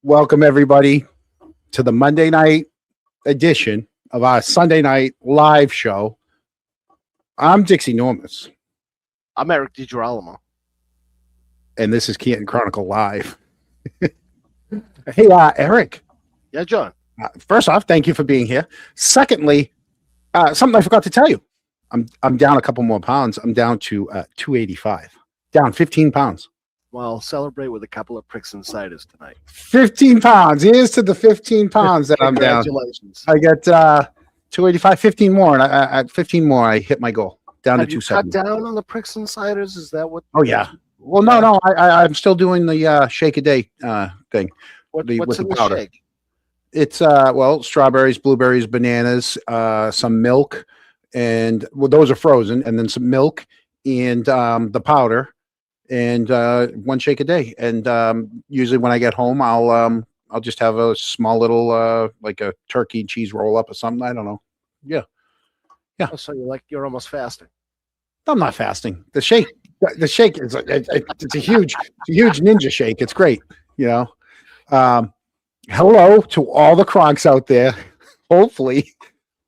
Welcome everybody to the Monday night edition of our Sunday night live show. I'm Dixie Normus, I'm Eric DiGirolamo. and this is Canton Chronicle Live. Hey, Eric. Yeah, John. First off, thank you for being here. Secondly, something I forgot to tell you. I'm down a couple more pounds. I'm down to 285. Down 15 pounds. Well, celebrate with a couple of pricks and ciders tonight. 15 pounds. Here's to the 15 pounds that I'm down. Congratulations. I got 285, 15 more, and at 15 more, I hit my goal. Down Have to you 270. cut down on the pricks and ciders? Is that what? Oh, yeah. Well, no. I'm still doing the shake a day thing. What's with in the the powder. shake? It's strawberries, blueberries, bananas, some milk, and those are frozen, and then some milk and the powder, and one shake a day. And usually when I get home, I'll just have a small little like a turkey and cheese roll up or something. I don't know. Yeah. Oh, so you're almost fasting. I'm not fasting. The shake is it's a huge ninja shake. It's great. Hello to all the Kronks out there. Hopefully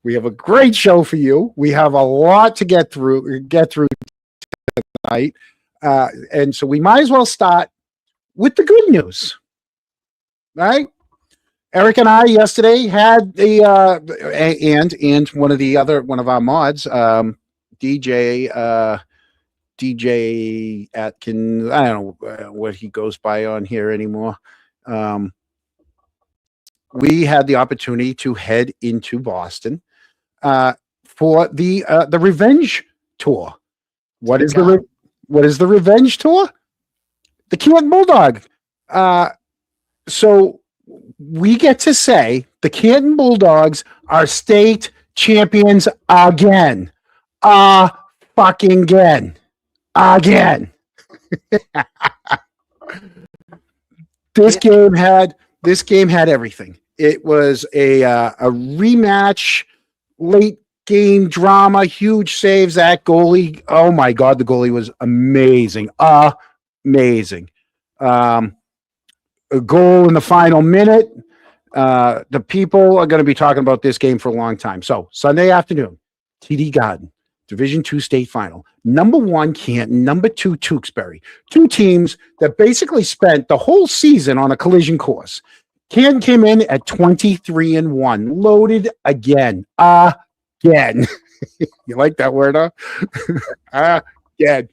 we have a great show for you. We have a lot to get through tonight. And so we might as well start with the good news. Right? Eric and I yesterday had the and one of our mods, DJ Atkins. I don't know what he goes by on here anymore. We had the opportunity to head into Boston for the revenge tour. What is the revenge tour? The Canton Bulldog. So we get to say the Canton Bulldogs are state champions again. Fucking again. This game had everything. It was a rematch, late game drama, huge saves. That goalie, oh my God, the goalie was amazing. Amazing. A goal in the final minute. The people are going to be talking about this game for a long time. So Sunday afternoon, TD Garden, Division II state final. Number 1, Canton. Number 2, Tewksbury. Two teams that basically spent the whole season on a collision course. Canton came in at 23-1, loaded again. Again. You like that word, huh? Again.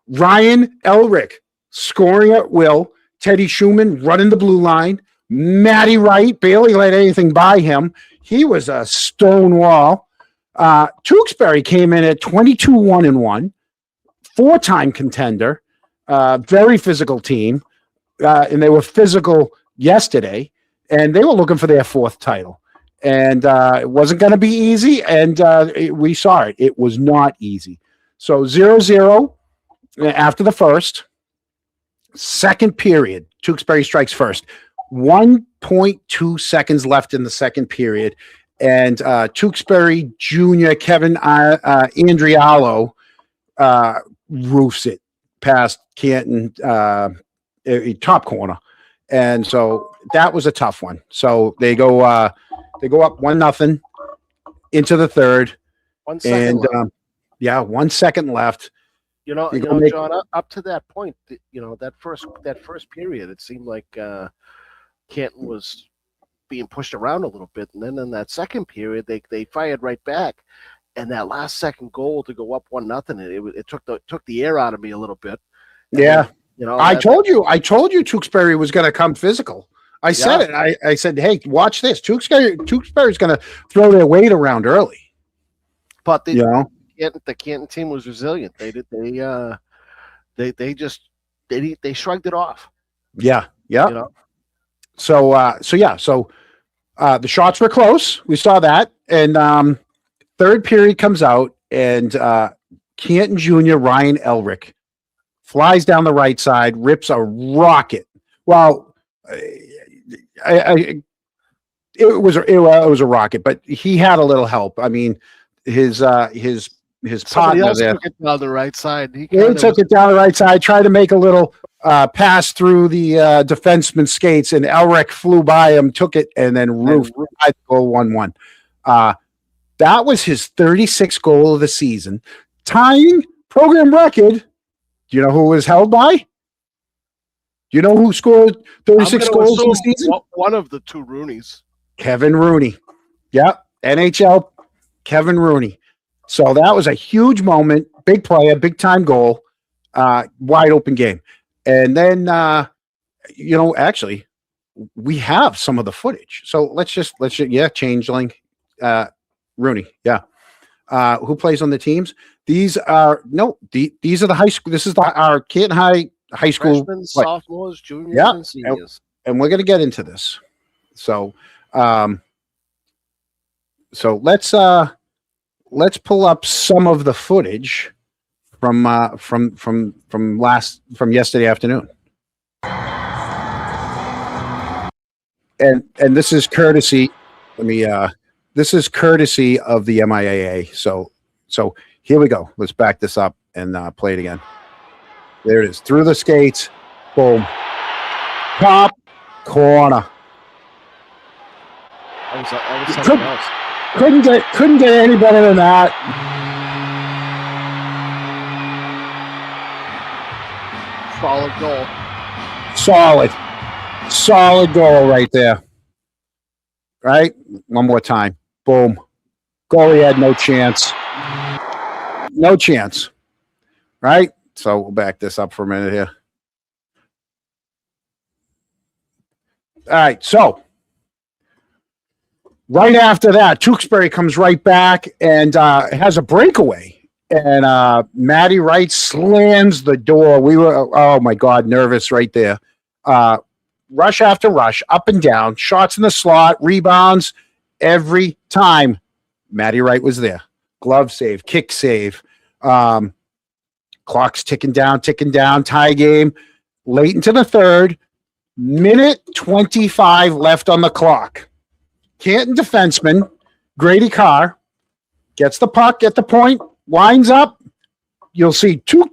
Ryan Elrick scoring at will. Teddy Schumann running the blue line. Matty Wright barely let anything by him. He was a stone wall. Tewksbury came in at 22-1-1, 4-time contender, very physical team, and they were physical yesterday, and they were looking for their 4th title. And it wasn't going to be easy, and we saw it. It was not easy. So 0-0 after the first. Second period, Tewksbury strikes first. 1.2 seconds left in the second period. And Tewksbury Jr. Kevin Andrialo roofs it past Canton top corner, and so that was a tough one. So they go up 1-0 into the third. 1 second left. 1 second left. John, up to that point, that first period, it seemed like Canton was being pushed around a little bit, and then in that second period they fired right back, and that last second goal to go up 1-0, it took the air out of me a little bit. And I told you Tewksbury was going to come physical. I said it. I said, hey, watch this. Tewksbury's going to throw their weight around early. But the Canton team was resilient. They shrugged it off. Yeah. So the shots were close. We saw that. And third period comes out, and Canton Jr. Ryan Elrick flies down the right side, rips a rocket. Well, it was a rocket, but he had a little help. I mean, his partner else there took it down the right side. He took it down the right side, tried to make a little passed through the defenseman's skates, and Elric flew by him, took it, and then roofed the goal 1-1. That was his 36th goal of the season, tying program record. Do you know who it was held by? Do you know who scored 36 goals in the season? One of the two Rooneys. Kevin Rooney. Yep. NHL Kevin Rooney. So that was a huge moment. Big player, big time goal, wide open game. And then, actually, we have some of the footage. So let's just changeling, Rooney. Yeah. Who plays on the teams? These are these are the high school. This is our Canton High School. Freshmen, sophomores, juniors, and seniors. And we're going to get into this. So, let's pull up some of the footage from yesterday afternoon. And this is courtesy. This is courtesy of the MIAA. So here we go. Let's back this up and play it again. There it is. Through the skates. Boom. Top corner. That was something else. Couldn't get any better than that. Solid goal. Solid goal right there. Right? One more time. Boom. Goalie had no chance. No chance. Right? So we'll back this up for a minute here. All right. So right after that, Tewksbury comes right back and has a breakaway. And Matty Wright slams the door. We were, oh my God, nervous right there. Rush after rush, up and down, shots in the slot, rebounds. Every time Matty Wright was there. Glove save, kick save. Clock's ticking down, tie game. Late into the third, minute 25 left on the clock. Canton defenseman, Grady Carr, gets the puck at the point, lines up. You'll see two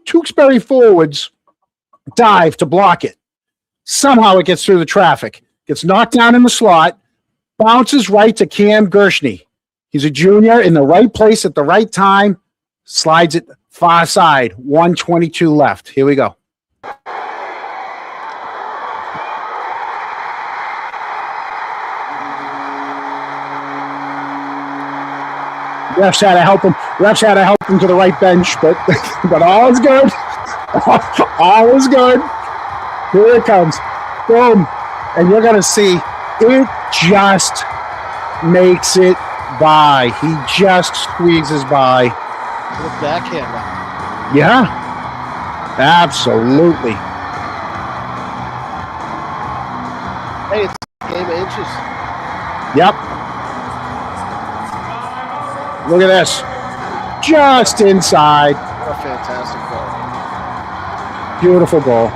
Tewksbury forwards dive to block it. Somehow it gets through the traffic, gets knocked down in the slot, bounces right to Cam Gershny. He's a junior in the right place at the right time, slides it far side, 1:22 left. Here we go. Refs had to help him. Refs had to help him to the right bench, but all is good. All is good. Here it comes. Boom. And you're going to see it just makes it by. He just squeezes by. Good backhand. Yeah. Absolutely. Hey, it's a game of inches. Yep. Look at this. Just inside. What a fantastic goal. Beautiful goal.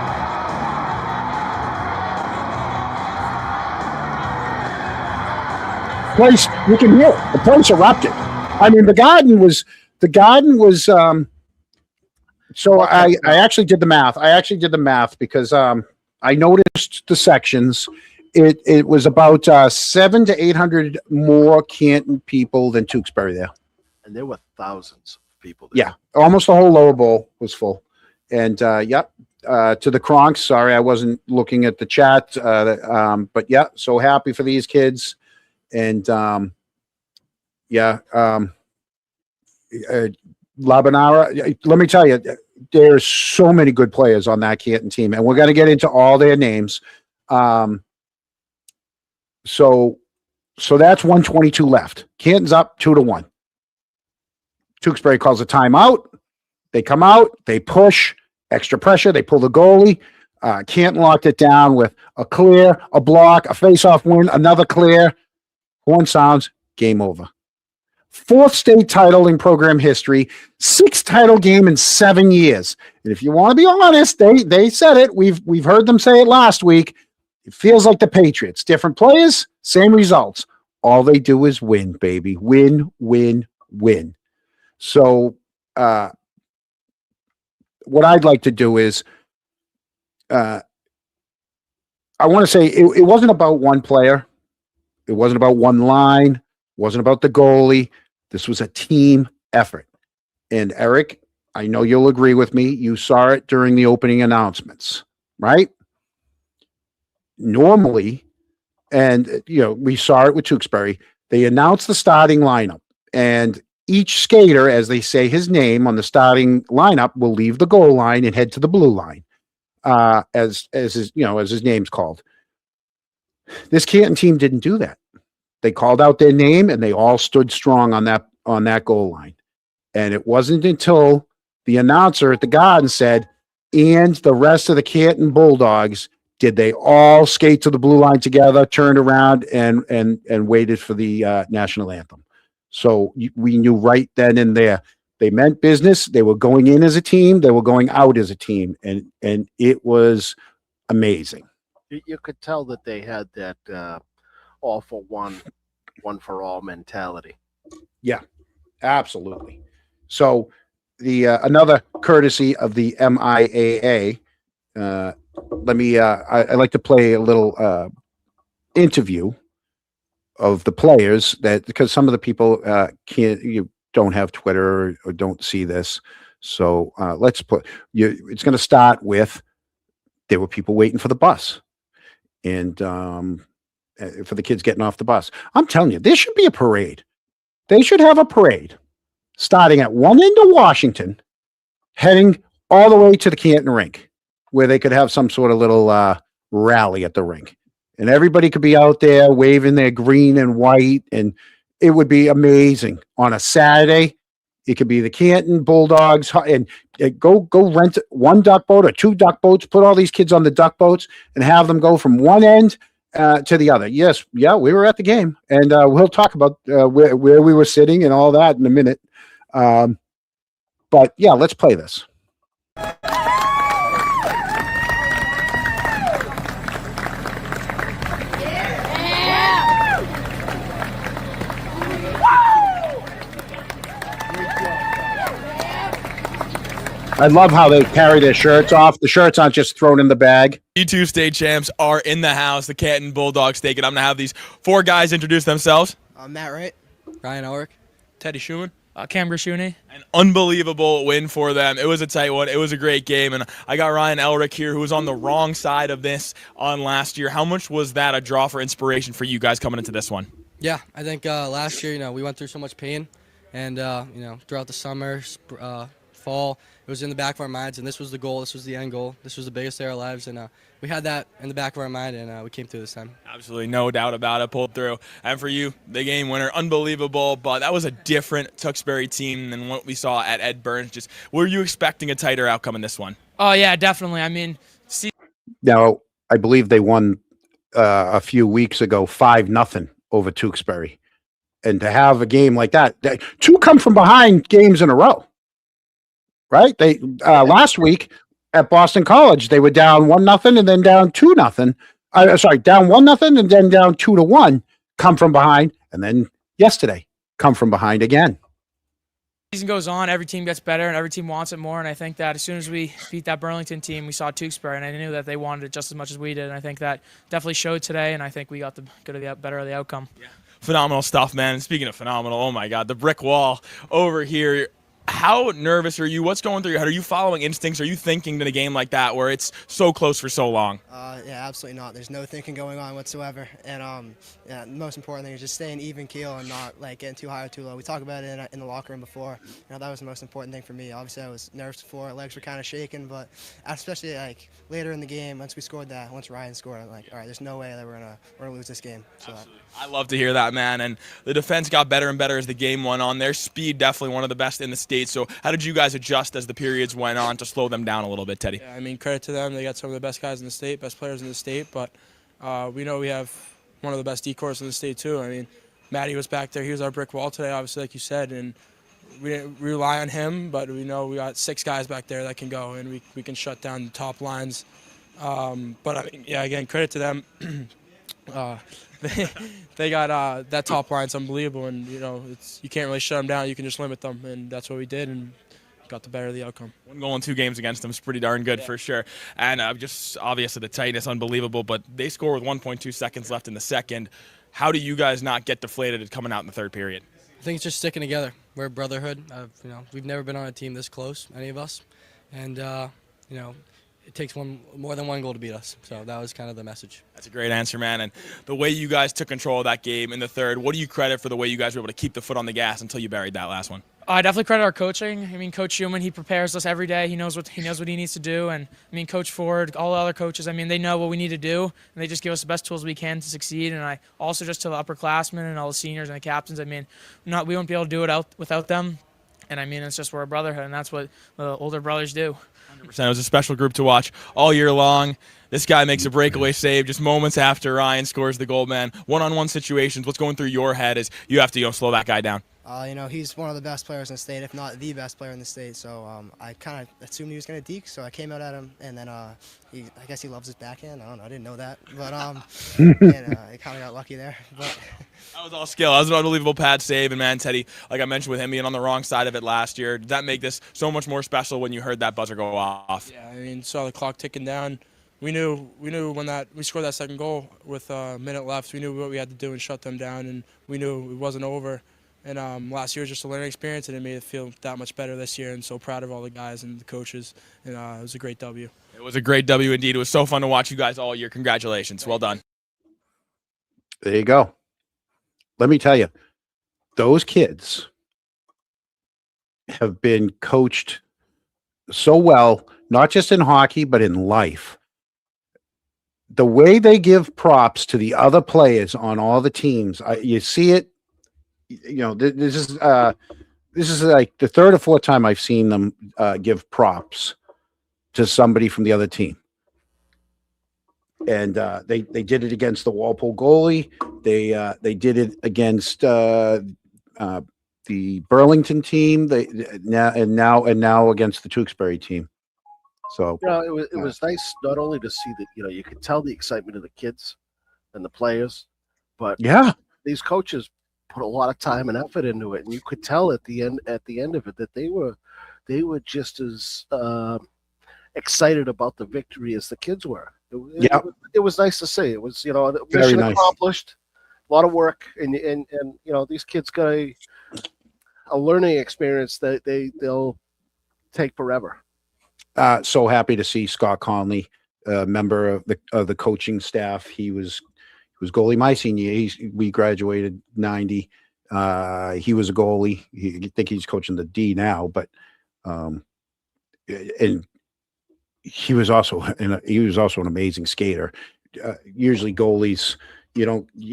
Place, you can hear it. The place erupted. I mean, the garden was so I actually did the math because I noticed the sections. It was about 700 to 800 more Canton people than Tewksbury there. And there were thousands of people there. Yeah, almost the whole lower bowl was full. And to the Kronks, sorry, I wasn't looking at the chat. But yeah, so happy for these kids. And Labanara, let me tell you, there's so many good players on that Canton team, and we're going to get into all their names. So that's 1:22 left. Canton's up 2-1. Tewksbury calls a timeout. They come out, they push, extra pressure, they pull the goalie. Canton locked it down with a clear, a block, a face-off win, another clear. Horn sounds, game over. 4th state title in program history, 6th title game in 7 years. And if you want to be honest, they said it. We've heard them say it last week. It feels like the Patriots. Different players, same results. All they do is win, baby. Win, win, win. So what I'd like to do is I want to say it wasn't about one player. It wasn't about one line. It wasn't about the goalie. This was a team effort. And Eric, I know you'll agree with me. You saw it during the opening announcements, right? Normally, and we saw it with Tewksbury, they announced the starting lineup, and each skater, as they say his name on the starting lineup, will leave the goal line and head to the blue line, as his name's called. This Canton team didn't do that. They called out their name and they all stood strong on that goal line. And it wasn't until the announcer at the Garden said, and the rest of the Canton Bulldogs, did they all skate to the blue line together, turned around and waited for the national anthem. So we knew right then and there they meant business. They were going in as a team. They were going out as a team, and it was amazing. You could tell that they had that all for one, one for all mentality. Yeah, absolutely. So the another courtesy of the MIAA. Let me. I like to play a little interview of the players because some of the people don't have Twitter or don't see this. So let's put you. It's going to start with there were people waiting for the bus, and for the kids getting off the bus. I'm telling you, there should be a parade. They should have a parade starting at one end of Washington, heading all the way to the Canton rink, where they could have some sort of little rally at the rink. And everybody could be out there waving their green and white, and it would be amazing. On a Saturday, it could be the Canton Bulldogs, and go rent one duck boat or two duck boats, put all these kids on the duck boats, and have them go from one end to the other. Yes, yeah, we were at the game, and we'll talk about where we were sitting and all that in a minute. But yeah, let's play this. I love how they carry their shirts off. The shirts aren't just thrown in the bag. E2 state champs are in the house, the Canton Bulldogs stake, and I'm going to have these four guys introduce themselves. Matt Wright. Ryan Elric. Teddy Schumann. Cam Grishuni. An unbelievable win for them. It was a tight one. It was a great game, and I got Ryan Elric here, who was on the wrong side of this on last year. How much was that a draw for inspiration for you guys coming into this one? Yeah, I think last year, we went through so much pain, and throughout the summer, fall, it was in the back of our minds, and this was the goal. This was the end goal. This was the biggest day of our lives, and we had that in the back of our mind, and we came through this time. Absolutely, no doubt about it. Pulled through. And for you, the game winner, unbelievable. But that was a different Tewksbury team than what we saw at Ed Burns. Just were you expecting a tighter outcome in this one? Oh yeah, definitely. I mean, Now I believe they won a few weeks ago 5-0 over Tewksbury, and to have a game like that, two come from behind games in a row. Right? They last week at Boston College, they were down 1-0 and then down 2-0. Down 1-0 and then down 2-1. Come from behind, and then yesterday come from behind again. Season goes on, every team gets better, and every team wants it more. And I think that as soon as we beat that Burlington team, we saw Tewksbury, and I knew that they wanted it just as much as we did. And I think that definitely showed today, and I think we got the better of the outcome. Yeah. Phenomenal stuff, man. And speaking of phenomenal, oh my God, the brick wall over here. How nervous are you? What's going through your head? Are you following instincts? Are you thinking in a game like that where it's so close for so long? Yeah, absolutely not. There's no thinking going on whatsoever. And the most important thing is just staying even keel and not getting too high or too low. We talked about it in the locker room before. That was the most important thing for me. Obviously, I was nervous before. Legs were kind of shaking, but especially later in the game, once Ryan scored, I'm like, all right, there's no way that we're gonna lose this game. So I love to hear that, man. And the defense got better and better as the game went on. Their speed definitely one of the best in the state. So how did you guys adjust as the periods went on to slow them down a little bit, Teddy? yeah, I mean, credit to them. They got some of the best guys in the state, best players in the state. But we know we have one of the best decors in the state too. I mean, Matty was back there. He was our brick wall today, obviously, like you said, and we didn't rely on him. But we know we got 6 guys back there that can go, and we can shut down the top lines. But I mean, yeah, again, credit to them. They got that top line's unbelievable, and you can't really shut them down. You can just limit them, and that's what we did. And got the better of the outcome. 1 goal in 2 games against them is pretty darn good for sure. And just obviously the tightness, unbelievable. But they score with 1.2 seconds left in the second. How do you guys not get deflated coming out in the third period? I think it's just sticking together. We're a brotherhood. We've never been on a team this close, any of us, and it takes more than one goal to beat us. So that was kind of the message. That's a great answer, man. And the way you guys took control of that game in the third, what do you credit for the way you guys were able to keep the foot on the gas until you buried that last one? I definitely credit our coaching. I mean, Coach Schumann, he prepares us every day. He knows what he needs to do. And I mean, Coach Ford, all the other coaches, I mean, they know what we need to do, and they just give us the best tools we can to succeed. And I also just to the upperclassmen and all the seniors and the captains. I mean, we won't be able to do it without them. And I mean, it's just we're a brotherhood, and that's what the older brothers do. 100%. It was a special group to watch all year long. This guy makes a breakaway save just moments after Ryan scores the goal, man. One-on-one situations, what's going through your head is you have to slow that guy down. He's one of the best players in the state, if not the best player in the state. So I kind of assumed he was going to deke, so I came out at him, and then I guess he loves his backhand. I don't know, I didn't know that, but I kind of got lucky there. But that was all skill. That was an unbelievable pad save, and man, Teddy, like I mentioned with him being on the wrong side of it last year, did that make this so much more special when you heard that buzzer go off? Yeah, I mean, saw the clock ticking down. We knew when we scored that second goal with a minute left. We knew what we had to do and shut them down, and we knew it wasn't over. And last year was just a learning experience, and it made it feel that much better this year. And so proud of all the guys and the coaches. And it was a great W. It was a great W indeed. It was so fun to watch you guys all year. Congratulations. Well done. There you go. Let me tell you, those kids have been coached so well, not just in hockey, but in life. The way they give props to the other players on all the teams, you see it. This is like the third or fourth time I've seen them give props to somebody from the other team. And they did it against the Walpole goalie. They did it against the Burlington team. Now against the Tewksbury team. So it was nice not only to see that you could tell the excitement of the kids and the players, but these coaches put a lot of time and effort into it, and you could tell at the end of it that they were just as excited about the victory as the kids were. It was nice to see. It was mission accomplished, a lot of work, and these kids got a learning experience that they'll take forever. So happy to see Scott Conley, a member of the coaching staff. He was goalie my senior year. We graduated 90. He was a goalie. I think he's coaching the D now, but and he was also an amazing skater. Usually goalies, you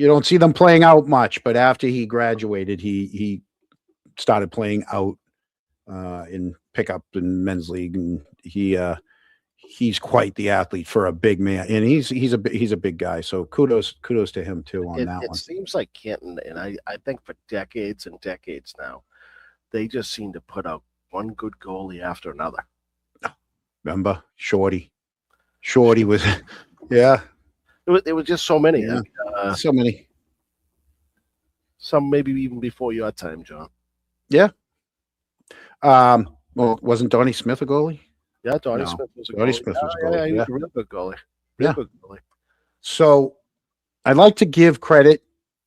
don't see them playing out much, but after he graduated, he started playing out in pickup and men's league, and he's quite the athlete for a big man, and he's a big guy. So kudos to him too on that one. It seems like Canton, and I think for decades and decades now, they just seem to put out one good goalie after another. Remember Shorty was, yeah. It was just so many. Yeah. So many. Some maybe even before your time, John. Yeah. Well, wasn't Donnie Smith a goalie? Yeah, Donnie Smith was a goalie. Donnie Smith was a goalie. Yeah, he was a real good goalie. Good goalie. So I'd like to give credit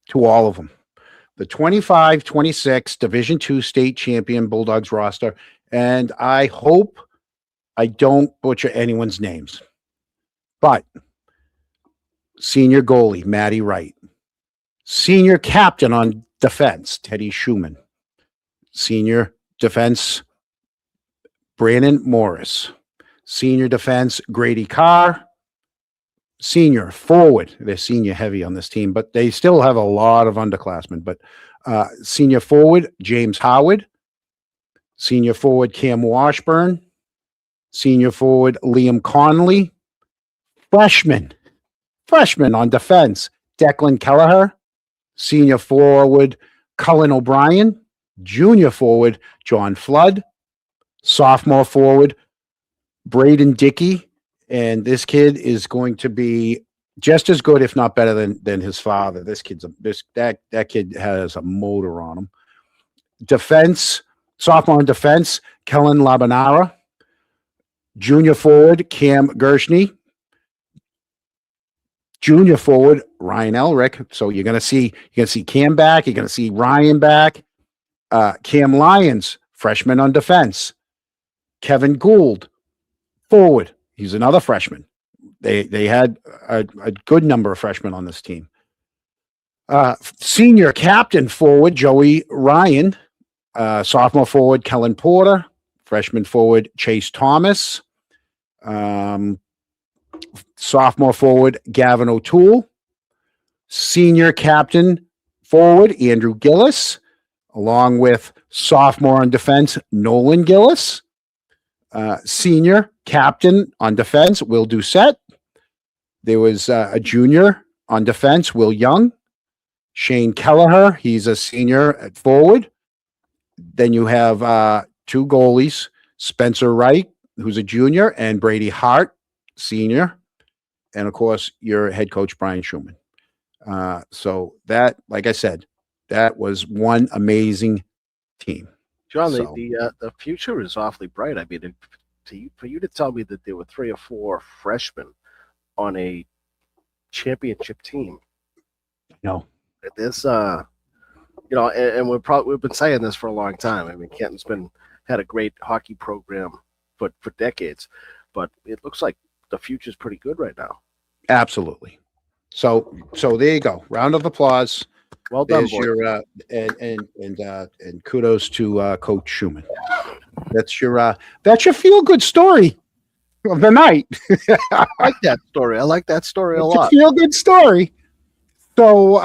to all of them. The 25-26 Division II state champion Bulldogs roster, and I hope I don't butcher anyone's names. But senior goalie, Matty Wright. Senior captain on defense, Teddy Schumann. Senior defense, Brandon Morris. Senior defense, Grady Carr. Senior forward, they're senior heavy on this team, but they still have a lot of underclassmen. But senior forward, James Howard. Senior forward, Cam Washburn. Senior forward, Liam Conley. Freshman on defense, Declan Kelleher. Senior forward, Cullen O'Brien. Junior forward, John Flood. Sophomore forward, Braden Dickey. And this kid is going to be just as good, if not better than his father. That kid has a motor on him. Defense, Sophomore on defense, Kellen Labanara. Junior forward, Cam Gershny. Junior forward, Ryan Elrick. So you're gonna see Cam back. You're gonna see Ryan back. Cam Lyons, freshman on defense. Kevin Gould, forward. He's another freshman. They had a good number of freshmen on this team. Senior captain forward, Joey Ryan. Sophomore forward, Kellen Porter. Freshman forward, Chase Thomas. Sophomore forward, Gavin O'Toole. Senior captain forward, Andrew Gillis, along with sophomore on defense, Nolan Gillis. Senior captain on defense, Will Doucette. There was a junior on defense, Will Young. Shane Kelleher, he's a senior at forward. Then you have two goalies, Spencer Wright, who's a junior, and Brady Hart, senior. And of course, your head coach, Brian Schumann. So that, like I said, that was one amazing team. John, So- the future is awfully bright. I mean, for you to tell me that there were 3 or 4 freshmen on a championship team, No. this, and we've been saying this for a long time. I mean, Canton's had a great hockey program for decades, but it looks like the future's pretty good right now. Absolutely. So there you go. Round of applause. Well done, There's boys. your and kudos to Coach Schumann. That's your feel good story of the night. I like that story. I like that story a It's a lot. feel good story. So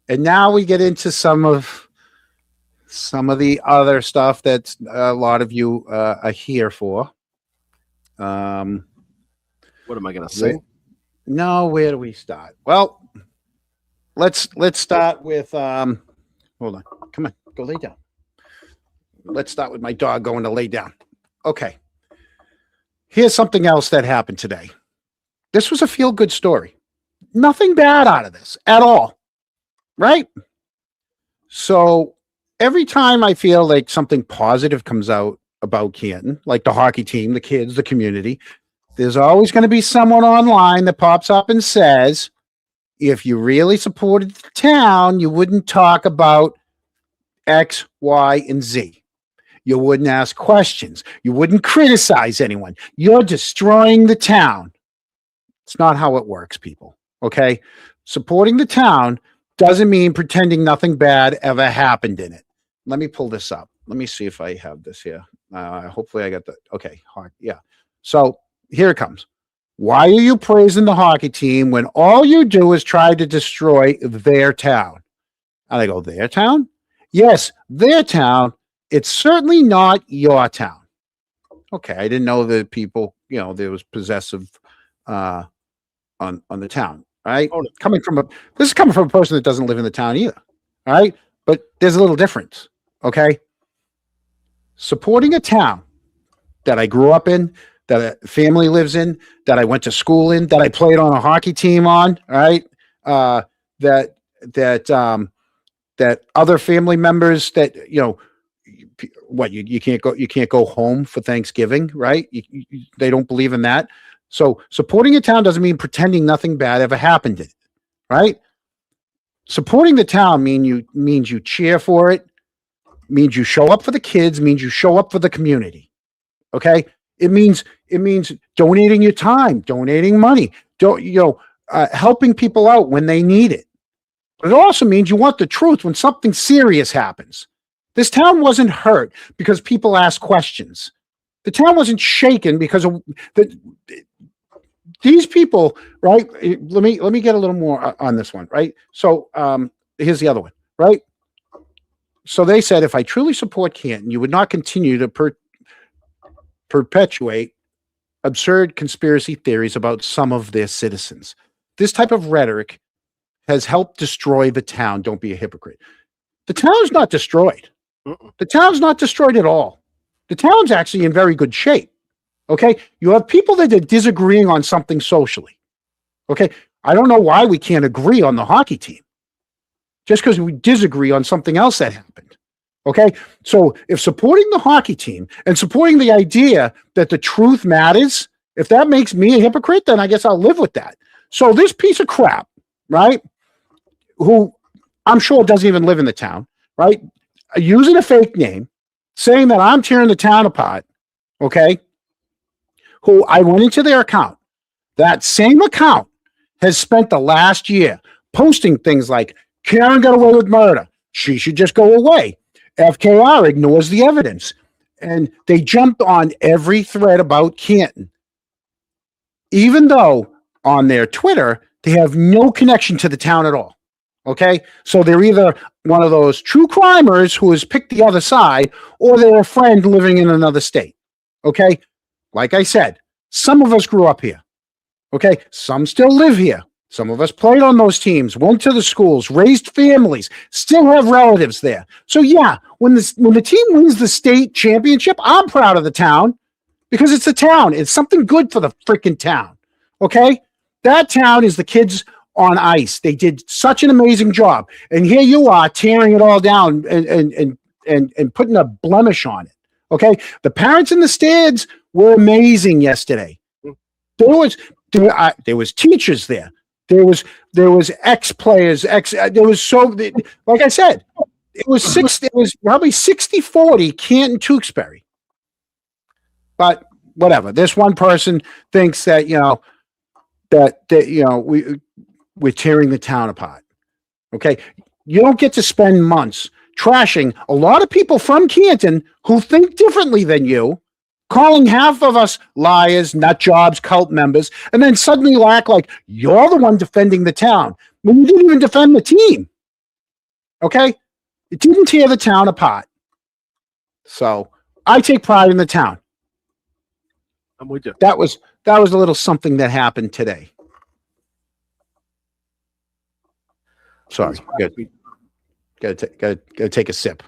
and now we get into some of the other stuff that a lot of you are here for. What am I going to say? No, where do we start? Well, let's start with hold on. Come on, go lay down. Let's start with my dog going to lay down. Okay. Here's something else that happened today. This was a feel-good story. Nothing bad out of this at all. Right? So every time I feel like something positive comes out about Canton, like the hockey team, the kids, the community, there's always going to be someone online that pops up and says, if you really supported the town, you wouldn't talk about X, Y, and Z. You wouldn't ask questions. You wouldn't criticize anyone. You're destroying the town. It's not how it works, people. Okay? Supporting the town doesn't mean pretending nothing bad ever happened in it. Let me pull this up. Let me see if I have this here. Hopefully I got the, okay. Yeah. So here it comes. Why are you praising the hockey team when all you do is try to destroy their town? And I go, their town? Yes, their town. It's certainly not your town. Okay, I didn't know that people, there was possessive on the town, right? Oh, no. This is coming from a person that doesn't live in the town either, all right? But there's a little difference, okay? Supporting a town that I grew up in, that a family lives in, that I went to school in, that I played on a hockey team on, all right? That other family members that, you can't go home for Thanksgiving, right? They don't believe in that. So supporting a town doesn't mean pretending nothing bad ever happened in it, right? Supporting the town means you cheer for it, means you show up for the kids, means you show up for the community. Okay? It means donating your time, donating money, helping people out when they need it. But it also means you want the truth when something serious happens. This town wasn't hurt because people asked questions. The town wasn't shaken because of these people, right? Let me get a little more on this one, right? So here's the other one, right? So they said, if I truly support Canton, you would not continue to perpetuate absurd conspiracy theories about some of their citizens. This type of rhetoric has helped destroy the town. Don't be a hypocrite. The town's not destroyed. The town's not destroyed at all. The town's actually in very good shape. Okay. You have people that are disagreeing on something socially. Okay. I don't know why we can't agree on the hockey team just because we disagree on something else that happened. Okay. So if supporting the hockey team and supporting the idea that the truth matters, if that makes me a hypocrite, then I guess I'll live with that. So this piece of crap, right, who I'm sure doesn't even live in the town, right, using a fake name, saying that I'm tearing the town apart, okay, who I went into their account. That same account has spent the last year posting things like, Karen got away with murder. She should just go away. FKR ignores the evidence. And they jumped on every thread about Canton. Even though on their Twitter, they have no connection to the town at all. Okay? So they're either one of those true crimers who has picked the other side, or they're a friend living in another state. Okay? Like I said, some of us grew up here. Okay? Some still live here. Some of us played on those teams, went to the schools, raised families, still have relatives there. So yeah, when the team wins the state championship, I'm proud of the town because it's a town. It's something good for the freaking town. Okay? That town is the kids on ice. They did such an amazing job. And here you are tearing it all down and putting a blemish on it. Okay? The parents in the stands were amazing yesterday. There was teachers there. There was ex-players, there was so, like I said, it was probably 60-40 Canton Tewksbury. But whatever. This one person thinks that, we're tearing the town apart. Okay. You don't get to spend months trashing a lot of people from Canton who think differently than you, calling half of us liars, nut jobs, cult members, and then suddenly you act like you're the one defending the town when you didn't even defend the team. Okay? It didn't tear the town apart. So I take pride in the town. I'm with you. That was a little something that happened today. Sorry. Gotta take a sip.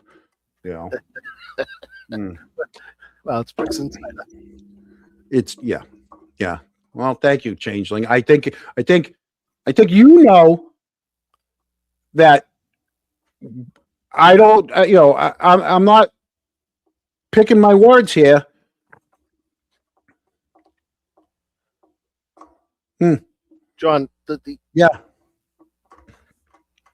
Well, it's Bricks and It's yeah. Well, thank you, Changeling. I think you know that I don't. I'm not picking my words here. John, Yeah.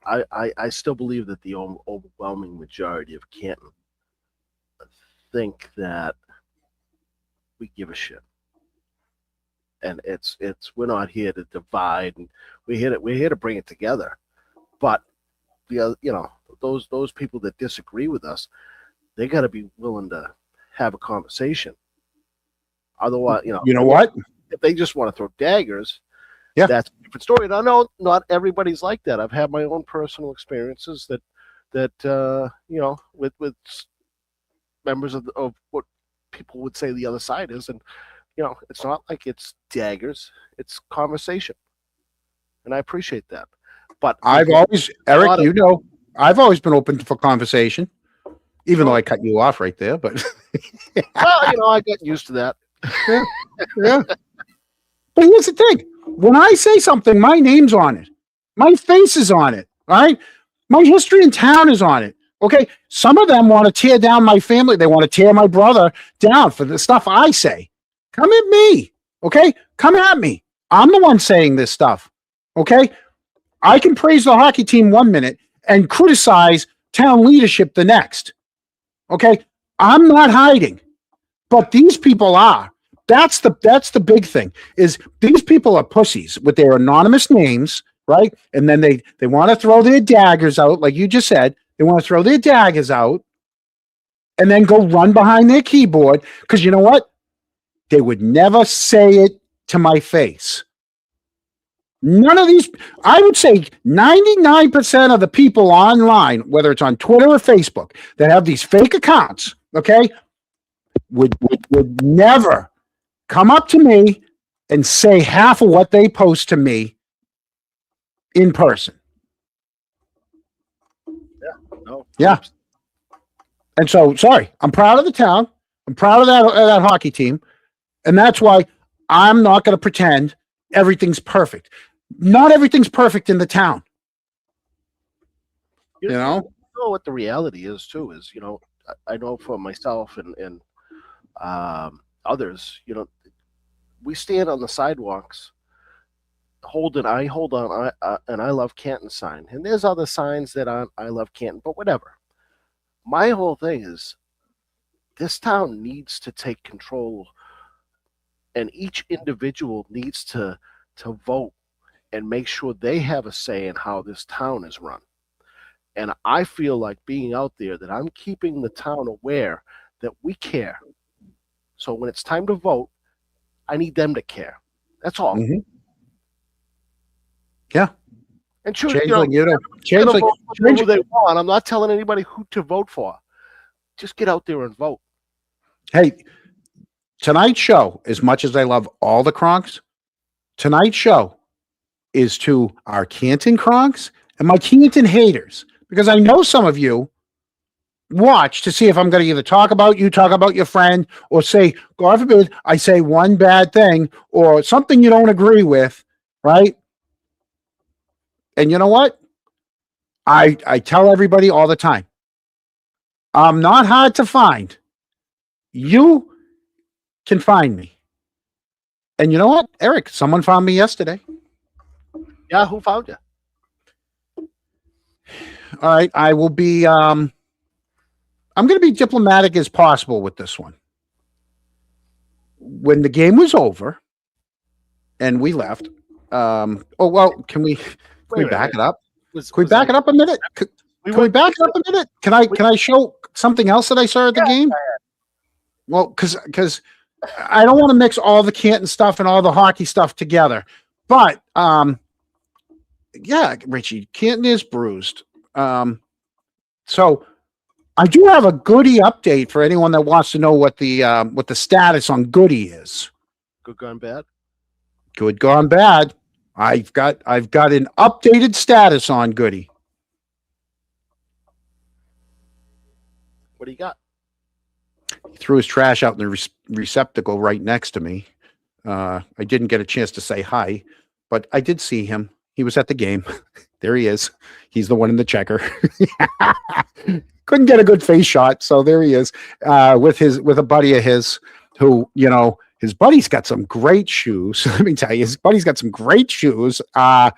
I still believe that the overwhelming majority of Canton think that we give a shit, and it's we're not here to divide, and we're here to bring it together. But those people that disagree with us, they got to be willing to have a conversation. Otherwise, you know what? If they just want to throw daggers, yeah, that's a different story. And I know not everybody's like that. I've had my own personal experiences that with members of what people would say the other side is, and it's not like it's daggers, it's conversation, and I appreciate that. But I've always been open for conversation, even though I cut you off right there. But well, I get used to that. Yeah. But here's the thing: when I say something, my name's on it, my face is on it. All right, my history in town is on it. Okay, some of them want to tear down my family. They want to tear my brother down for the stuff I say. Come at me, okay? Come at me. I'm the one saying this stuff, okay? I can praise the hockey team 1 minute and criticize town leadership the next, okay? I'm not hiding, but these people are. That's the big thing, is these people are pussies with their anonymous names, right? And then they want to throw their daggers out, like you just said. They want to throw their daggers out and then go run behind their keyboard, because you know what? They would never say it to my face. None of these, I would say 99% of the people online, whether it's on Twitter or Facebook, that have these fake accounts, okay, would never come up to me and say half of what they post to me in person. No. Yeah. And so, sorry, I'm proud of the town. I'm proud of that hockey team. And that's why I'm not going to pretend everything's perfect. Not everything's perfect in the town. No, know what the reality is too. Is I know for myself and others, we stand on the sidewalks, I hold on an I love Canton sign, and there's other signs that aren't I love Canton, but whatever. My whole thing is, this town needs to take control, and each individual needs to vote and make sure they have a say in how this town is run. And I feel like being out there that I'm keeping the town aware that we care. So when it's time to vote, I need them to care. That's all. Mm-hmm. Yeah. And choose, Change vote for who they want. I'm not telling anybody who to vote for. Just get out there and vote. Hey, tonight's show, as much as I love all the Kronks, tonight's show is to our Canton Kronks and my Canton haters, because I know some of you watch to see if I'm going to either talk about you, talk about your friend, or say, God forbid, I say one bad thing or something you don't agree with, right? And you know what? I tell everybody all the time, I'm not hard to find. You can find me. And you know what, Eric? Someone found me yesterday. Yeah, who found you? All right, I will be. I'm going to be diplomatic as possible with this one. When the game was over, and we left. Oh well, can we back it up? Can we back it up a minute? Can we back it up a minute? Can I show something else that I saw at the game? Well, because I don't want to mix all the Canton stuff and all the hockey stuff together. But yeah, Richie, Canton is bruised. So I do have a Goody update for anyone that wants to know what the status on Goody is. Good gone bad? Good gone bad. I've got an updated status on Goody. What do you got? He threw his trash out in the receptacle right next to me. I didn't get a chance to say hi, but I did see him. He was at the game. There he is. He's the one in the checker. Couldn't get a good face shot, so there he is with a buddy of his who, his buddy's got some great shoes. Let me tell you, his buddy's got some great shoes. I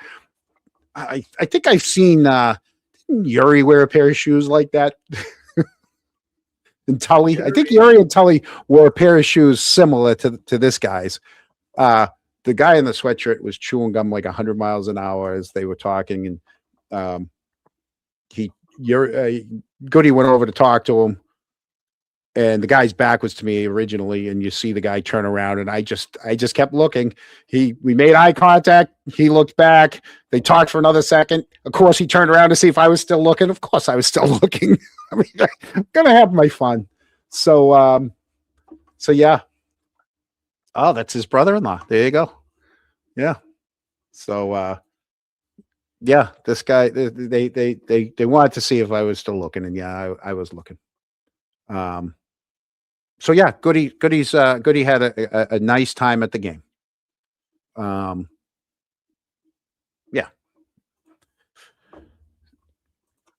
think I've seen Yuri wear a pair of shoes like that. And Tully, I think Yuri and Tully wore a pair of shoes similar to this guy's. The guy in the sweatshirt was chewing gum like 100 miles an hour as they were talking, and Goody went over to talk to him, and the guy's back was to me originally, and you see the guy turn around, and I just kept looking. We made eye contact. He looked back. They talked for another second. Of course, he turned around to see if I was still looking. Of course, I was still looking. I mean, I'm gonna have my fun. So yeah. Oh, that's his brother-in-law. There you go. Yeah. So yeah, this guy they wanted to see if I was still looking, and yeah, I was looking. So yeah, Goody had a nice time at the game. Yeah.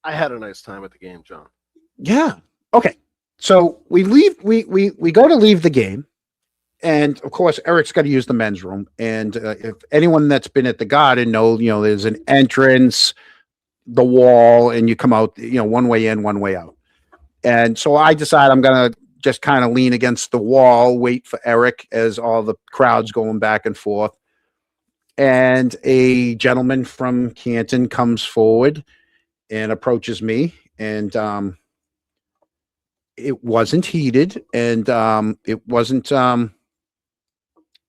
I had a nice time at the game, John. Yeah. Okay. So we go to leave the game. And of course, Eric's got to use the men's room. And if anyone that's been at the Garden there's an entrance, the wall, and you come out, one way in, one way out. And so I decide I'm going to just kind of lean against the wall, wait for Eric as all the crowd's going back and forth. And a gentleman from Canton comes forward and approaches me. And it wasn't heated, and it wasn't.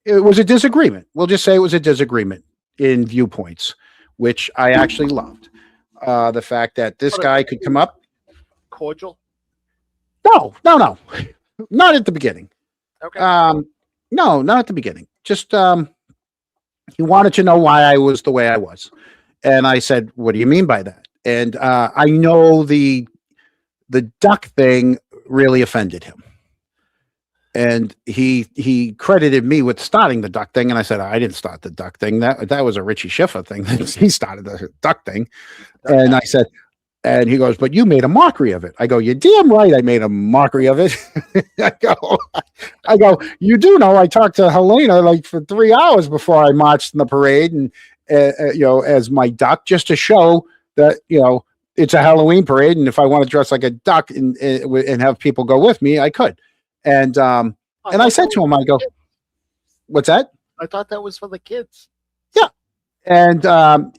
It was a disagreement. We'll just say it was a disagreement in viewpoints, which I actually loved. The fact that this guy could come up. Cordial? No. Not at the beginning. Okay. No, not at the beginning. Just he wanted to know why I was the way I was. And I said, what do you mean by that? And I know the duck thing really offended him. And he credited me with starting the duck thing, and I said I didn't start the duck thing. That was a Richie Schiffer thing. He started the duck thing, and I said, And he goes, but you made a mockery of it. I go, you're damn right I made a mockery of it. I go, you do know I talked to Helena like for 3 hours before I marched in the parade and, as my duck, just to show that, it's a Halloween parade. And if I want to dress like a duck and have people go with me, I could. And I said to him, I go, what's that? I thought that was for the kids. Yeah. And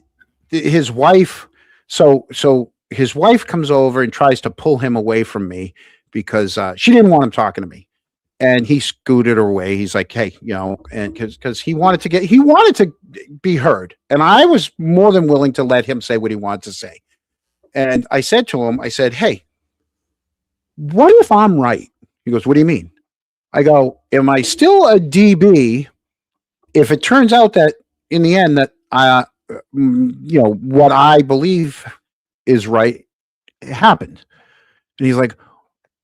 his wife, so his wife comes over and tries to pull him away from me because she didn't want him talking to me. And he scooted her away. He's like, hey, and because he wanted to be heard. And I was more than willing to let him say what he wanted to say. And I said to him, I said, hey, what if I'm right? He goes, what do you mean? I go, am I still a DB if it turns out that in the end that what I believe is right happened? And he's like,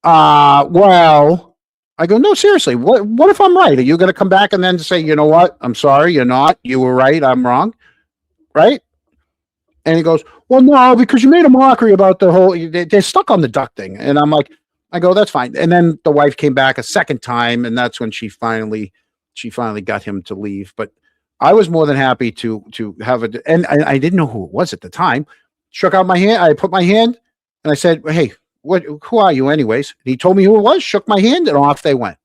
well, I go, no, seriously, what if I'm right? Are you going to come back and then say, you know what? I'm sorry, you're not. You were right. I'm wrong. Right? And he goes, well, no, because you made a mockery about the whole, they're stuck on the duck thing. And I'm like, I go, that's fine. And then the wife came back a second time, and that's when she finally got him to leave. But I was more than happy to have and I didn't know who it was at the time. Shook out my hand. I put my hand and I said, hey, who are you anyways? And he told me who it was, shook my hand, and off they went.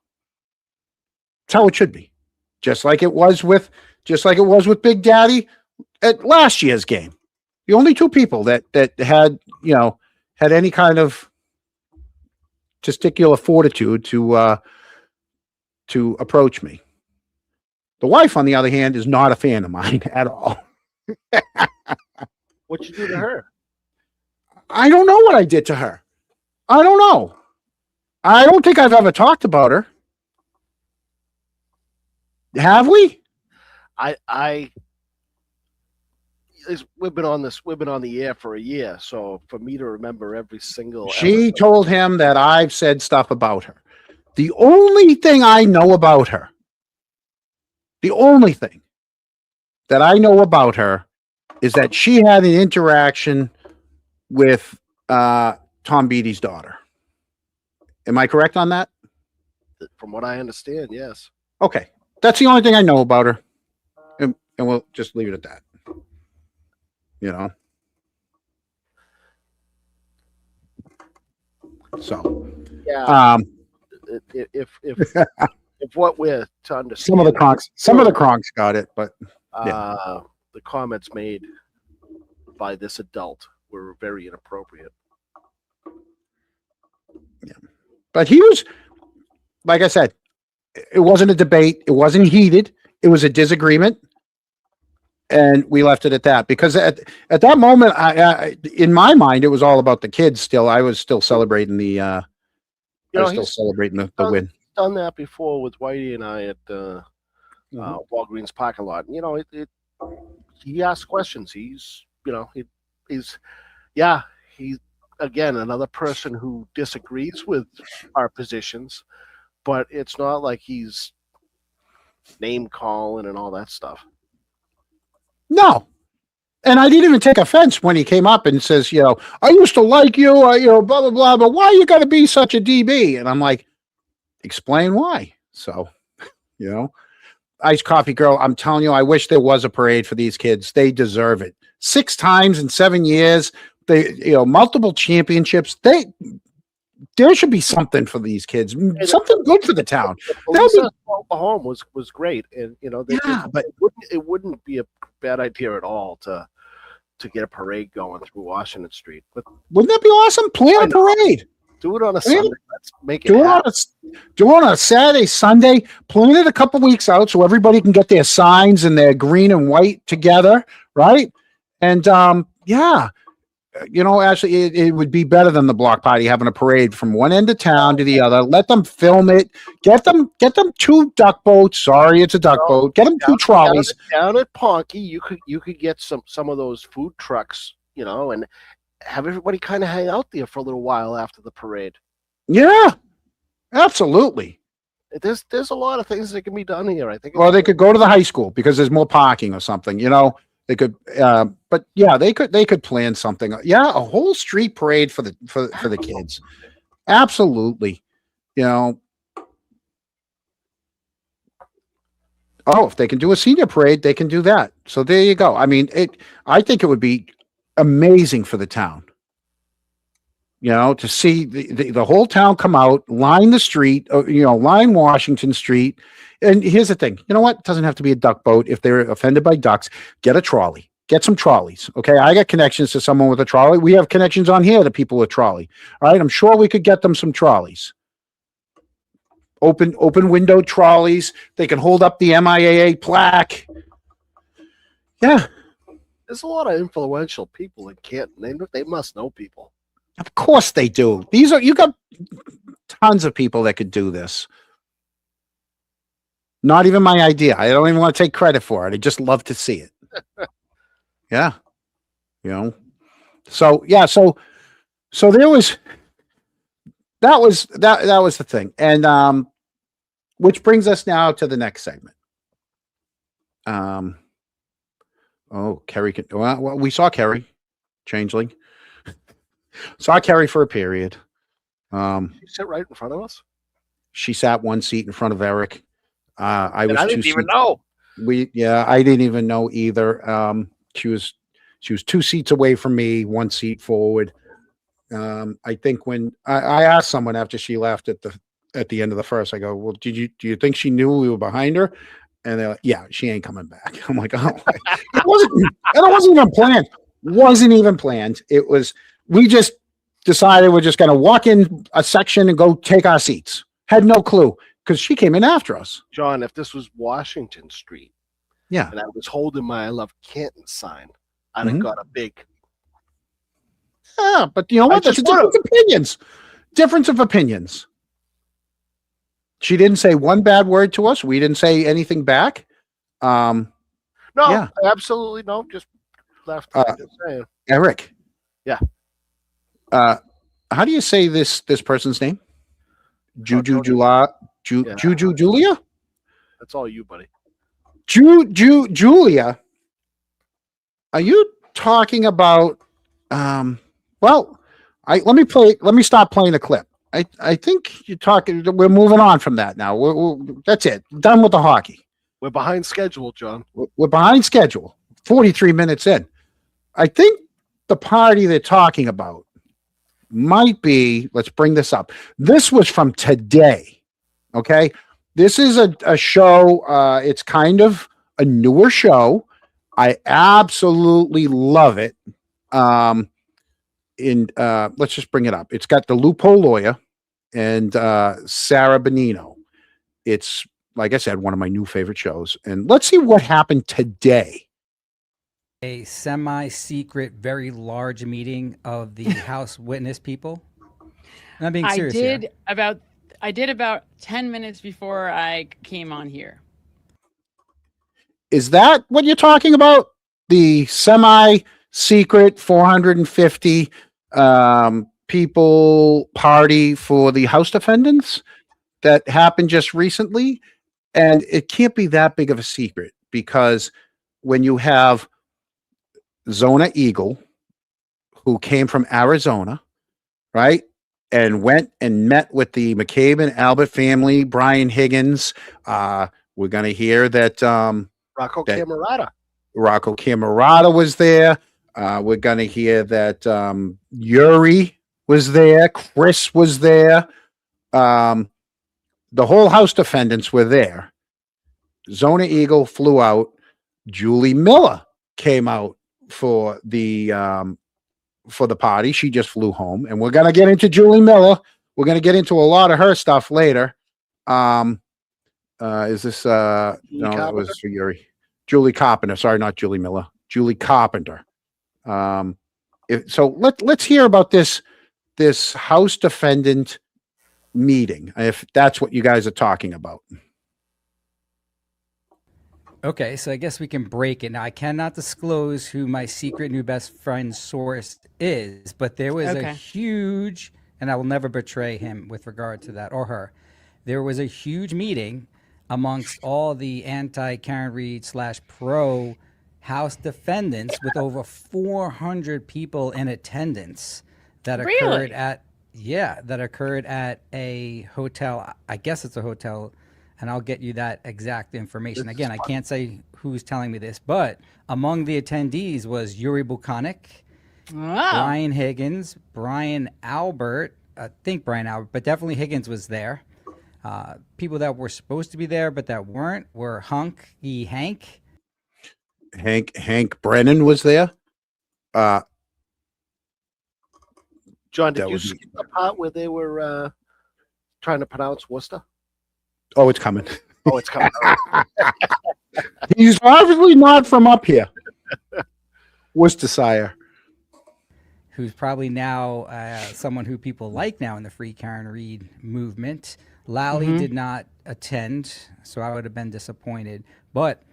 That's how it should be. Just like it was with Big Daddy at last year's game. The only two people that had any kind of testicular fortitude to approach me. The wife, on the other hand, is not a fan of mine at all. What'd you do to her? I don't know what I did to her. I don't know. I don't think I've ever talked about her. Have we? We've been on the air for a year, so for me to remember every single She told him that I've said stuff about her. The only thing I know about her, the only thing that I know about her is that she had an interaction with Tom Beatty's daughter. Am I correct on that? From what I understand, yes. Okay. That's the only thing I know about her. And we'll just leave it at that. So, yeah. If what we're to understand, some of the Kronks got it, but the comments made by this adult were very inappropriate. Yeah, but he was, like I said, it wasn't a debate. It wasn't heated. It was a disagreement. And we left it at that because at that moment, I in my mind, it was all about the kids. Still, I was still celebrating the win. Done that before with Whitey and I at Walgreens parking lot. He asks questions. He's again another person who disagrees with our positions, but it's not like he's name calling and all that stuff. No. And I didn't even take offense when he came up and says, I used to like you, blah, blah, blah, but why you got to be such a DB? And I'm like, explain why. So, Iced Coffee Girl, I'm telling you, I wish there was a parade for these kids. They deserve it. 6 times in 7 years, they, multiple championships. There should be something for these kids, something good for the town. Home was great, and but it wouldn't be a bad idea at all to get a parade going through Washington Street. But wouldn't that be awesome? Plan a parade. Do it on a Sunday. Let's make it. Do it on a Saturday, Sunday. Plan it a couple weeks out so everybody can get their signs and their green and white together, right? And actually, it would be better than the block party having a parade from one end of town to the other. Let them film it. Get them 2 duck boats. Sorry, it's a duck boat. Get them 2 trolleys. Down at Ponky, you could get some of those food trucks, and have everybody kind of hang out there for a little while after the parade. Yeah, absolutely. There's a lot of things that can be done here. I think. Or they could go to the high school because there's more parking or something. They could, but yeah, they could plan something. Yeah, a whole street parade for the kids. Absolutely. You know, oh, if they can do a senior parade, they can do that. So there you go. I mean, I think it would be amazing for the town. You know, to see the whole town come out, line the street, line Washington Street. And here's the thing. You know what? It doesn't have to be a duck boat. If they're offended by ducks, get a trolley. Get some trolleys. Okay. I got connections to someone with a trolley. We have connections on here to people with trolley. All right. I'm sure we could get them some trolleys. Open window trolleys. They can hold up the MIAA plaque. Yeah. There's a lot of influential people in Canton. They must know people. Of course they do. You got tons of people that could do this. Not even my idea. I don't even want to take credit for it. I just love to see it. Yeah. You know. So yeah, so there was that was the thing. And which brings us now to the next segment. Kerry well, we saw Kerry, Changeling. Saw Kerry for a period. She sit right in front of us. She sat one seat in front of Eric. I didn't even know. I didn't even know either. She was 2 seats away from me, 1 seat forward. I think when I asked someone after she left at the end of the first, I go, "Well, do you think she knew we were behind her?" And they're like, "Yeah, she ain't coming back." I'm like, "Oh, it wasn't even planned. Wasn't even planned. It was." We just decided we're just going to walk in a section and go take our seats. Had no clue because she came in after us. John, if this was Washington Street, yeah, and I was holding my "I love Canton" sign, I'd have got a big. Yeah, but you know what? That's difference of opinions. She didn't say one bad word to us. We didn't say anything back. No, absolutely no. Just left. Just saying. Eric. Yeah. How do you say this person's name? Juju Julia? That's all you, buddy. Julia. Are you talking about well, let me stop playing the clip. I think you're talking. We're moving on from that now. That's it. Done with the hockey. We're behind schedule, John. We're behind schedule. 43 minutes in. I think the party they're talking about might be, let's bring this up. This was from today. Okay. This is a show. It's kind of a newer show. I absolutely love it. Let's just bring it up. It's got the Loophole Lawyer and Sarah Bonino. It's, like I said, one of my new favorite shows. And let's see what happened today. A semi-secret, very large meeting of the House witness people. And I'm being serious here. I did about 10 minutes before I came on here. Is that what you're talking about? The semi-secret 450 people party for the House defendants that happened just recently? And it can't be that big of a secret because when you have Zona Eagle, who came from Arizona, right? And went and met with the McCabe and Albert family, Brian Higgins. We're going to hear that Rocco Camerata was there. We're going to hear that Yuri was there. Chris was there. The whole House defendants were there. Zona Eagle flew out. Julie Miller came out for the party. She just flew home, and we're gonna get into Julie Miller. We're gonna get into a lot of her stuff later. Is this no? That was for Yuri. Julie Carpenter. Sorry, not Julie Miller. Julie Carpenter. So let's hear about this House defendant meeting, if that's what you guys are talking about. Okay, so I guess we can break it. Now, I cannot disclose who my secret new best friend source is, but there was a huge, and I will never betray him with regard to that or her. There was a huge meeting amongst all the anti-Karen Reed / pro House defendants with over 400 people in attendance that Really? occurred at a hotel. I guess it's a hotel, and I'll get you that exact information. Again, I can't say who's telling me this, but among the attendees was Yuri Buchanek, Brian Higgins, Brian Albert. I think Brian Albert, but definitely Higgins was there. People that were supposed to be there but that weren't were Hank. Hank Brennan was there. John, did That you would be- skip the part where they were trying to pronounce Worcester? Oh, it's coming. Oh, it's coming. He's obviously not from up here. Worcestershire. Who's probably now someone who people like now in the Free Karen Reed movement. Lally did not attend, so I would have been disappointed. But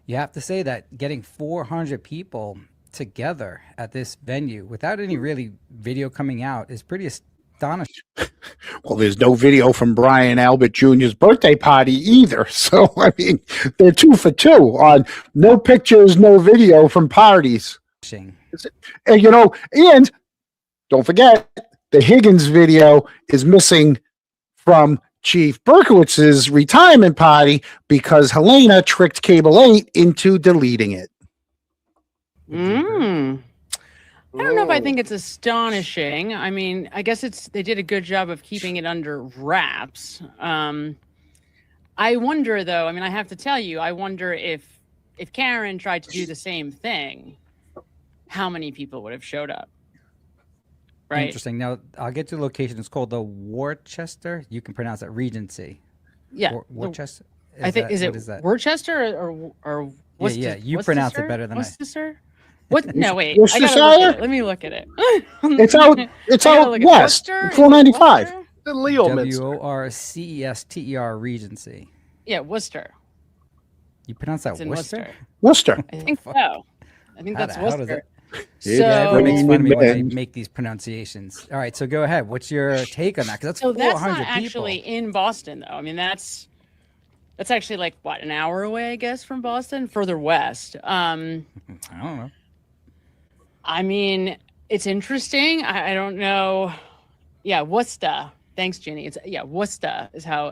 you have to say that getting 400 people together at this venue without any really video coming out is pretty astonishing. Well, there's no video from Brian Albert Jr.'s birthday party either. So, I mean, they're 2 for 2 on no pictures, no video from parties. And, and don't forget, the Higgins video is missing from Chief Berkowitz's retirement party because Helena tricked Cable 8 into deleting it. I don't know if I think it's astonishing. I mean, I guess they did a good job of keeping it under wraps. I wonder, though. I mean, I have to tell you, I wonder if Karen tried to do the same thing, how many people would have showed up? Right. Interesting. Now I'll get to the location. It's called the Worcester. You can pronounce it Regency. Yeah. Worcester. I think is it Worcester or Worcester? Yeah, you pronounce it better than Worcester? What? No, wait. Worcestershire? Let me look at it. It's out. It's out west. 495. The Leo Minster. Worcester Regency. Yeah, Worcester. You pronounce that It's in Worcester? Worcester. I think so. I think that's How does Worcester. it? So, Everyone makes fun of me when I make these pronunciations. All right, so go ahead. What's your take on that? Because that's so 400 that's not people. actually in Boston, though. I mean, that's actually like what, an hour away, I guess, from Boston, further west. I don't know. I mean, it's interesting. I don't know. Yeah, Worcester. Thanks, Ginny. It's Worcester is how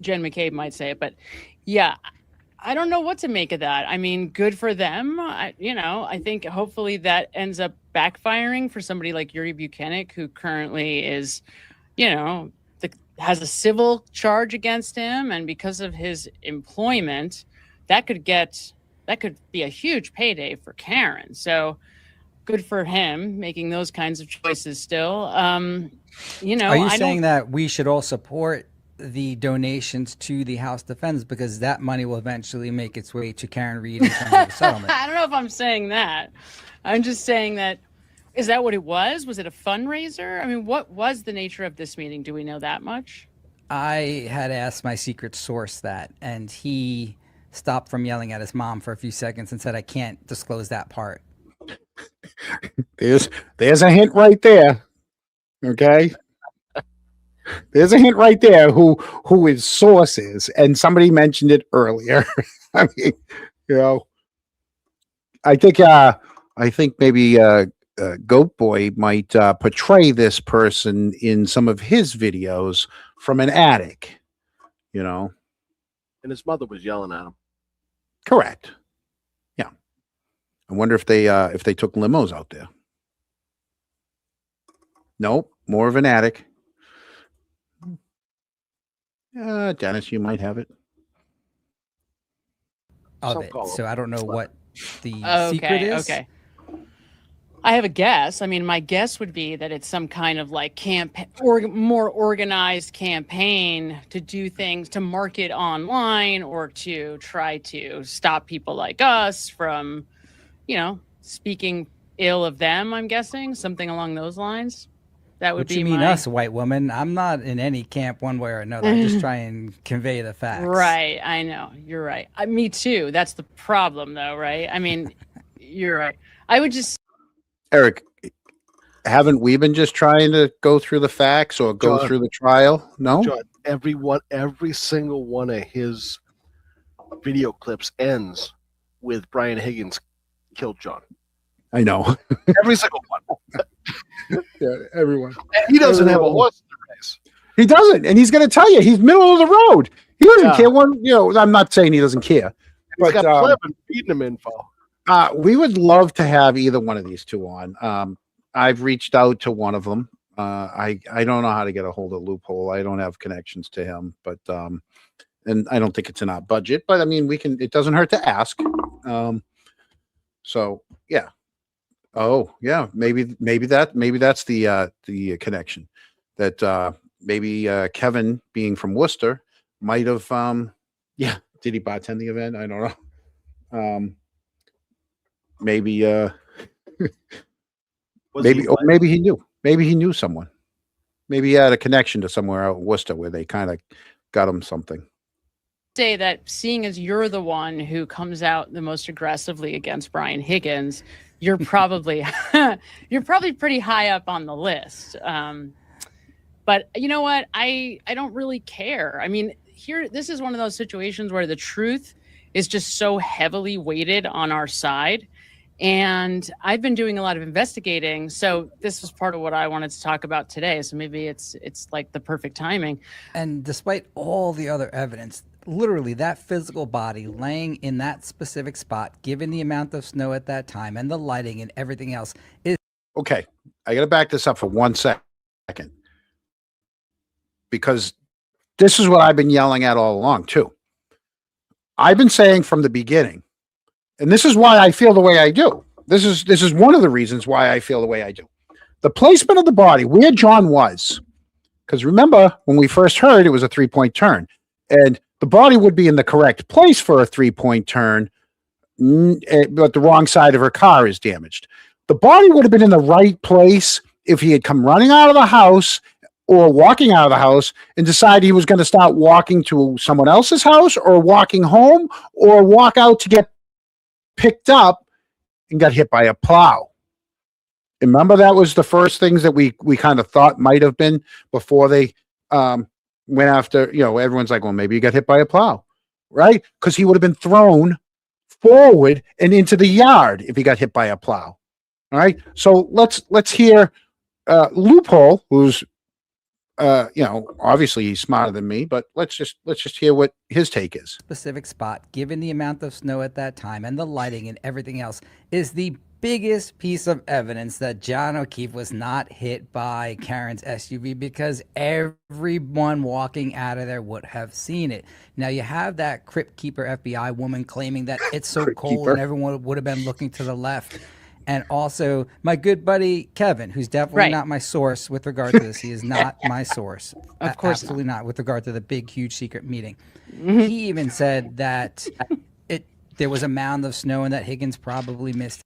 Jen McCabe might say it. But yeah, I don't know what to make of that. I mean, good for them. I think hopefully that ends up backfiring for somebody like Yuri Buchanan, who currently is, has a civil charge against him, and because of his employment, that could be a huge payday for Karen. So good for him making those kinds of choices still. Are you saying that we should all support the donations to the House Defense because that money will eventually make its way to Karen Reed in terms of the settlement? I don't know if I'm saying that. I'm just saying that, is that what it was? Was it a fundraiser? I mean, what was the nature of this meeting? Do we know that much? I had asked my secret source that, and he stopped from yelling at his mom for a few seconds and said, I can't disclose that part. There's a hint right there. Okay. There's a hint right there who his source is, and somebody mentioned it earlier. I mean, I think maybe Goat Boy might portray this person in some of his videos from an attic. And his mother was yelling at him. Correct. Yeah. I wonder if they took limos out there. Nope, more of an attic. Dennis, you might have it. Of it. So I don't know what the secret is. Okay. I have a guess. I mean, my guess would be that it's some kind of like campaign or more organized campaign to do things, to market online or to try to stop people like us from, speaking ill of them, I'm guessing. Something along those lines. That would What be you mean us, white woman? I'm not in any camp one way or another. I just try and convey the facts. Right. I know. You're right. Me too. That's the problem, though, right? I mean, you're right. I would just... Eric, haven't we been just trying to go through the facts or go through the trial? No? John, every single one of his video clips ends with Brian Higgins killed John. I know. Every single one. Yeah, everyone. And he doesn't have a horse in the race. He doesn't, and he's going to tell you he's middle of the road. He doesn't Yeah. care. I'm not saying he doesn't care, He's but got Plevin feeding him info. we would love to have either one of these two on. I've reached out to one of them. I don't know how to get a hold of Loophole. I don't have connections to him, but and I don't think it's in our budget. But I mean, we can. It doesn't hurt to ask. So yeah. Oh yeah, maybe that's the connection that maybe Kevin, being from Worcester, might have yeah. Did he bartend the event? I don't know. Maybe maybe he knew. Maybe he knew someone. Maybe he had a connection to somewhere out in Worcester where they kind of got him something. Say that seeing as you're the one who comes out the most aggressively against Brian Higgins, you're probably pretty high up on the list. But you know what? I don't really care. I mean, this is one of those situations where the truth is just so heavily weighted on our side. And I've been doing a lot of investigating, so this was part of what I wanted to talk about today. So maybe it's like the perfect timing. And despite all the other evidence, literally that physical body laying in that specific spot, given the amount of snow at that time and the lighting and everything else, is okay. I got to back this up for 1 second, because this is what I've been yelling at all along too. I've been saying from the beginning, and this is why I feel the way I do. This is one of the reasons why I feel the way I do. The placement of the body, where John was, because remember when we first heard, it was a 3-point turn, and the body would be in the correct place for a 3-point turn, but the wrong side of her car is damaged. The body would have been in the right place if he had come running out of the house or walking out of the house and decided he was going to start walking to someone else's house or walking home or walk out to get picked up and got hit by a plow. Remember, that was the first things that we kind of thought might have been before they went after, everyone's like, well, maybe he got hit by a plow, right? Because he would have been thrown forward and into the yard if he got hit by a plow. All right. So let's hear Loophole, who's obviously he's smarter than me, but let's just hear what his take is. Specific spot, given the amount of snow at that time and the lighting and everything else, is the biggest piece of evidence that John O'Keefe was not hit by Karen's SUV, because everyone walking out of there would have seen it. Now you have that Crypt Keeper FBI woman claiming that it's so cold and everyone would have been looking to the left. And also my good buddy Kevin, who's definitely not my source with regard to this. He is not my source. Of course absolutely not with regard to the big, huge secret meeting. He even said that there was a mound of snow and that Higgins probably missed.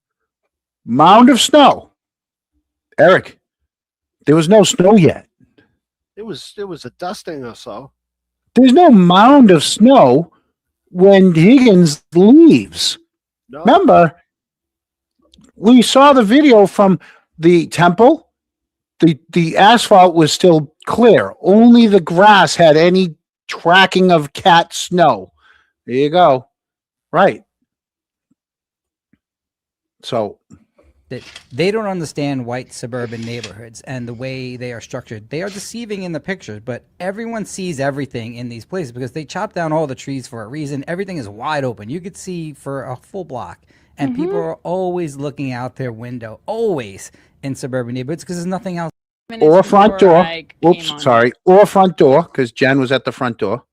Mound of snow. Eric, there was no snow yet. It was a dusting or so. There's no mound of snow when Higgins leaves. No. Remember, we saw the video from the temple. The asphalt was still clear. Only the grass had any tracking of cat snow. There you go. Right. So they don't understand white suburban neighborhoods and the way they are structured. They are deceiving in the pictures, but everyone sees everything in these places because they chop down all the trees for a reason. Everything is wide open. You could see for a full block. And people are always looking out their window, always in suburban neighborhoods, because there's nothing else. Or front door. Oops, sorry. Or front door, because Jen was at the front door.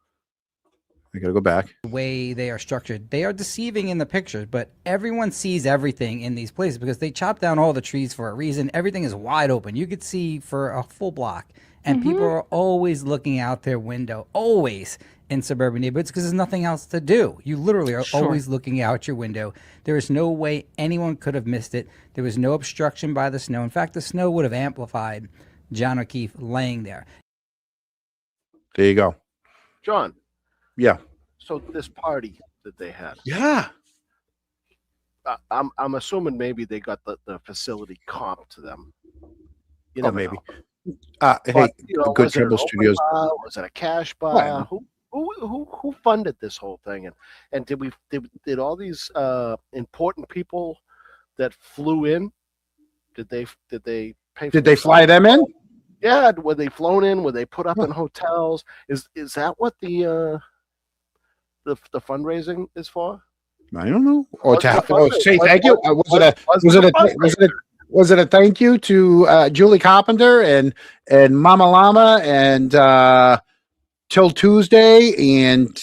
I got to go back. The way they are structured. They are deceiving in the pictures, but everyone sees everything in these places because they chop down all the trees for a reason. Everything is wide open. You could see for a full block. And people are always looking out their window, always in suburban neighborhoods, because there's nothing else to do. You literally are always looking out your window. There is no way anyone could have missed it. There was no obstruction by the snow. In fact, the snow would have amplified John O'Keefe laying there. There you go. John. Yeah. So this party that they had. Yeah. I'm assuming maybe they got the facility comp to them. Maybe. But, Hey, Good was it an Trouble open Studios. bar? Was it a cash bar? Well, Who Who funded this whole thing? And did all these important people that flew in? Did they pay? Did they fly them in? Yeah, were they flown in? Were they put up in hotels? Is that what the fundraising is for? I don't know. Or to say Was- thank you. Was it a thank you to Julie Carpenter and Mama Llama and Till Tuesday and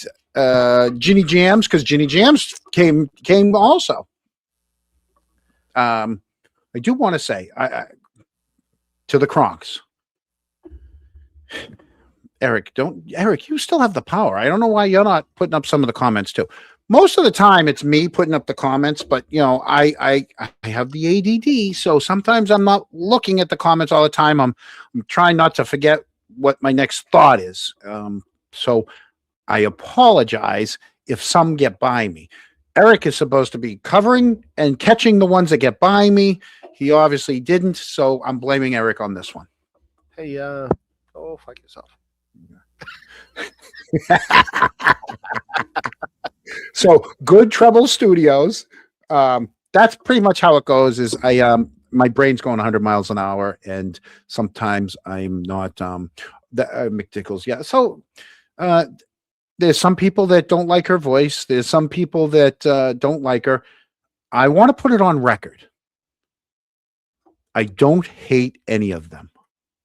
Ginny Jams, because Ginny Jams came also. I do want to say to the Kronks, Eric, you still have the power. I don't know why you're not putting up some of the comments too. Most of the time it's me putting up the comments, but I have the ADD, so sometimes I'm not looking at the comments all the time. I'm trying not to forget what my next thought is. So I apologize if some get by me. Eric is supposed to be covering and catching the ones that get by me. He obviously didn't, so I'm blaming Eric on this one. Hey, fuck yourself. So Good Trouble Studios. That's pretty much how it goes. Is my brain's going 100 miles an hour, and sometimes I'm not. McDickles, yeah. So there's some people that don't like her voice. There's some people that don't like her. I want to put it on record. I don't hate any of them.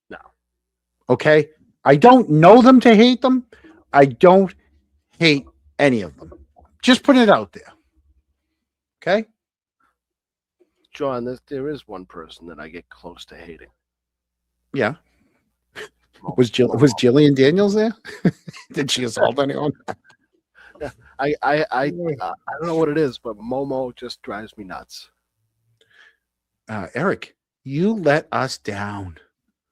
No. Okay? I don't know them to hate them. I don't hate any of them. Just put it out there. Okay? John, there is one person that I get close to hating. Yeah. Was Jillian Daniels there? Did she assault anyone? Yeah, I don't know what it is, but Momo just drives me nuts. Eric, you let us down.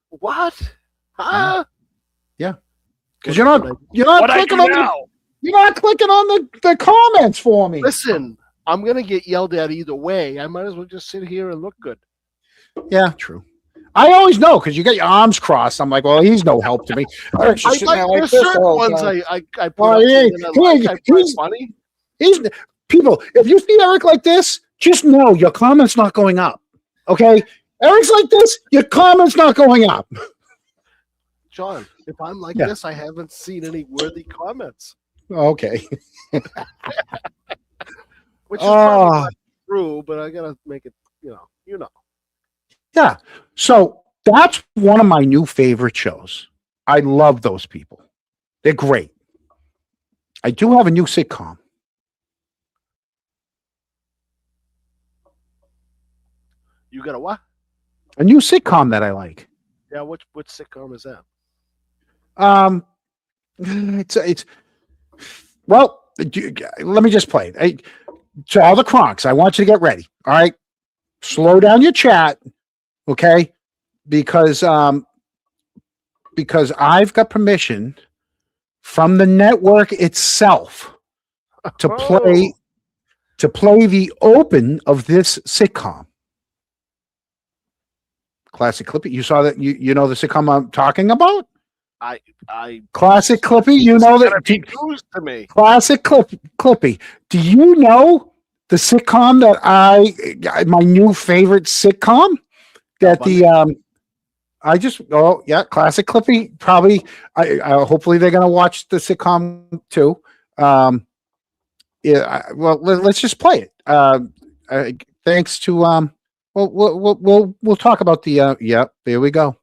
What? Huh? Yeah. Because you're not clicking on the comments for me. Listen, I'm gonna get yelled at either way. I might as well just sit here and look good. Yeah, true. I always know because you got your arms crossed. I'm like, well, he's no help to me. I like there's certain ones I put up I find funny. People, if you see Eric like this, just know your comment's not going up. Okay? Eric's like this, your comment's not going up. John, if I'm like this, I haven't seen any worthy comments. Okay. Which is probably not true, but I gotta make it, you know. Yeah. So that's one of my new favorite shows. I love those people. They're great. I do have a new sitcom. You got a what? A new sitcom that I like. Yeah, which sitcom is that? It's well, let me just play it. To all the Kronks, I want you to get ready. All right. Slow down your chat. Okay. Because I've got permission from the network itself to play the open of this sitcom. Classic Clippy. You saw that? You know the sitcom I'm talking about? I Classic Clippy. You know that? News to me. Classic Clippy. Do you know the sitcom that my new favorite sitcom? That Classic Clippy. Probably. Hopefully they're gonna watch the sitcom too. Well, let's just play it. Thanks to we'll talk about the there we go.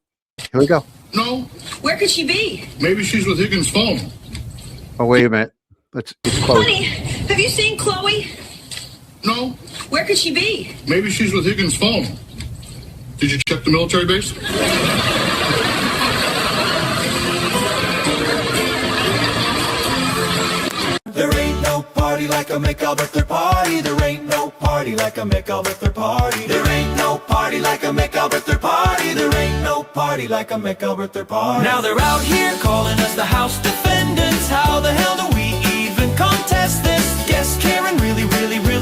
Here we go. No. Where could she be? Maybe she's with Higgins' phone. Oh, wait a minute. It's Chloe. Honey, have you seen Chloe? No. Where could she be? Maybe she's with Higgins' phone. Did you check the military base? There ain't no party like a McAlberther party. There ain't no party like a McAlberther party. There ain't no party like a McAlberther party. There ain't no party like a McAlberther party. Now they're out here calling us the House Defendants. How the hell do we even contest this? Guess Karen really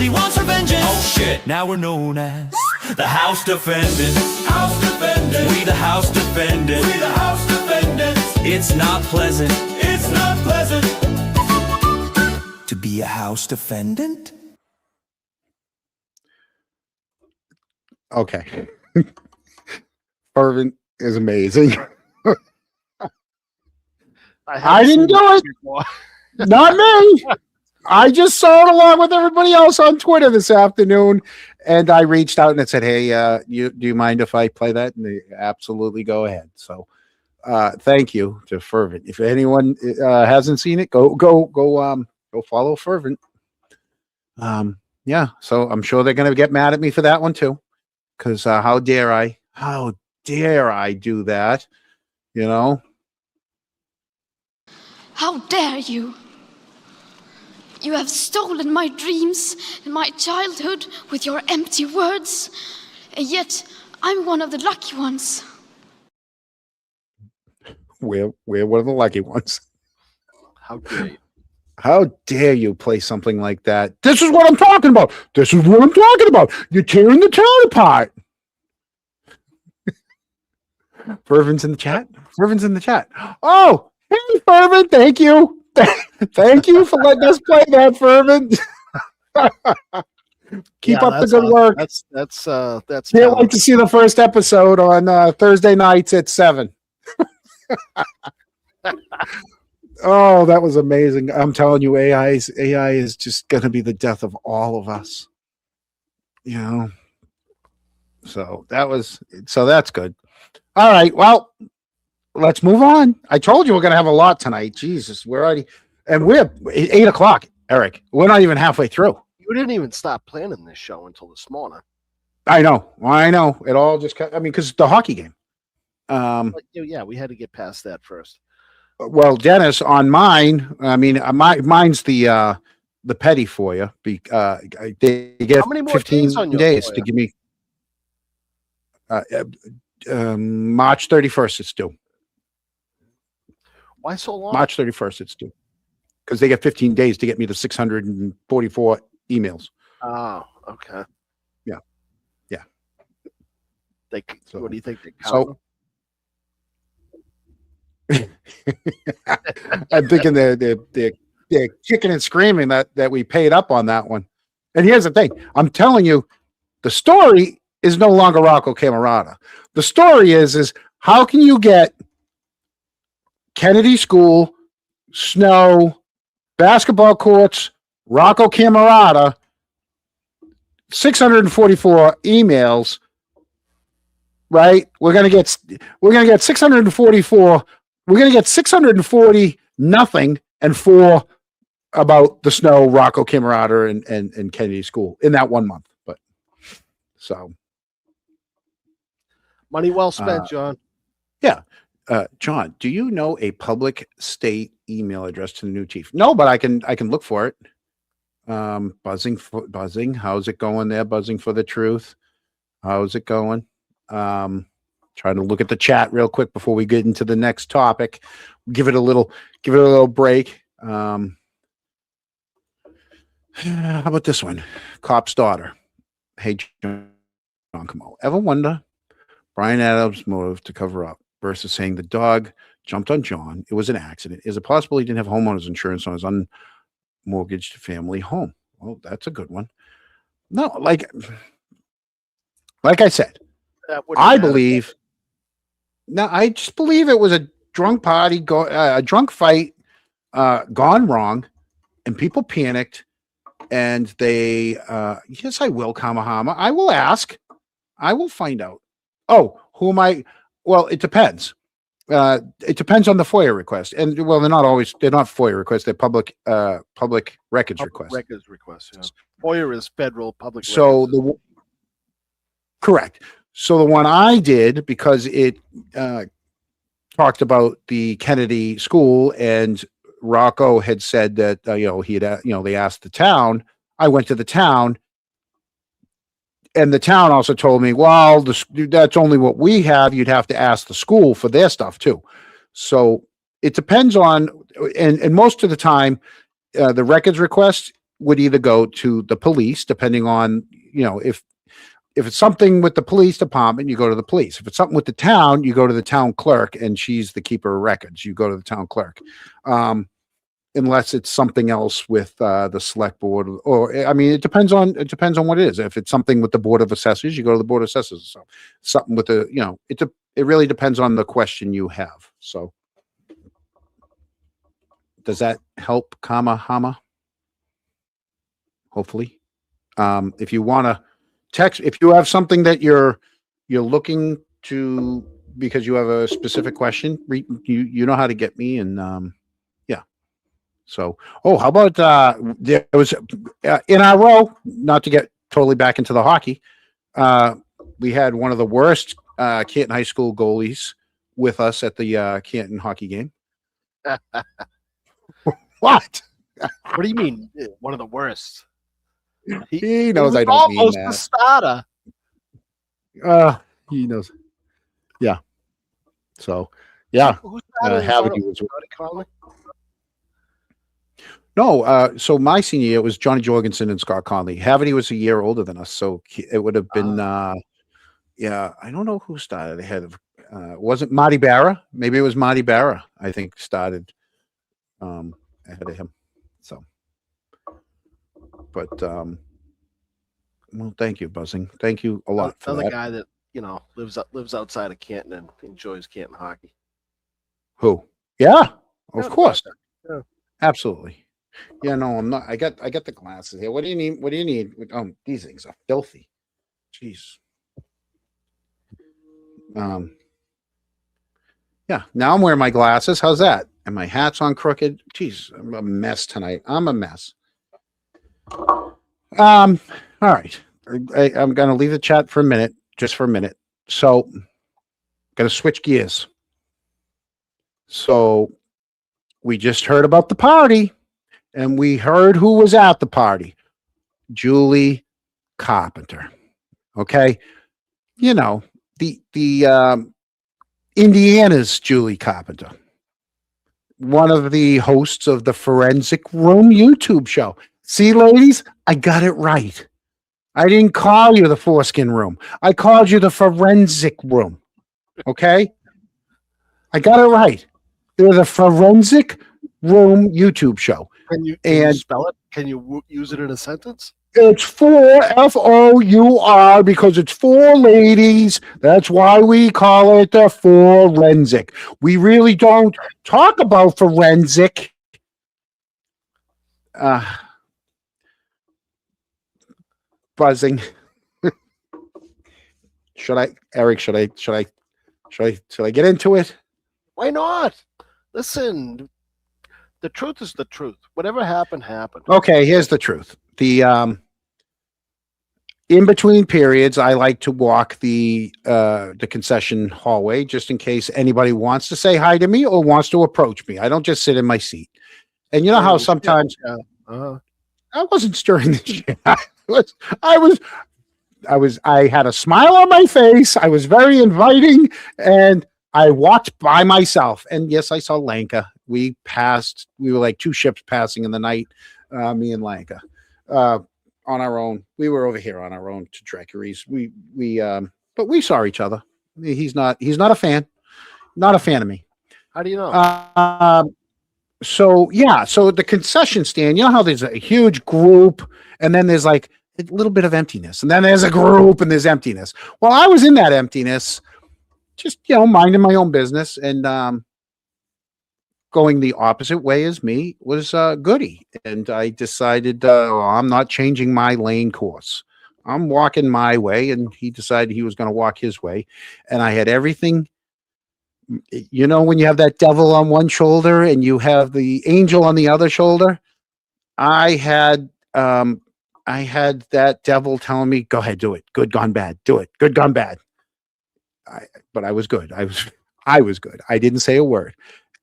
wants her vengeance. Oh shit, now we're known as the House Defendants. House Defendants. We the House Defendants. We the House Defendants. It's not pleasant. It's not pleasant. be a House defendant? Okay. Fervent is amazing. I didn't do it. Not me. I just saw it along with everybody else on Twitter this afternoon, and I reached out and I said, "Hey, do you mind if I play that?" And they absolutely go ahead. So, thank you to Fervent. If anyone hasn't seen it, go follow Fervent. Yeah. So I'm sure they're gonna get mad at me for that one too, because how dare I? How dare I do that? You know. How dare you? You have stolen my dreams and my childhood with your empty words, and yet I'm one of the lucky ones. We're one of the lucky ones. How dare you? How dare you play something like that? This is what I'm talking about. This is what I'm talking about. You're tearing the town apart. Fervent's in the chat. Fervent's in the chat. Oh, hey, Fervent. Thank you. Thank you for letting us play that, Fervent. Keep up the good work. That's Can't wait to see the first episode on Thursday nights at 7. Oh, that was amazing. I'm telling you, AI is just going to be the death of all of us. You know? So that's good. All right. Well, let's move on. I told you we're going to have a lot tonight. Jesus, we're 8 o'clock, Eric. We're not even halfway through. You didn't even stop planning this show until this morning. I know. It all just, because the hockey game. Yeah, we had to get past that first. Well, Dennis, on mine, mine's the petty for you. They get How many more 15 days to give me. March 31st, it's due. Why so long? March 31st, it's due. Because they get 15 days to get me the 644 emails. Oh, okay. Yeah. What do you think they count? I'm thinking they're kicking and screaming that we paid up on that one. And here's the thing. I'm telling you, the story is no longer Rocco Camerata. The story is how can you get Kennedy School, snow, basketball courts, Rocco Camerata, 644 emails, right? We're gonna get 644. We're gonna get 640 nothing and 4 about the snow, Rocco Camerata, and Kennedy School in that 1 month. But so money well spent, John. Yeah. John, do you know a public state email address to the new chief? No, but I can look for it. Buzzing. How's it going there? Buzzing for the truth. How's it going? Trying to look at the chat real quick before we get into the next topic. Give it a little break. How about this one? Cop's daughter. Hey, John Camo. Ever wonder Brian Adams' motive to cover up versus saying the dog jumped on John? It was an accident. Is it possible he didn't have homeowners insurance on his unmortgaged family home? Well, that's a good one. No, like I said, I believe. No, I just believe it was a drunk party, a drunk fight, gone wrong, and people panicked, and they. Yes, I will, Kamahama. I will ask. I will find out. Oh, who am I? Well, it depends. It depends on the FOIA request, and well, they're not FOIA requests. They're public records requests. Records requests. Yeah. FOIA is federal public. So records. Correct. So the one I did, because it talked about the Kennedy School, and Rocco had said that they asked the town. I went to the town, and the town also told me, well, that's only what we have. You'd have to ask the school for their stuff too. So it depends on, and most of the time, the records request would either go to the police, depending on, if it's something with the police department, you go to the police. If it's something with the town, you go to the town clerk, and she's the keeper of records. You go to the town clerk. unless it's something else with the select board, or I mean, it depends on what it is. If it's something with the board of assessors, you go to the board of assessors. So something with the, it really depends on the question you have. So does that help, Hama? Hopefully. If you want to text, if you have something that you're looking to, because you have a specific question, you know how to get me. And yeah. So, how about there was in our row, not to get totally back into the hockey, we had one of the worst Canton High School goalies with us at the Canton hockey game. What? What do you mean? One of the worst? He knows I don't mean almost that. the starter. He knows. Yeah. So, yeah. Who started in front of Havity was. Johnny Conley? No, so my senior year, it was Johnny Jorgensen and Scott Conley. Havity was a year older than us, so it would have been. Yeah, I don't know who started ahead of. Wasn't Marty Barra? Maybe it was Marty Barra. I think started ahead of him. So, but well, thank you, Buzzing. Thank you a lot for Another that. guy that lives outside of Canton and enjoys Canton hockey. Who? Yeah, of Yeah, course. yeah. Absolutely. Yeah, no, I'm not. I got the glasses here. What do you need? What do you need? These things are filthy. Jeez. Yeah, now I'm wearing my glasses. How's that? And my hat's on crooked. Jeez, I'm a mess tonight. I'm a mess. All right. I'm gonna leave the chat for a minute, just for a minute. So gonna switch gears. So we just heard about the party, and we heard who was at the party. Julie Carpenter. Okay. You know, the Indiana's Julie Carpenter, one of the hosts of the Forensic Room YouTube show. See, ladies, I got it right. I didn't call you the Foreskin Room. I called you the Forensic Room. Okay? I got it right. They're the Forensic Room YouTube show. Can you spell it? Can you use it in a sentence? It's FOUR because it's four ladies. That's why we call it the forensic. We really don't talk about forensic. Buzzing. Should I get into it? Why not? Listen, the truth is the truth. Whatever happened, happened. Okay, here's the truth. The in between periods, I like to walk the concession hallway just in case anybody wants to say hi to me or wants to approach me. I don't just sit in my seat. And you know how sometimes I wasn't stirring the shit. I had a smile on my face. I was very inviting, and I walked by myself. And yes, I saw Lanka. We were like two ships passing in the night, me and Lanka. On our own. We were over here on our own to Dracaries. But we saw each other. He's not a fan. Not a fan of me. How do you know? So the concession stand, you know how there's a huge group and then there's like a little bit of emptiness, and then there's a group and there's emptiness. Well, I was in that emptiness, just minding my own business, and going the opposite way as me was Goody. And I decided I'm not changing my lane course. I'm walking my way, and he decided he was going to walk his way. And I had everything. You know, when you have that devil on one shoulder and you have the angel on the other shoulder, I had that devil telling me, go ahead, do it. Good, gone bad. Do it. Good, gone bad. But I was good. I was good. I didn't say a word.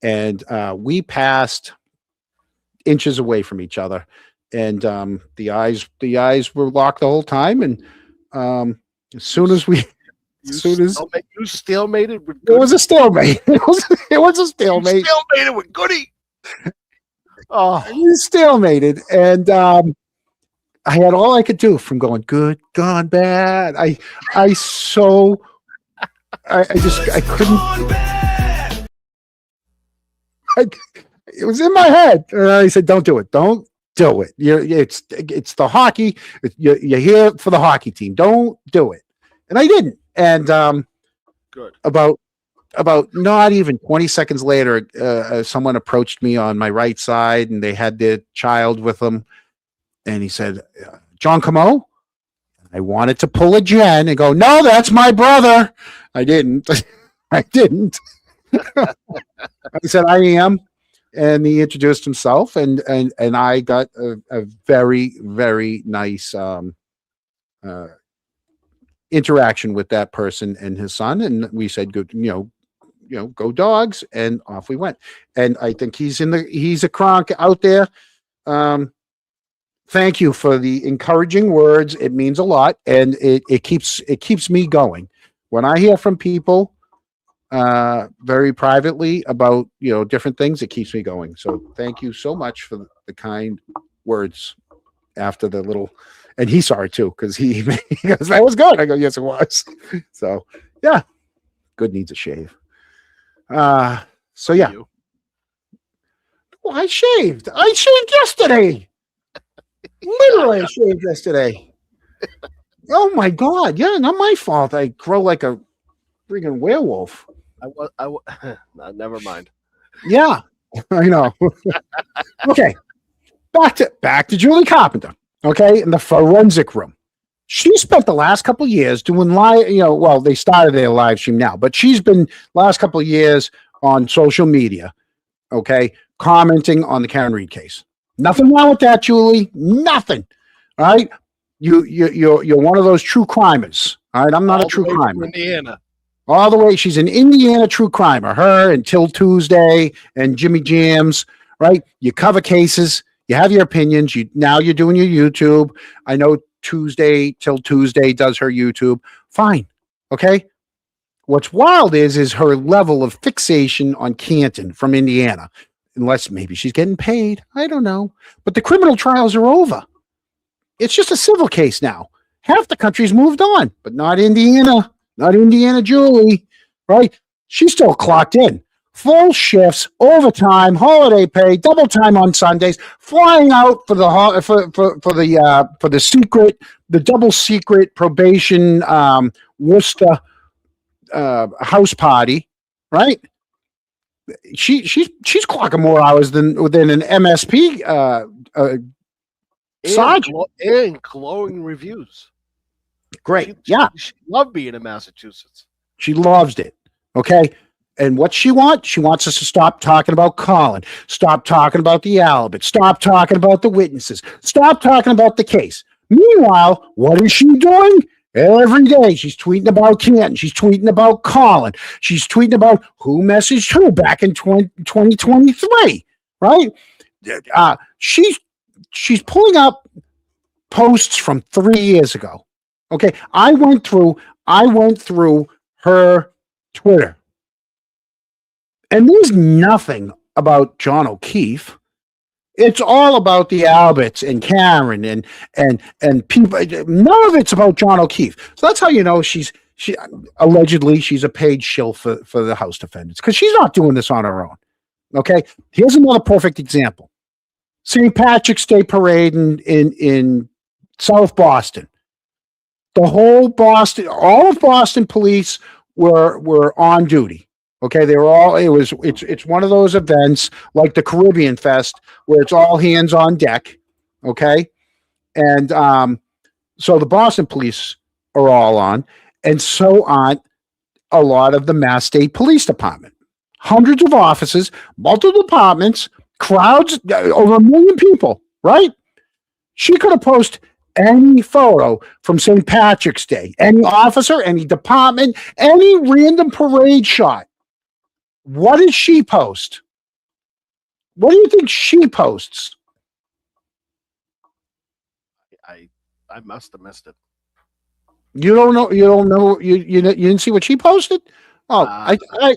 And we passed inches away from each other, and the eyes were locked the whole time. And as soon as you stalemated with Goody. It was a stalemate. It was a stalemate. You stalemated with Goody. Oh, we stalemated, and I had all I could do from going good, gone bad. I couldn't. It was in my head. And I said, don't do it. Don't do it. It's the hockey. You're here for the hockey team. Don't do it. And I didn't. And Good. About not even 20 seconds later, someone approached me on my right side, and they had their child with them. And he said, John Camo? I wanted to pull a Jen and go, no, that's my brother. I didn't. I didn't. I said, I am. And he introduced himself, and I got a very, very nice interaction with that person and his son. And we said, good, go Dogs, and off we went. And I think he's a Kronk out there. Thank you for the encouraging words. It means a lot, and it keeps me going. When I hear from people very privately about different things, it keeps me going. So thank you so much for the kind words after the little. And he saw it too, because he goes, that was good. I go, yes, it was. So yeah, good needs a shave. So yeah. Well, I shaved yesterday. Literally, I shaved yesterday. Oh my God. Yeah, not my fault. I grow like a freaking werewolf. No, never mind. Yeah, I know. Okay. Back to Julie Carpenter. Okay, in the forensic room. She spent the last couple of years doing live, well, they started their live stream now, but she's been last couple of years on social media, okay, commenting on the Karen Reed case. Nothing wrong with that, Julie. Nothing. All right. You're one of those true crimers. All right. I'm not a true crimer. Indiana. All the way. She's an Indiana true crimer. Her and Till Tuesday and Jimmy Jams. Right. You cover cases. You have your opinions. Now you're doing your YouTube. I know Till Tuesday does her YouTube. Fine. Okay. What's wild is her level of fixation on Canton from Indiana. Unless maybe she's getting paid. I don't know. But the criminal trials are over. It's just a civil case now. Half the country's moved on, but not Indiana. Not Indiana Julie. Right? She's still clocked in. Full shifts, overtime, holiday pay, double time on Sundays, flying out for the double secret probation Worcester house party, right? She's clocking more hours than an MSP sergeant. And glowing reviews. Great. She loved being in Massachusetts. She loves it. Okay. And what she wants? She wants us to stop talking about Colin, stop talking about the alibi, stop talking about the witnesses, stop talking about the case. Meanwhile, what is she doing? Every day she's tweeting about Canton. She's tweeting about Colin. She's tweeting about who messaged who back in 2023, right? She's pulling up posts from 3 years ago. Okay, I went through her Twitter. And there's nothing about John O'Keefe. It's all about the Alberts and Karen and people. None of it's about John O'Keefe. So that's how you know she allegedly she's a paid shill for the House defendants, because she's not doing this on her own. Okay, here's another perfect example: St. Patrick's Day parade in South Boston. The whole Boston, all of Boston police were on duty. Okay, they were all. It's one of those events like the Caribbean Fest where it's all hands on deck. Okay, and so the Boston police are all on, and so on a lot of the Mass State Police Department. Hundreds of officers, multiple departments, crowds, over 1 million people. Right? She could have posted any photo from St. Patrick's Day, any officer, any department, any random parade shot. What does she post? What do you think she posts? I must have missed it. You don't know. You didn't see what she posted? Oh, I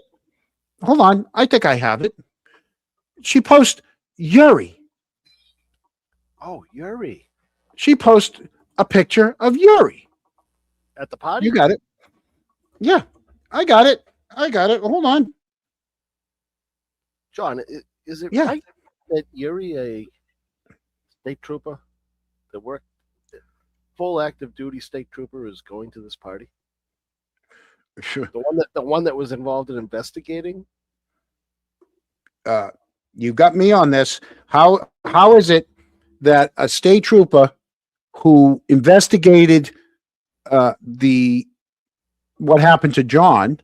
hold on. I think I have it. She posts Yuri. Oh, Yuri. She posts a picture of Yuri at the party. You got it. Yeah, I got it. Hold on. John, Is it Yeah. right that Yuri, a state trooper, that worked full active duty state trooper, is going to this party? Sure. The one that was involved in investigating. You got me on this. How is it that a state trooper who investigated what happened to John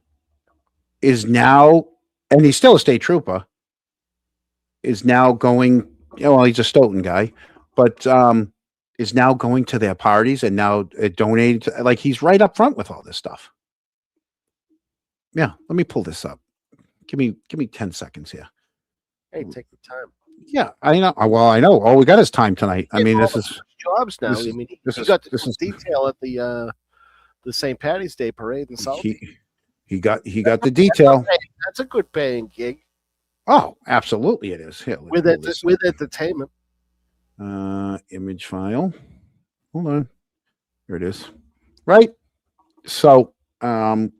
is now, and he's still a state trooper, is now going, well, he's a Stoughton guy, but is now going to their parties and now donating to, like, he's right up front with all this stuff. Yeah, let me pull this up. Give me 10 seconds here. Hey, take your time. Yeah, I know. Well, I know. All we got is time tonight. I mean, this is jobs now. this is- I mean, this he is- got this the is- detail at the St. Patty's Day parade in South. he got the detail. That's a good paying gig Oh, absolutely, it is. Here, let's with pull it this with entertainment. image file. Hold on. Here it is. Right. So, boom.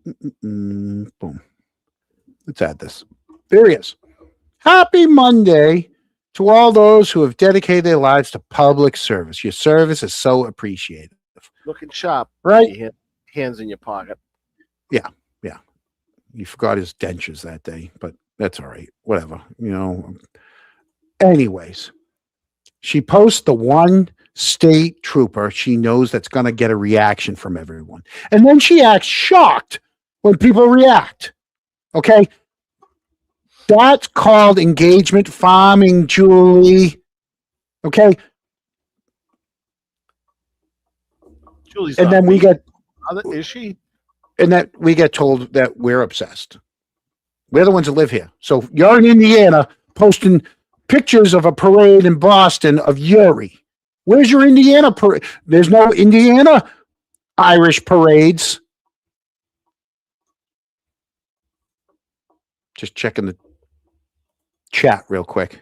Let's add this. There he is. Happy Monday to all those who have dedicated their lives to public service. Your service is so appreciated. Looking sharp, Right. Your hands in your pocket. Yeah. You forgot his dentures that day, but that's all right. Whatever. Anyways, she posts the one state trooper she knows that's going to get a reaction from everyone. And then she acts shocked when people react. Okay. That's called engagement farming, Julie. Okay. Julie's And not then we weak. get, Is she? and that we get told that we're obsessed. We're the ones that live here. So you're in Indiana posting pictures of a parade in Boston of Yuri. Where's your Indiana parade? There's no Indiana Irish parades. Just checking the chat real quick.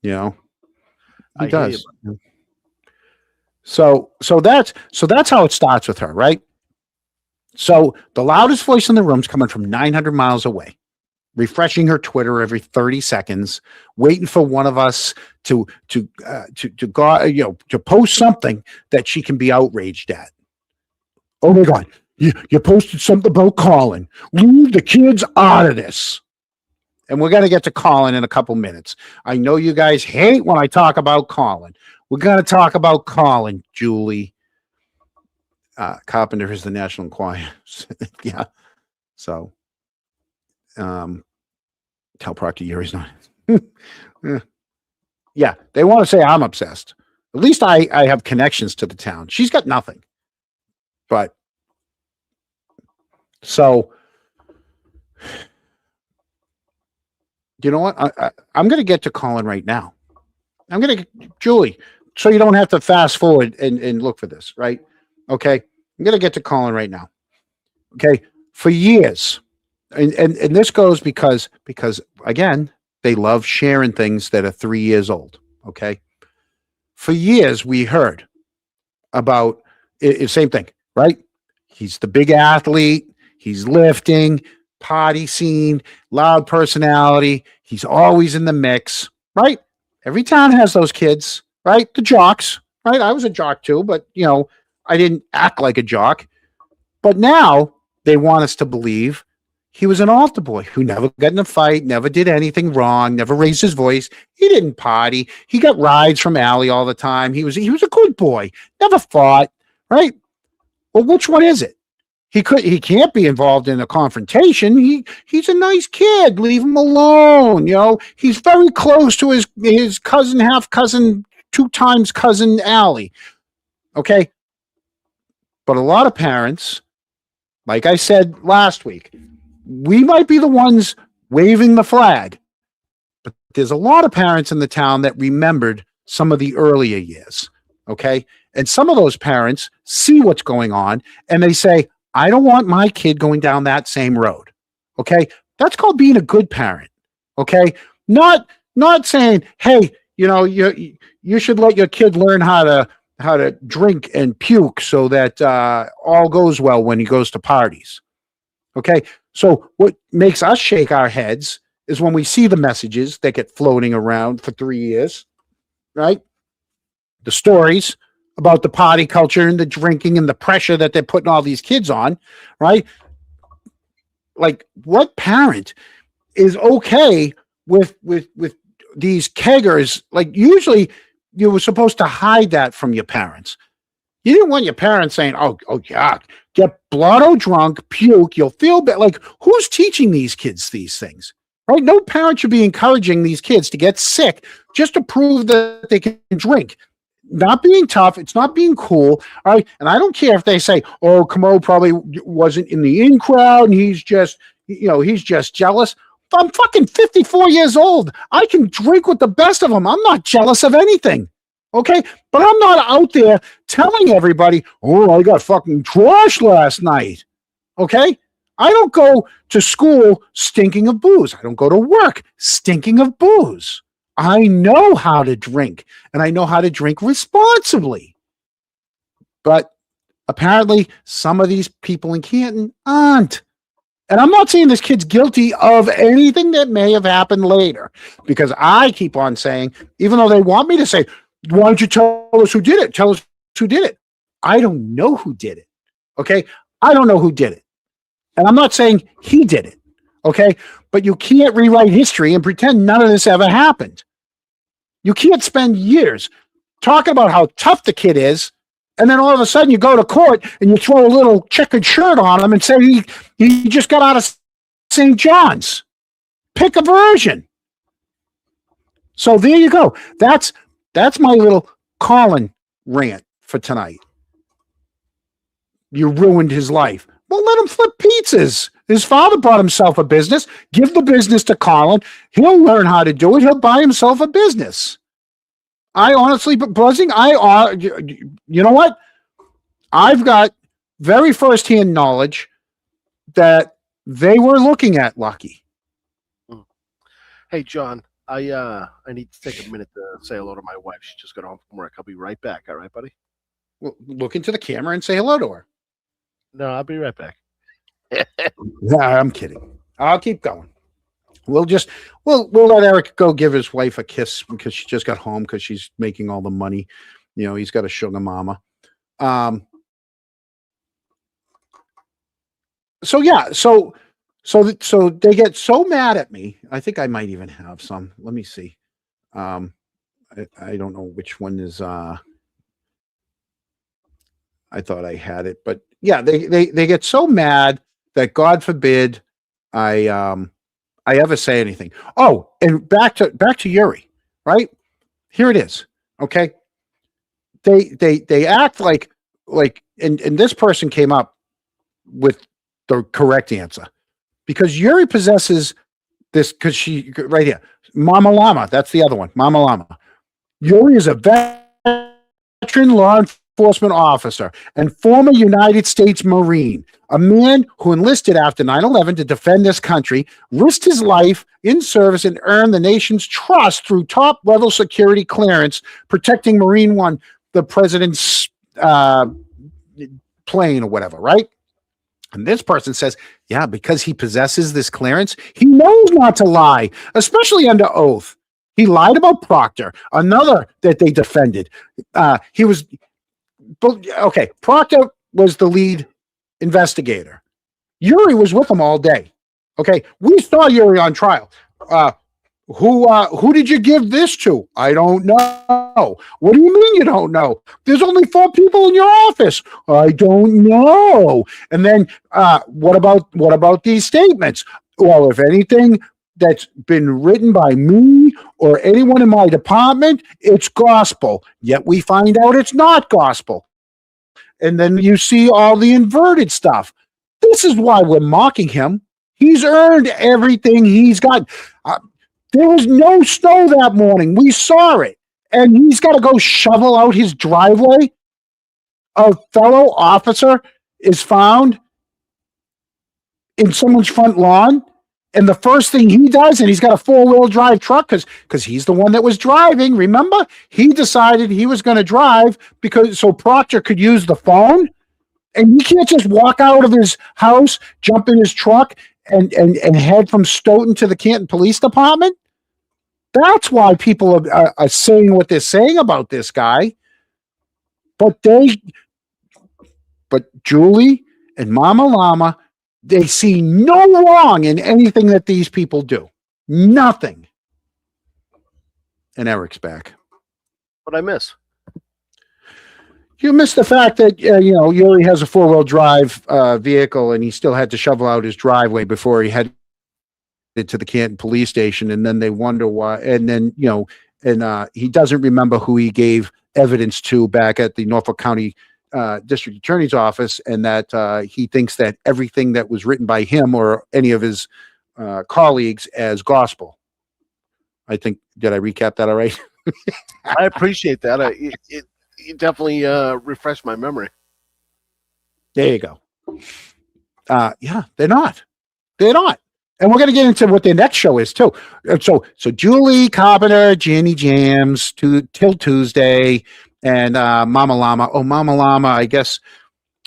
He I hear does. So that's how it starts with her, right? So the loudest voice in the room is coming from 900 miles away, refreshing her Twitter every 30 seconds, waiting for one of us to go, to post something that she can be outraged at. Oh my God, you posted something about Colin. Leave the kids out of this. And we're going to get to Colin in a couple minutes. I know you guys hate when I talk about Colin. We're going to talk about Colin, Julie. Carpenter is the National Enquirer. Yeah. So, tell Proctor Yuri's not. Yeah. They want to say I'm obsessed. At least I have connections to the town. She's got nothing. But, so, you know what? I'm going to get to Colin right now. I'm going to, Julie, so you don't have to fast forward and look for this, right? Okay. I'm going to get to Colin right now. Okay. For years, and this goes because again, they love sharing things that are 3 years old. Okay. For years, we heard about same thing, right? He's the big athlete. He's lifting, party scene, loud personality. He's always in the mix, right? Every town has those kids, right? The jocks, right? I was a jock too, but I didn't act like a jock. But now they want us to believe he was an altar boy who never got in a fight, never did anything wrong, never raised his voice. He didn't party. He got rides from Allie all the time. He was a good boy, never fought, right? Well, which one is it? He can't be involved in a confrontation. He's a nice kid. Leave him alone. He's very close to his cousin, half cousin, 2 times cousin Allie. Okay. But a lot of parents, like I said last week, we might be the ones waving the flag, but there's a lot of parents in the town that remembered some of the earlier years. Okay. And some of those parents see what's going on and they say, I don't want my kid going down that same road. Okay. That's called being a good parent. Okay. Not saying, hey, you should let your kid learn how to drink and puke so that all goes well when he goes to parties. Okay. So what makes us shake our heads is when we see the messages that get floating around for 3 years, right? The stories about the party culture and the drinking and the pressure that they're putting all these kids on, right? Like, what parent is okay with these keggers? Like, usually you were supposed to hide that from your parents. You didn't want your parents saying, oh yeah, get blotto drunk, puke, you'll feel bad. Like, who's teaching these kids these things? Right? No parent should be encouraging these kids to get sick just to prove that they can drink. Not being tough, it's not being cool. All right. And I don't care if they say, oh, Camo probably wasn't in the in crowd and he's just jealous. I'm fucking 54 years old. I can drink with the best of them. I'm not jealous of anything. Okay. But I'm not out there telling everybody, oh, I got fucking trashed last night. Okay. I don't go to school stinking of booze. I don't go to work stinking of booze. I know how to drink, and I know how to drink responsibly. But apparently, some of these people in Canton aren't. And I'm not saying this kid's guilty of anything that may have happened later, because I keep on saying, even though they want me to say, why don't you tell us who did it? Tell us who did it. I don't know who did it. Okay? I don't know who did it. And I'm not saying he did it. Okay? But you can't rewrite history and pretend none of this ever happened. You can't spend years talking about how tough the kid is, and then all of a sudden you go to court and you throw a little checkered shirt on him and say he just got out of St. John's. Pick a version. So there you go. That's my little Colin rant for tonight. You ruined his life. Well, let him flip pizzas. His father bought himself a business. Give the business to Colin. He'll learn how to do it. He'll buy himself a business. I honestly, Buzzing, you know what? I've got very firsthand knowledge that they were looking at Lucky. Hey, John, I need to take a minute to say hello to my wife. She just got home from work. I'll be right back. All right, buddy? Well, look into the camera and say hello to her. No, I'll be right back. Nah, I'm kidding. I'll keep going. We'll let Eric go give his wife a kiss because she just got home because she's making all the money. You know, he's got a sugar mama. So they get so mad at me. I think I might even have some. Let me see. I don't know which one is. I thought I had it, but yeah, they get so mad that God forbid I ever say anything. Oh, and back to Yuri, right? Here it is. Okay. They act like and this person came up with the correct answer because Yuri possesses this because she right here, Mama Llama. That's the other one, Mama Llama. Yuri is a veteran law enforcement officer and former United States Marine, a man who enlisted after 9/11 to defend this country, risked his life in service, and earned the nation's trust through top-level security clearance, protecting Marine One, the president's plane or whatever, right? And this person says, yeah, because he possesses this clearance, he knows not to lie, especially under oath. He lied about Proctor, another that they defended. Proctor was the lead investigator. Yuri was with him all day. Okay, we saw Yuri on trial. Who did you give this to? I don't know. What do you mean you don't know? There's only 4 people in your office. I don't know. And then what about these statements? Well, if anything that's been written by me or anyone in my department, it's gospel. Yet we find out it's not gospel. And then you see all the inverted stuff. This is why we're mocking him. He's earned everything he's got. There was no snow that morning. We saw it. And he's got to go shovel out his driveway. A fellow officer is found in someone's front lawn. And the first thing he does, and he's got a 4-wheel drive truck because he's the one that was driving. Remember, he decided he was going to drive so Proctor could use the phone. And he can't just walk out of his house, jump in his truck, and head from Stoughton to the Canton Police Department. That's why people are saying what they're saying about this guy. But Julie and Mama Llama, they see no wrong in anything that these people do. Nothing. And Eric's back. What I miss? You missed the fact that, Yuri has a 4-wheel drive vehicle and he still had to shovel out his driveway before he headed to the Canton police station. And then they wonder why. And then, he doesn't remember who he gave evidence to back at the Norfolk County District Attorney's office. And that he thinks that everything that was written by him or any of his colleagues as gospel. I think, did I recap that all right? I appreciate that. It definitely refreshed my memory. There you go. Yeah, they're not. They're not. And we're going to get into what their next show is too. So Julie Carpenter, Jenny Jams, till Tuesday, and Mama Llama. Oh, Mama Llama. I guess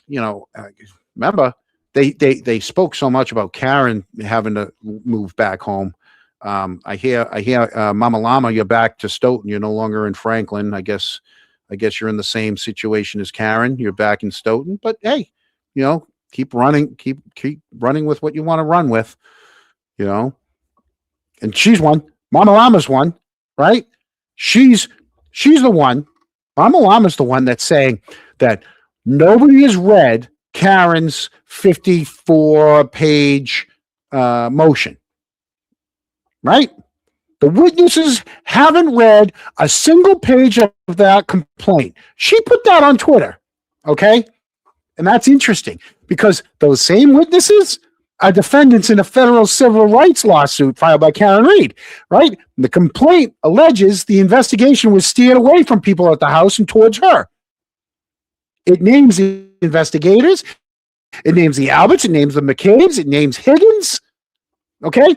remember they spoke so much about Karen having to move back home. I hear, Mama Llama, you're back to Stoughton. You're no longer in Franklin. I guess you're in the same situation as Karen. You're back in Stoughton, but hey, keep running with what you want to run with, and she's one. Mama Llama's one, right? She's the one. Mama Llama's the one that's saying that nobody has read Karen's 54-page motion. Right? The witnesses haven't read a single page of that complaint. She put that on Twitter. Okay? And that's interesting because those same witnesses are defendants in a federal civil rights lawsuit filed by Karen Reed. Right? The complaint alleges the investigation was steered away from people at the house and towards her. It names the investigators. It names the Alberts. It names the McCabe's. It names Higgins. Okay?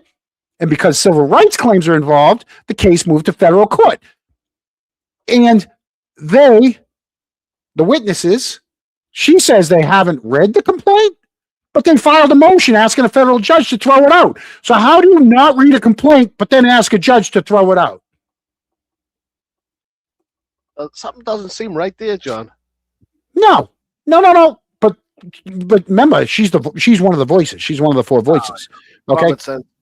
And because civil rights claims are involved, the case moved to federal court. And the witnesses, she says they haven't read the complaint, but they filed a motion asking a federal judge to throw it out. So how do you not read a complaint, but then ask a judge to throw it out? Something doesn't seem right there, John. No. But remember, she's one of the voices. She's one of the 4 voices. Okay.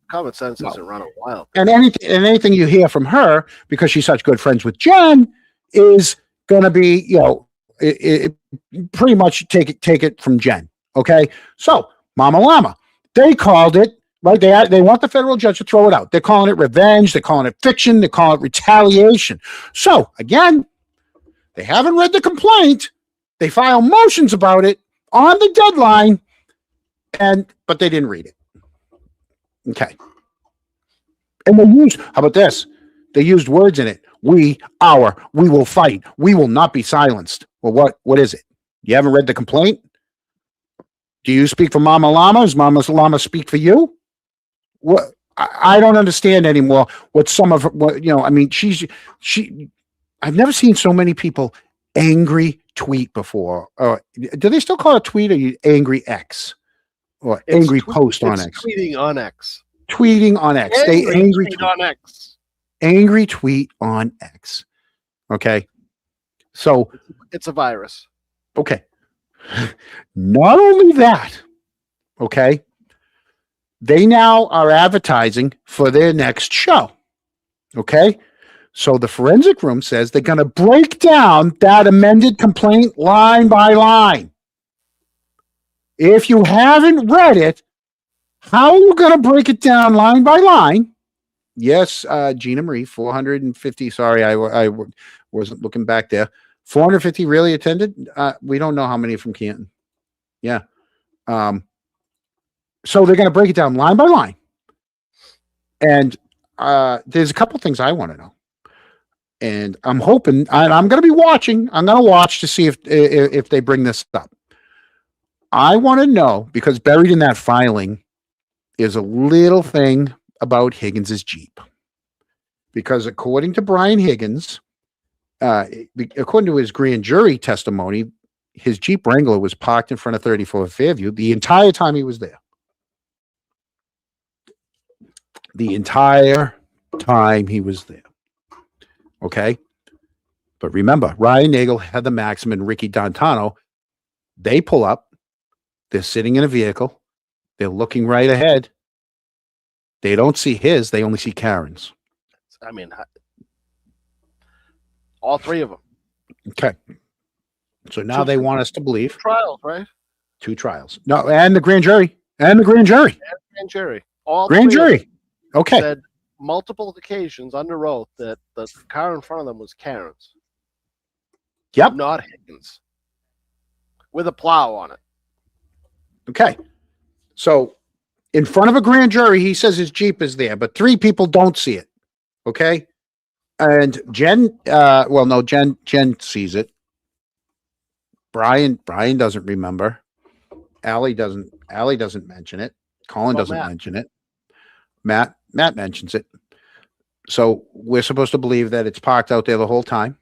Common sense isn't running wild. And anything you hear from her, because she's such good friends with Jen, is going to be, pretty much take it from Jen. Okay. So Mama Llama, they called it, right? They want the federal judge to throw it out. They're calling it revenge. They're calling it fiction. They call it retaliation. So again, they haven't read the complaint. They file motions about it on the deadline, but they didn't read it. Okay. And how about this? They used words in it. We will fight. We will not be silenced. Well, what is it? You haven't read the complaint? Do you speak for Mama Llama? Does Mama Llama speak for you? What? I don't understand anymore what some of her, I mean, I've never seen so many people angry tweet before. Do they still call it tweet or angry X? Or angry post on X. Tweeting on X. Tweeting on X. Angry tweet on X. Angry tweet on X. Okay. So it's a virus. Okay. Not only that, okay, they now are advertising for their next show. Okay. So the forensic room says they're going to break down that amended complaint line by line. If you haven't read it, how are you going to break it down line by line? Yes, Gina Marie, 450. Sorry, I wasn't looking back there. 450 really attended? We don't know how many from Canton. Yeah. So they're going to break it down line by line. And there's a couple things I want to know. And I'm hoping, I'm going to be watching. I'm going to watch to see if they bring this up. I want to know, because buried in that filing is a little thing about Higgins's Jeep. Because according to Brian Higgins, according to his grand jury testimony, his Jeep Wrangler was parked in front of 34 Fairview the entire time he was there. the entire time he was there. Okay. But remember, Ryan Nagel, Heather Maxim, and Ricky D'Antano, they pull up. They're sitting in a vehicle. They're looking right ahead. They don't see his. They only see Karen's. I mean, all three of them. Okay. So now they want us to believe. Trials, right? 2 trials. No, and the grand jury. And the grand jury. And grand jury. All Grand three of jury. them Okay. said multiple occasions under oath that the car in front of them was Karen's. Yep. Not Higgins. With a plow on it. Okay. So in front of a grand jury, he says his Jeep is there, but 3 people don't see it. Okay. And Jen, Jen sees it. Brian doesn't remember. Allie doesn't mention it. Colin doesn't mention it. Matt mentions it. So we're supposed to believe that it's parked out there the whole time.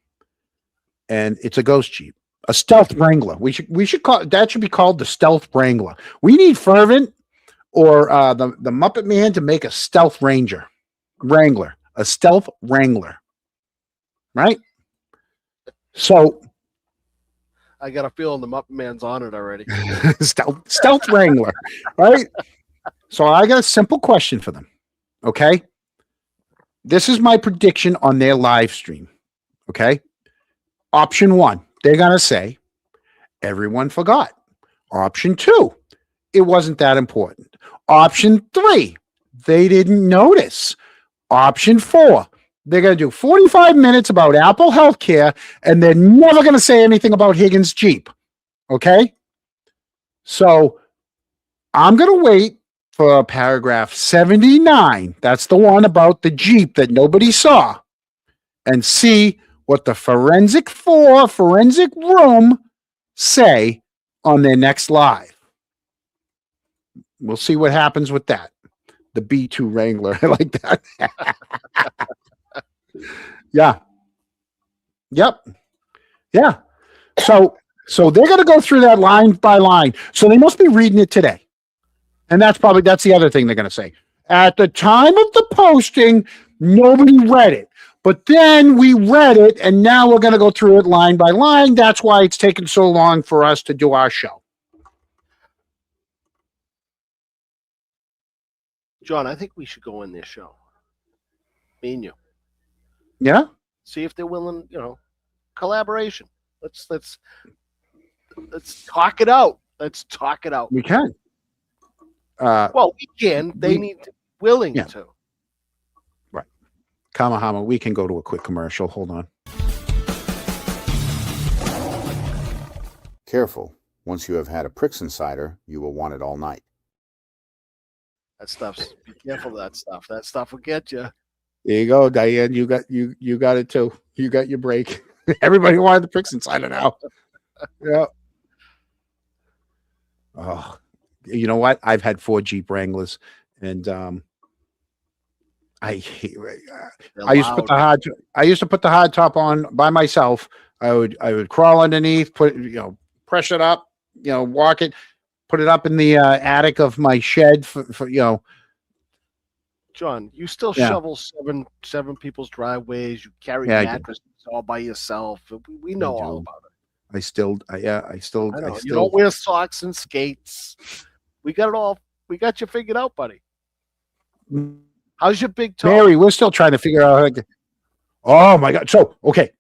And it's a ghost Jeep, a stealth Wrangler. We should call that should be called the stealth Wrangler. We need Fervent or the Muppet Man to make a stealth Wrangler, a stealth Wrangler, right? So I got a feeling the Muppet Man's on it already. stealth Wrangler, right? So I got a simple question for them. Okay, this is my prediction on their live stream. Okay. Option 1, they're going to say, everyone forgot. Option 2, it wasn't that important. Option 3, they didn't notice. Option 4, they're going to do 45 minutes about Apple Healthcare, and they're never going to say anything about Higgins' Jeep. Okay? So I'm going to wait for paragraph 79. That's the one about the Jeep that nobody saw, and see what the forensic room say on their next live. We'll see what happens with that. The B2 Wrangler. I like that. Yeah. Yep. Yeah. So they're going to go through that line by line. So they must be reading it today. And that's the other thing they're going to say. At the time of the posting, nobody read it. But then we read it, and now we're going to go through it line by line. That's why it's taken so long for us to do our show. John, I think we should go in this show. Me and you. Yeah? See if they're willing, collaboration. Let's talk it out. Let's talk it out. We can. Well, we can. They need to be willing to. Right. Kamahama, we can go to a quick commercial. Hold on. Careful. Once you have had a Prixon cider, you will want it all night. Be careful of that stuff. That stuff will get you. There you go, Diane. You got it too. You got your break. Everybody wanted the Prixon cider now. Yeah. Oh, you know what? I've had 4 Jeep Wranglers, and I used to put the hard top on by myself. I would crawl underneath, press it up, walk it, put it up in the attic of my shed for John, you still shovel seven people's driveways. You carry mattresses all by yourself. We know all about it. I still. You don't wear socks and skates. We got it all. We got you figured out, buddy. How's your big toe? Mary, we're still trying to figure out how to. Oh my God! So okay,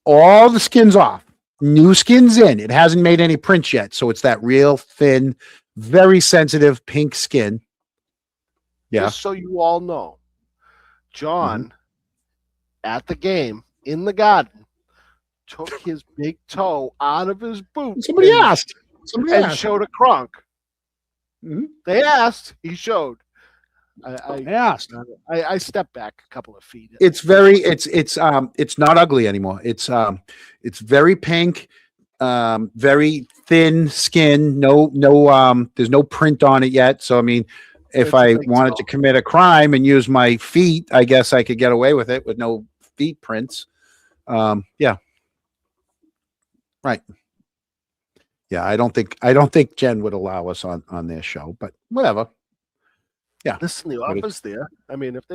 all the skins off, new skins in. It hasn't made any prints yet, so it's that real thin, very sensitive pink skin. Yeah. Just so you all know, John at the game in the garden took his big toe out of his boot. Somebody asked. And showed a crunk. They asked. He showed. I asked. I stepped back a couple of feet. It's not ugly anymore. It's very pink, very thin skin. No, there's no print on it yet. So I mean, if I wanted to commit a crime and use my feet, I guess I could get away with it with no feet prints. Yeah. Right. Yeah, I don't think Jen would allow us on their show, but whatever. Yeah. Listen, the offer's there. I mean, if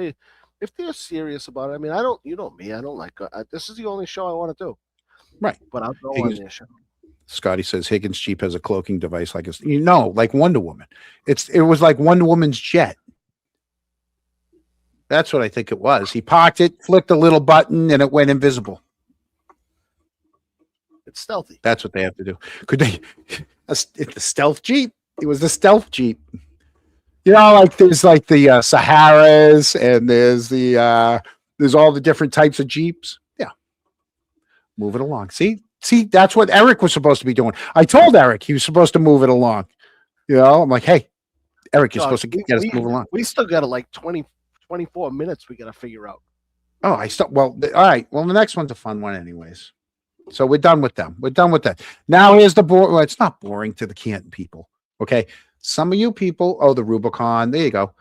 they're serious about it, I mean, I don't. You know me. I don't like. This is the only show I want to do. Right. But I'll go Higgins, on their show. Scotty says Higgins Jeep has a cloaking device like like Wonder Woman. It was like Wonder Woman's jet. That's what I think it was. He parked it, flicked a little button, and it went invisible. It's stealthy. That's what they have to do. Could they? It's the stealth Jeep. It was the stealth Jeep. You know, like there's like the Saharas, and there's all the different types of Jeeps. Yeah. Move it along. See, that's what Eric was supposed to be doing. I told Eric he was supposed to move it along. You know, I'm like, hey, Eric, you're supposed to get us to move along. We still got like 24 minutes we got to figure out. Oh, all right. Well, the next one's a fun one anyways. So we're done with them. We're done with that. Now here's the well, it's not boring to the Canton people. Okay. Some of you people, the Rubicon. There you go.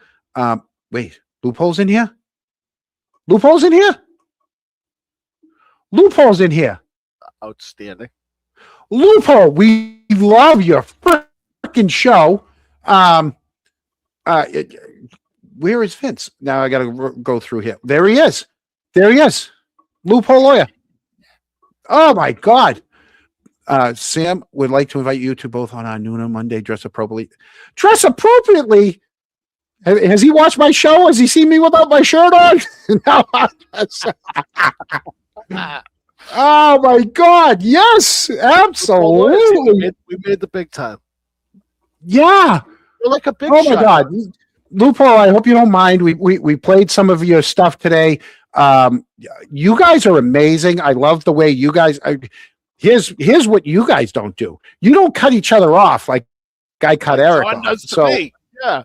Wait, Loophole's in here? Loophole's in here? Loophole's in here. Outstanding. Loophole, we love your freaking show. Where is Vince? Now I got to go through here. There he is. Loophole Lawyer. Oh my God. Sam would like to invite you to both on our noon on Monday. Dress appropriately. Dress appropriately. Has he watched my show? Has he seen me without my shirt on? No. Oh my God. Yes, absolutely. We made the big time. Yeah. We're like a big Oh shot. my God. Loophole, I hope you don't mind. We played some of your stuff today. You guys are amazing. I love the way you guys here's what you guys don't do. You don't cut each other off like I cut Eric off. So yeah.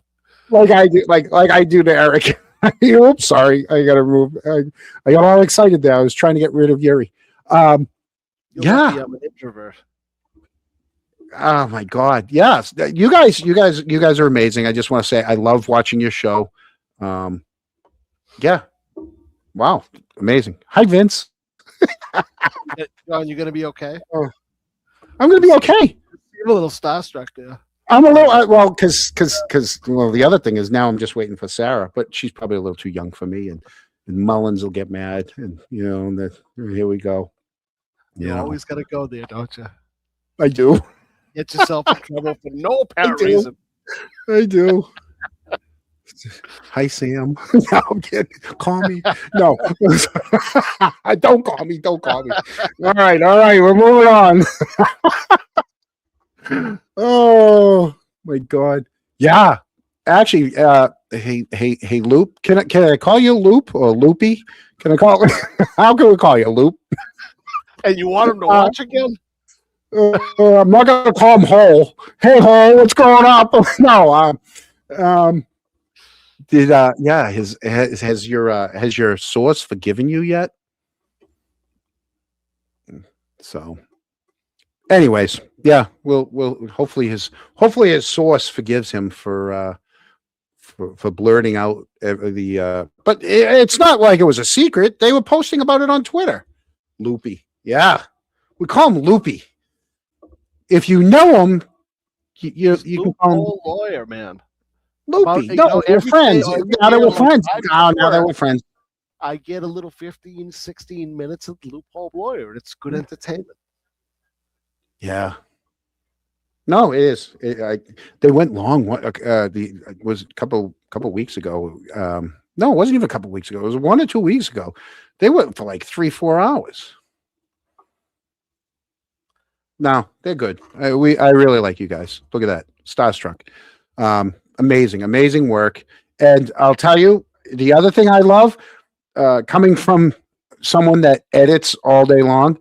Like I do to Eric. Oops, sorry. I gotta move. I got all excited there. I was trying to get rid of Yuri. Yeah. I'm an introvert. Oh my God. Yes. You guys are amazing. I just want to say I love watching your show. Yeah. Wow. Amazing. Hi, Vince. John, you gonna be okay? I'm gonna be okay. You're a little starstruck there. I'm a little because the other thing is now I'm just waiting for Sarah, but she's probably a little too young for me, and Mullins will get mad, and here we go. You always gotta go there, don't you? I do. Get yourself in trouble for no apparent reason. I do. Hi, Sam. No, I'm kidding. Call me. No. Don't call me. Don't call me. All right. We're moving on. Oh my God. Yeah. Actually, hey, Loop. Can I call you Loop or Loopy? Can I call? How can we call you Loop? And you want him to watch again? I'm not gonna call him Hole. Hey, Hole, what's going up? No. Has your source forgiven you yet? So, anyways, yeah, we'll hopefully his source forgives him for blurting out but it's not like it was a secret. They were posting about it on Twitter. Loopy, yeah, we call him Loopy. If you know him, you can call him Lawyer, man. Loopy. We're friends. Now that we're friends. Now that we're friends. I get a little 15, 16 minutes of Loophole Lawyer. It's good entertainment. Yeah. No, it is. They went long. It was a couple weeks ago. No, it wasn't even a couple weeks ago. It was 1 or 2 weeks ago. They went for like 3-4 hours. No, they're good. I really like you guys. Look at that. Starstruck. Amazing work. And I'll tell you, the other thing I love, coming from someone that edits all day long,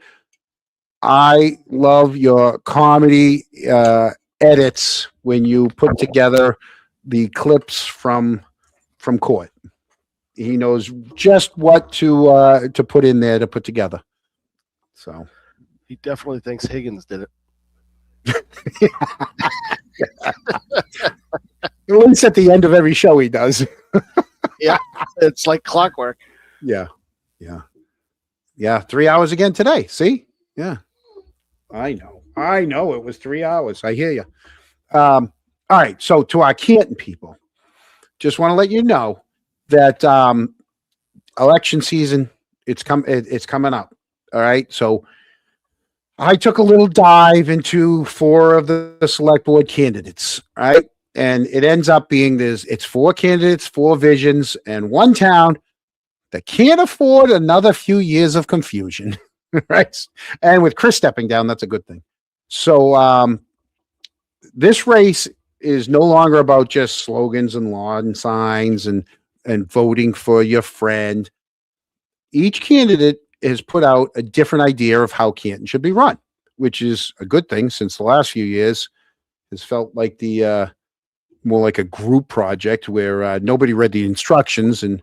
I love your comedy edits when you put together the clips from court. He knows just what to put in there to put together. So he definitely thinks Higgins did it. At least at the end of every show he does. Yeah, it's like clockwork. Yeah. 3 hours again today. See? Yeah. I know. It was 3 hours. I hear you. All right. So to our Canton people, just want to let you know that election season, it's coming up. All right. So I took a little dive into 4 of the select board candidates. All right. And it ends up being it's 4 candidates, 4 visions, and 1 town that can't afford another few years of confusion. Right. And with Chris stepping down, that's a good thing. So this race is no longer about just slogans and lawn signs and voting for your friend. Each candidate has put out a different idea of how Canton should be run, which is a good thing, since the last few years has felt like more like a group project where nobody read the instructions, and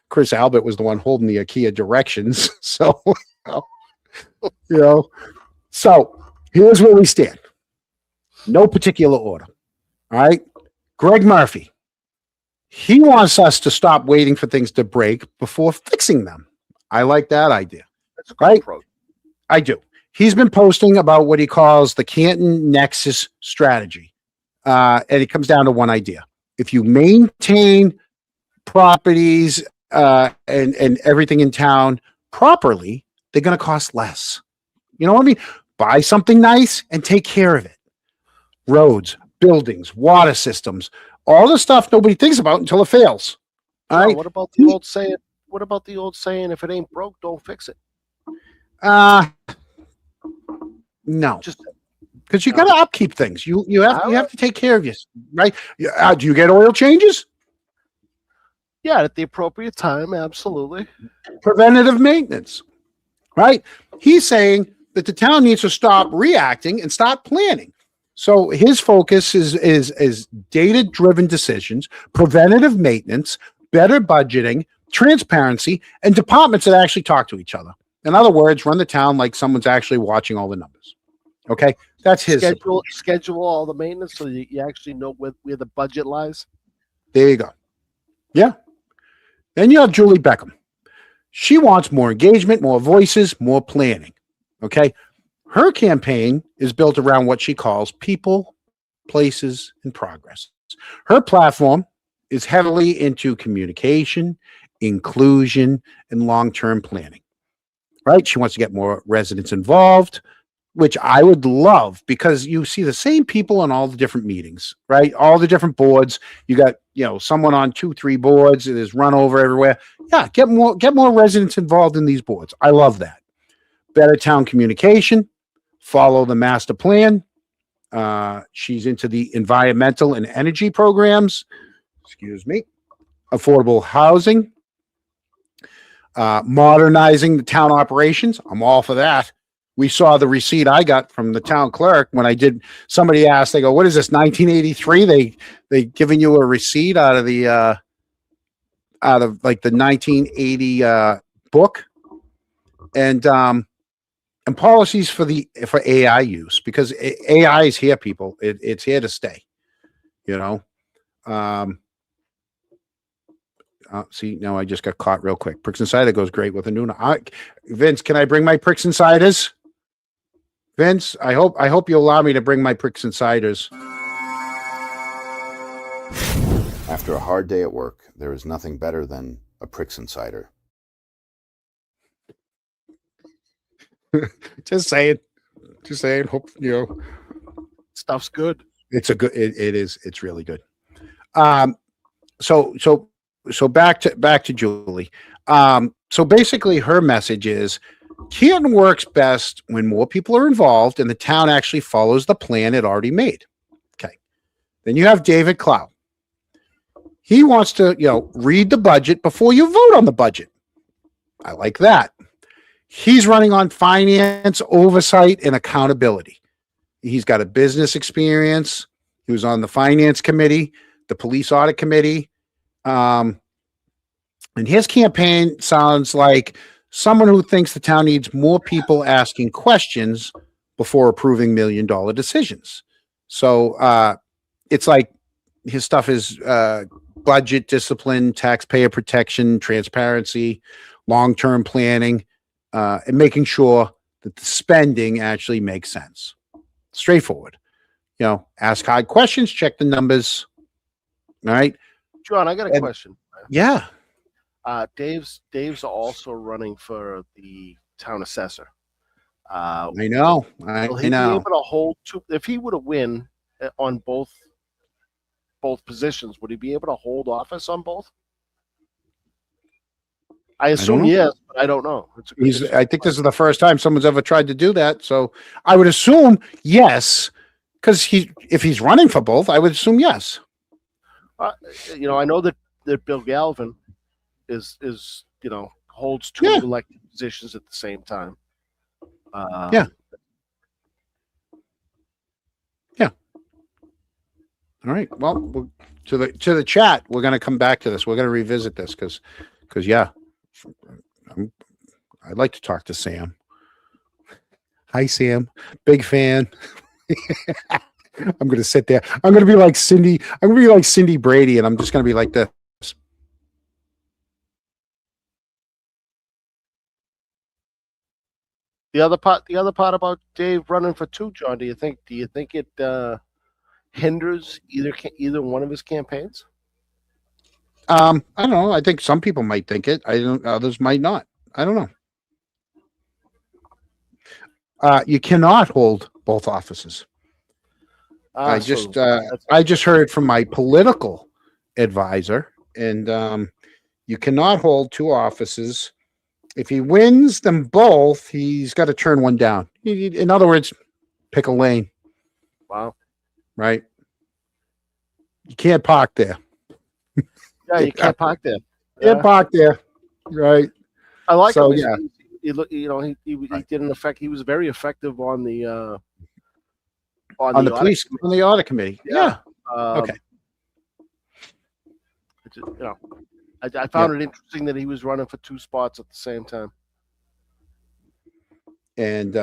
Chris Albert was the one holding the IKEA directions. So, so here's where we stand. No particular order. All right. Greg Murphy. He wants us to stop waiting for things to break before fixing them. I like that idea. That's a good right? approach. I do. He's been posting about what he calls the Canton Nexus strategy. And it comes down to one idea. If you maintain properties and everything in town properly, they're going to cost less. You know what I mean? Buy something nice and take care of it. Roads, buildings, water systems, all the stuff nobody thinks about until it fails. All right. What about the old saying? What about the old saying? If it ain't broke, don't fix it. No, just because you got to upkeep things. You have to take care of you, right? Do you get oil changes? Yeah, at the appropriate time, absolutely. Preventative maintenance, right? He's saying that the town needs to stop reacting and start planning. So his focus is data-driven decisions, preventative maintenance, better budgeting, transparency, and departments that actually talk to each other. In other words, run the town like someone's actually watching all the numbers. Okay, that's his schedule all the maintenance so you actually know where the budget lies. There you go. Yeah. Then you have Julie Beckham. She wants more engagement, more voices, more planning. Okay. Her campaign is built around what she calls people, places, and progress. Her platform is heavily into communication, inclusion, and long-term planning. Right? She wants to get more residents involved, which I would love, because you see the same people on all the different meetings, right? All the different boards. You got, someone on 2-3 boards. It is run over everywhere. Yeah, get more residents involved in these boards. I love that. Better town communication. Follow the master plan. She's into the environmental and energy programs. Excuse me. Affordable housing. Modernizing the town operations. I'm all for that. We saw the receipt I got from the town clerk when I did. Somebody asked, they go, "What is this, 1983?" They giving you a receipt out of like the 1980 book, and policies for AI use, because AI is here, people. It's here to stay. See, now I just got caught real quick. Pricks and cider goes great with a Nuna. Vince, can I bring my pricks and ciders? Vince, I hope you allow me to bring my pricks and ciders. After a hard day at work, there is nothing better than a pricks and cider. Just saying. Hope stuff's good. It's a good. It is. It's really good. So back to Julie. So basically, her message is Canton works best when more people are involved and the town actually follows the plan it already made. Okay. Then you have David Clow. He wants to, read the budget before you vote on the budget. I like that. He's running on finance, oversight, and accountability. He's got a business experience. He was on the finance committee, the police audit committee. And his campaign sounds like someone who thinks the town needs more people asking questions before approving $1 million decisions. So it's like his stuff is budget discipline, taxpayer protection, transparency, long-term planning, and making sure that the spending actually makes sense. Straightforward. Ask hard questions, check the numbers. All right. John, I got a And- question. Yeah. Dave's also running for the town assessor. I know. Will I he be know. able to hold two? If he were to win on both positions, would he be able to hold office on both? I assume know. yes, but I don't know. I think this is the first time someone's ever tried to do that. So I would assume yes, because if he's running for both, I would assume yes. I know that Bill Galvin is holds two elected positions at the same time. Yeah. All right. Well, to the chat, we're going to come back to this. We're going to revisit this because yeah, I'd like to talk to Sam. Hi, Sam. Big fan. I'm going to sit there. I'm going to be like Cindy. I'm going to be like Cindy Brady, and I'm just going to be like this. The other part about Dave running for two, John. Do you think it hinders either one of his campaigns? I don't know. I think some people might think it. Others might not. I don't know. You cannot hold both offices. I just heard from my political advisor, and you cannot hold two offices. If he wins them both, he's got to turn one down. In other words, pick a lane. Wow. Right. You can't park there. Yeah, you can't park there. Can't park there. Right. I like him. Yeah. He did an effect. He was very effective on the on the police on the audit committee. Yeah. Okay. I found it interesting that he was running for two spots at the same time. And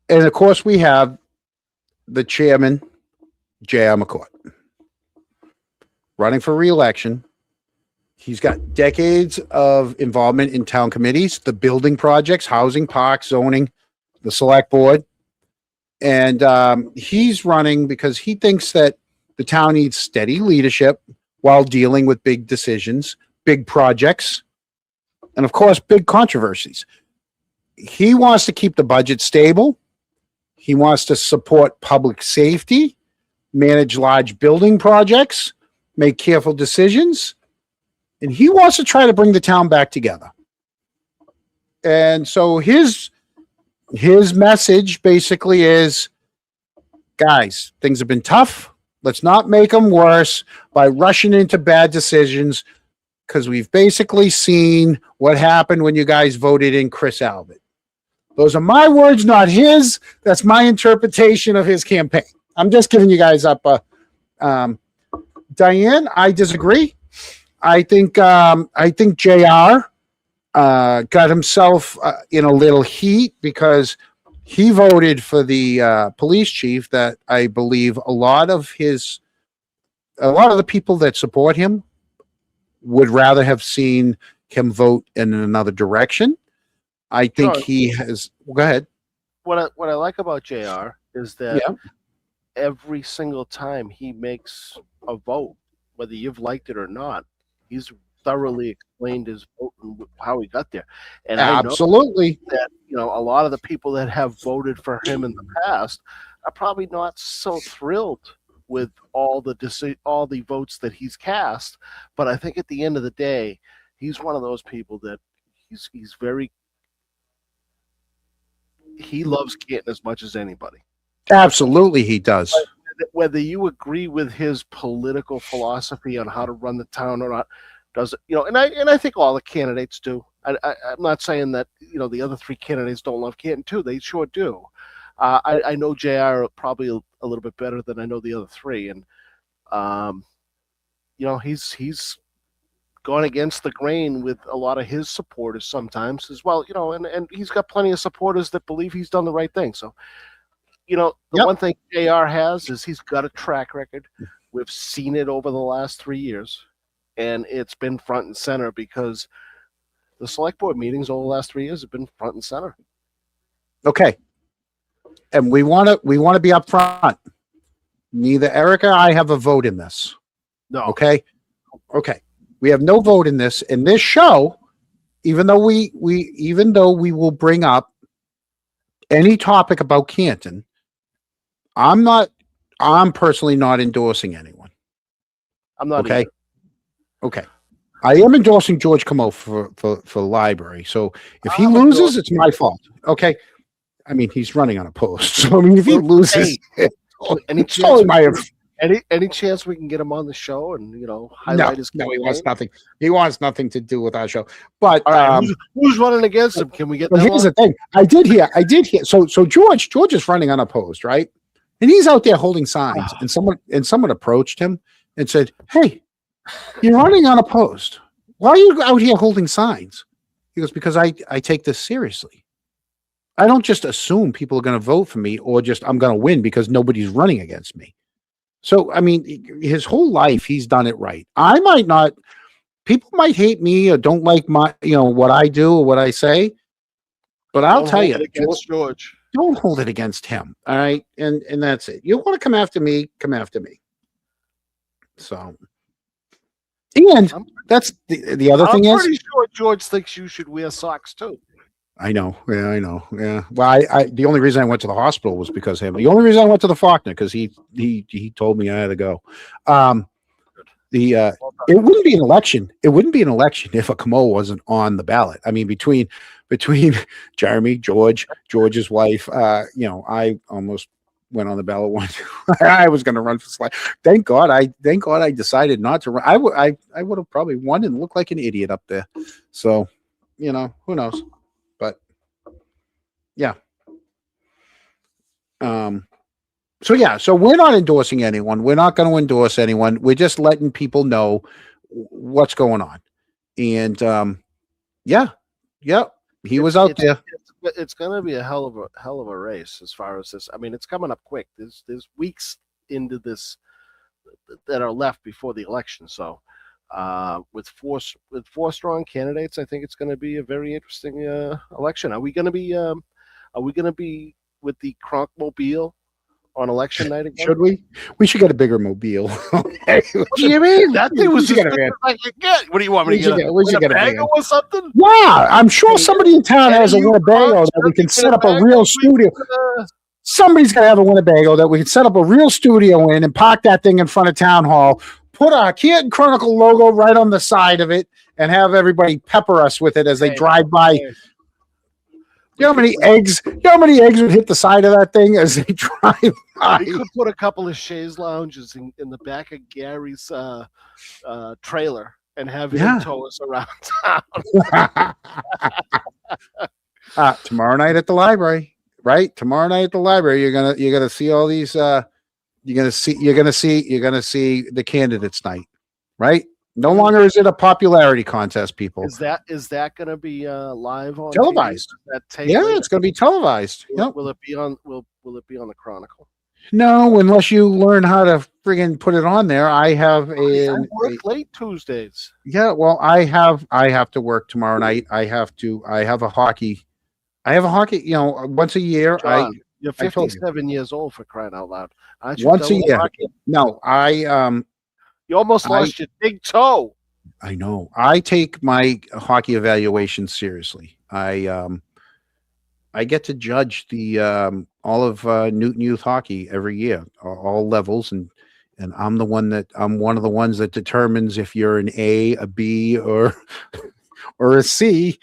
and of course we have the chairman, J.R. McCourt, running for re-election. He's got decades of involvement in town committees, the building projects, housing, parks, zoning, the select board. And he's running because he thinks that the town needs steady leadership while dealing with big decisions, big projects, and of course, big controversies. He wants to keep the budget stable. He wants to support public safety, manage large building projects, make careful decisions, and he wants to try to bring the town back together. And so his message basically is, guys, things have been tough. Let's not make them worse by rushing into bad decisions, because we've basically seen what happened when you guys voted in Chris Albert. Those are my words, not his. That's my interpretation of his campaign. I'm just giving you guys up. Diane, I disagree. I think JR got himself in a little heat because he voted for the police chief that I believe a lot of the people that support him would rather have seen him vote in another direction. I think he has. Go ahead. What I like about JR is that every single time he makes a vote, whether you've liked it or not, he's thoroughly explained his vote and how he got there. And absolutely, I know that a lot of the people that have voted for him in the past are probably not so thrilled with all the votes that he's cast. But I think at the end of the day, he's one of those people that he loves Canton as much as anybody. Absolutely, he does. Whether you agree with his political philosophy on how to run the town or not, does it? And I think all the candidates do. I'm not saying that the other three candidates don't love Canton too. They sure do. I know JR probably a little bit better than I know the other three, and he's gone against the grain with a lot of his supporters sometimes as well. And he's got plenty of supporters that believe he's done the right thing. So. The one thing JR has is he's got a track record. We've seen it over the last 3 years, and it's been front and center because the select board meetings over the last 3 years have been front and center. Okay. and we want to be up front. Neither Erica or I have a vote in this. No. Okay. We have no vote in this. In this show, even though we will bring up any topic about Canton, I'm personally not endorsing anyone. I'm not. Okay. Either. Okay. I am endorsing George Camo for library. So if he loses, it's my fault. Okay. I mean, he's running on a post. So I mean, if he loses, any chance we can get him on the show and highlight his campaign? No, he wants nothing. He wants nothing to do with our show. But all right, who's running against him? Can we get? But here's the thing. I did hear. So George is running unopposed, right? And he's out there holding signs. And someone approached him and said, "Hey, you're running unopposed. Why are you out here holding signs?" He goes, "Because I take this seriously. I don't just assume people are going to vote for me or just I'm going to win because nobody's running against me." So, I mean, his whole life, he's done it right. I might not, people might hate me or don't like what I do or what I say, but I'll tell you, George, don't hold it against him. All right. And that's it. You want to come after me, come after me. So, and that's the other thing is, I'm pretty sure George thinks you should wear socks too. I know. Yeah, I know. Yeah. Well, I the only reason I went to the hospital was because of him. The only reason I went to the Faulkner because he told me I had to go. It wouldn't be an election. It wouldn't be an election if a Camo wasn't on the ballot. I mean, between Jeremy, George's wife, I almost went on the ballot once. I was going to run for select. Thank God I decided not to run. I would have probably won and looked like an idiot up there. So, who knows? But yeah. So we're not endorsing anyone. We're not going to endorse anyone. We're just letting people know what's going on. And he was out there. It's going to be a hell of a race as far as this. I mean, it's coming up quick. There's weeks into this that are left before the election. So with four strong candidates, I think it's going to be a very interesting election. Are we going to be with the Cronkmobile on election night again? Should we? We should get a bigger mobile. What do you mean? That thing was just I could get. What do you want me to get? We should get a Winnebago or something? Yeah, I'm sure somebody in town has a Winnebago that we can set up a real studio. Somebody's got to have a Winnebago that we can set up a real studio in and park that thing in front of town hall, put our Canton Chronicle logo right on the side of it, and have everybody pepper us with it as they drive by. You know how many eggs would hit the side of that thing as they drive by? We could put a couple of chaise lounges in the back of Gary's trailer and have him tow us around town. Tomorrow night at the library, right? Tomorrow night at the library, you're gonna see all these. You're gonna see the candidates night, right? No longer is it a popularity contest, people. Is that going to be live on televised? It's going to be televised. Will it be on? Will it be on the Chronicle? No, unless you learn how to friggin' put it on there. I work late Tuesdays. Yeah, well, I have to work tomorrow night. I have a hockey. Once a year. John, you're 57 years old, for crying out loud. Once a year. Hockey? No, you almost lost your big toe. I know. I take my hockey evaluation seriously. I get to judge the all of Newton Youth hockey every year, all levels, and I'm one of the ones that determines if you're an A, a B, or a C.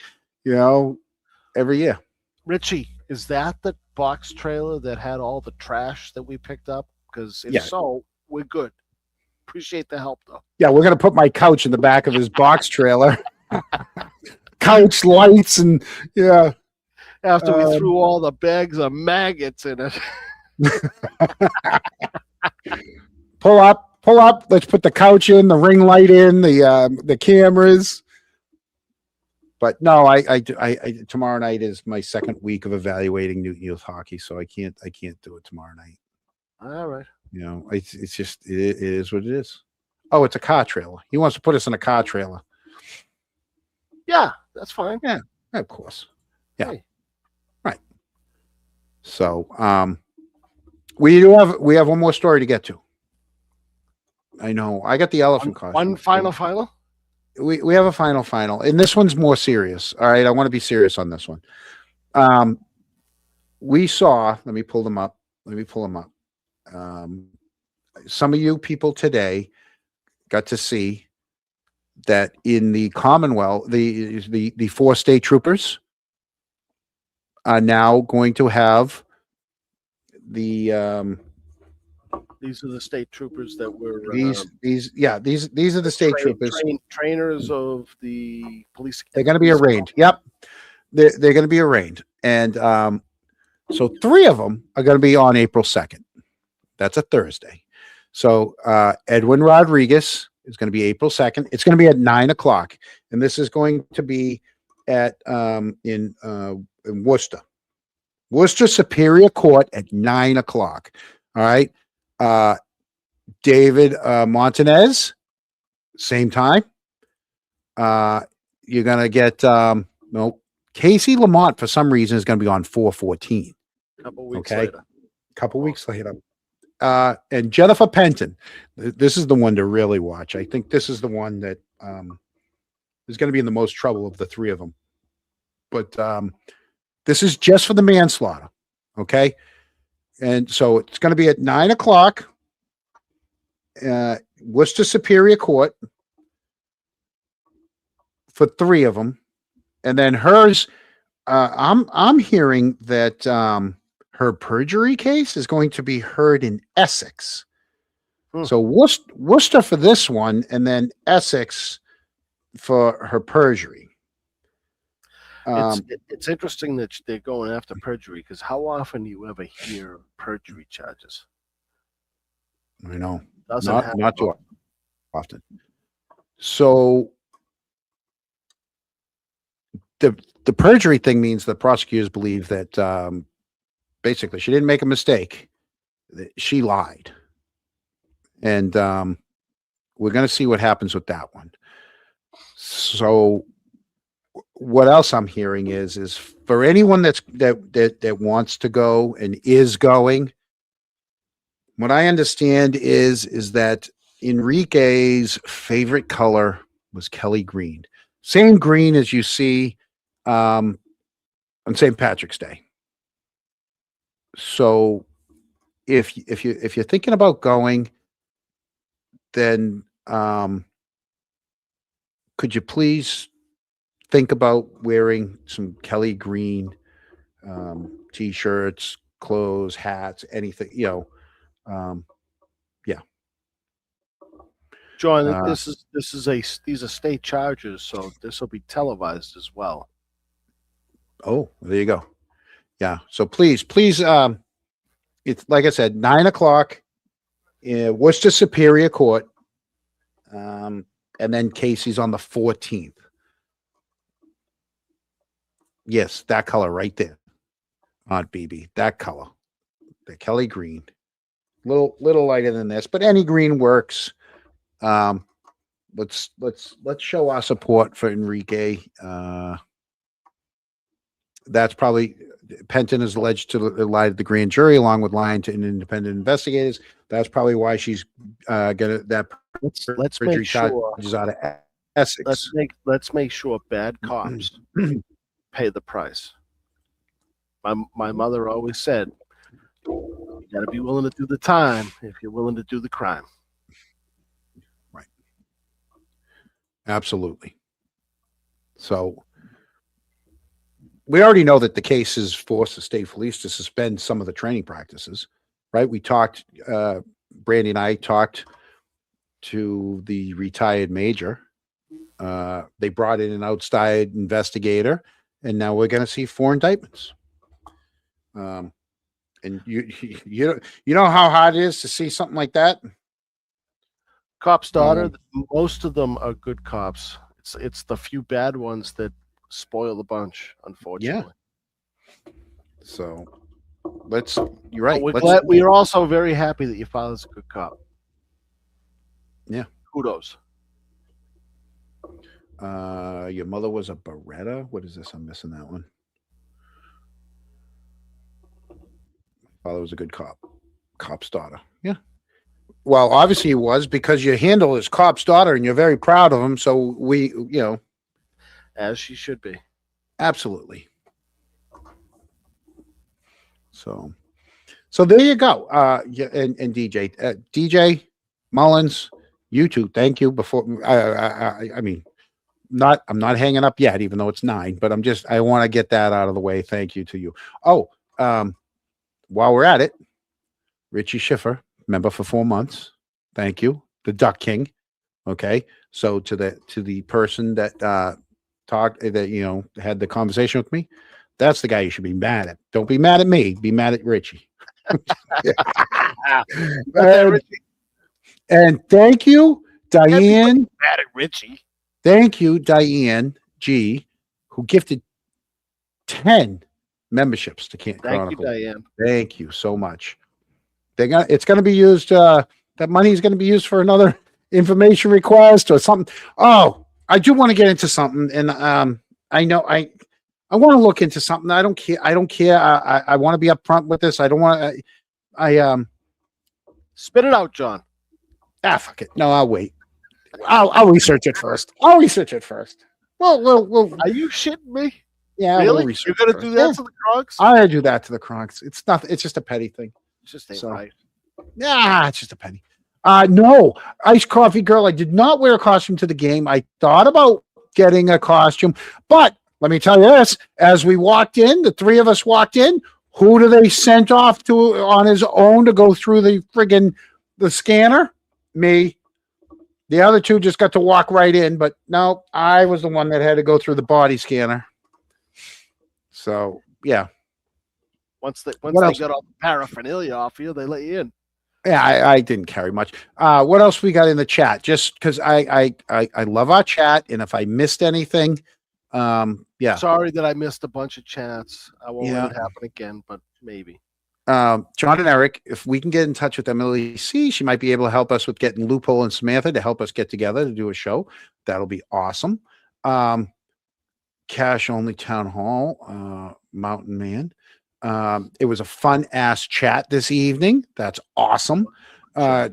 Every year. Richie, is that the box trailer that had all the trash that we picked up? Because if so, we're good. Appreciate the help, though. Yeah, we're gonna put my couch in the back of his box trailer. Couch, lights, and after we threw all the bags of maggots in it. Pull up. Let's put the couch in, the ring light in, the cameras. But no, I tomorrow night is my second week of evaluating Newton Youth hockey, so I can't do it tomorrow night. All right. It's just it is what it is. Oh, it's a car trailer. He wants to put us in a car trailer. Yeah, that's fine. Yeah, of course. Yeah, right. So we have one more story to get to. I know. I got the elephant costume. One final. We have a final, and this one's more serious. All right, I want to be serious on this one. We saw. Let me pull them up. Some of you people today got to see that in the Commonwealth, the 4 state troopers are now going to have the These are the state troopers that were these are the state troopers. Trainers of the police. They're going to be arraigned. Yep, they're going to be arraigned, and so 3 of them are going to be on April 2nd. That's a Thursday. So Edwin Rodriguez is going to be April 2nd. It's going to be at 9:00, and this is going to be at in Worcester Superior Court at 9:00. All right. David Montanez, same time. You're going to get Casey Lamont for some reason is going to be on 4/14. Couple weeks later. And Jennifer Penton. This is the one to really watch. I think this is the one that is going to be in the most trouble of the 3 of them. But this is just for the manslaughter. Okay. And so it's going to be at 9:00. Worcester Superior Court for 3 of them. And then hers, I'm hearing that her perjury case is going to be heard in Essex. So Worcester for this one, and then Essex for her perjury. It's interesting that they're going after perjury, because how often do you ever hear perjury charges? I know. Doesn't not too often. So the perjury thing means the prosecutors believe that basically she didn't make a mistake. She lied. And we're going to see what happens with that one. So what else I'm hearing is for anyone that wants to go and is going, what I understand is that Enrique's favorite color was Kelly green. Same green as you see on St. Patrick's Day. So if you're thinking about going, then could you please think about wearing some Kelly green t-shirts, clothes, hats, anything, yeah. John, these are state charges, so this will be televised as well. Oh, there you go. Yeah. So please, it's like I said, 9:00 in Worcester Superior Court. And then Casey's on the 14th. Yes, that color right there. Aunt BB, that color. The Kelly green. Little lighter than this, but any green works. Let's show our support for Enrique. That's probably Penton is alleged to lie to the grand jury along with lying to independent investigators. That's probably why she's gonna that. Let's make sure out of Essex. Let's make sure bad cops pay the price. My mother always said, "You got to be willing to do the time if you're willing to do the crime." Right. Absolutely. So we already know that the case has forced the state police to suspend some of the training practices, right? We talked, Brandy and I talked to the retired major. They brought in an outside investigator, and now we're going to see 4 indictments. And you know how hard it is to see something like that? Cop's daughter, most of them are good cops. It's the few bad ones that spoil the bunch, unfortunately. Yeah. So you're right. We're also very happy that your father's a good cop. Yeah. Kudos. Your mother was a Beretta. What is this? I'm missing that one. Father was a good cop. Cop's daughter. Yeah. Well, obviously he was, because your handle is Cop's daughter and you're very proud of him. So as she should be. Absolutely. So there you go. Yeah, and DJ Mullins, you two, thank you. Before I mean, I'm not hanging up yet, even though it's 9, but I want to get that out of the way. Thank you to you. Oh, while we're at it, Richie Schiffer, member for 4 months. Thank you. The Duck King. Okay. So to the person that talked, that had the conversation with me, that's the guy you should be mad at. Don't be mad at me. Be mad at Richie. and thank you, Diane. Mad at Richie. Thank you, Diane G, who gifted 10 memberships to Can't Chronicle. Thank you, Diane. Thank you so much. It's going to be used. That money is going to be used for another information request or something. Oh, I do want to get into something, and I know I want to look into something. I don't care. I want to be upfront with this. I don't want to. Spit it out, John. Fuck it. No, I'll wait. I'll research it first. Well, are you shitting me? Yeah, really? You're gonna do that to the Crocs? I do that to the Crocs. It's nothing. It's just a petty thing. It's just ain't right. Yeah, it's just a penny. No, Iced Coffee Girl. I did not wear a costume to the game. I thought about getting a costume, but let me tell you this: as we walked in, the 3 of us walked in. Who do they sent off to on his own to go through the scanner? Me. The other 2 just got to walk right in, but no, I was the one that had to go through the body scanner. So yeah. Once they got all the paraphernalia off you, they let you in. Yeah, I didn't carry much. What else we got in the chat? Just because I love our chat, and if I missed anything, yeah. Sorry that I missed a bunch of chats. I won't let it happen again, but maybe. John and Eric, if we can get in touch with Emily C, she might be able to help us with getting Loophole and Samantha to help us get together to do a show. That'll be awesome. Cash Only Town Hall, Mountain Man. It was a fun ass chat this evening. That's awesome.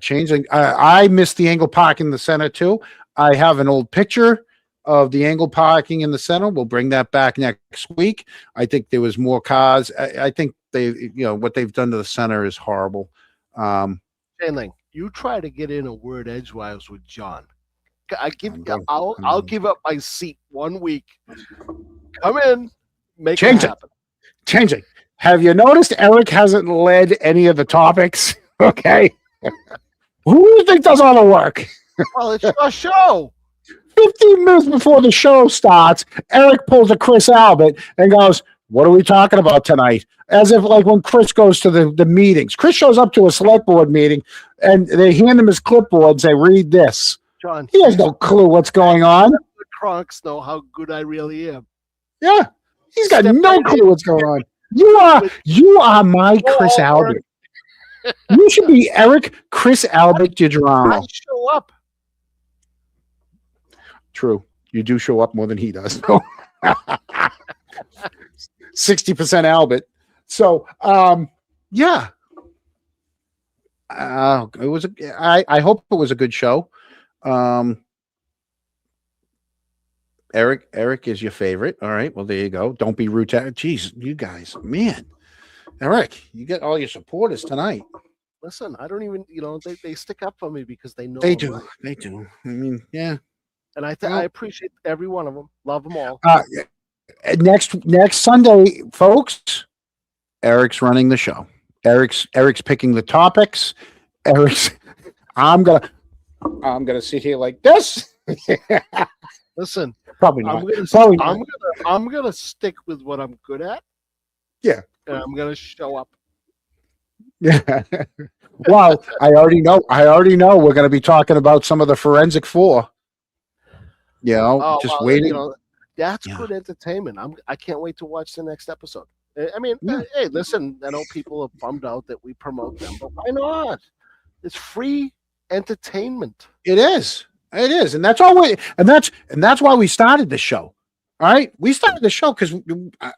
Changing. I missed the angle park in the center too. I have an old picture of the angle parking in the center. We'll bring that back next week. I think there was more cars. I think what they've done to the center is horrible. Shane, you try to get in a word edgewise with John. I'll give up my seat 1 week. Come in, make it happen. Changing. Have you noticed Eric hasn't led any of the topics? Okay. Who do you think does all the work? Well, it's your show. 15 minutes before the show starts, Eric pulls a Chris Albert and goes, "What are we talking about tonight?" As if like when Chris goes to the meetings. Chris shows up to a select board meeting and they hand him his clipboard and say, "Read this." John, he has no clue what's going on. The Crocs know how good I really am. Yeah. He's got no clue what's going on. You are my Chris Albert. You should be Eric Chris Albert DiGiramo. I show up. True. You do show up more than he does. 60% Albert. So, yeah. It was. I hope it was a good show. Eric is your favorite. All right. Well, there you go. Don't be rude. Jeez, you guys, man. Eric, you get all your supporters tonight. Listen, I don't even. They stick up for me because they know they do. Right. They do. I mean, yeah. And I appreciate every one of them. Love them all. Next Sunday, folks, Eric's running the show. Eric's picking the topics. I'm gonna sit here like this. Listen, probably not. I'm gonna stick with what I'm good at. Yeah. And I'm gonna show up. Yeah. Well, I already know we're gonna be talking about some of the Forensic 4. Waiting. That's good entertainment. I can't wait to watch the next episode. I mean, hey, listen, I know people are bummed out that we promote them, but why not? It's free entertainment. It is, and that's all. And that's why we started the show. All right. We started the show because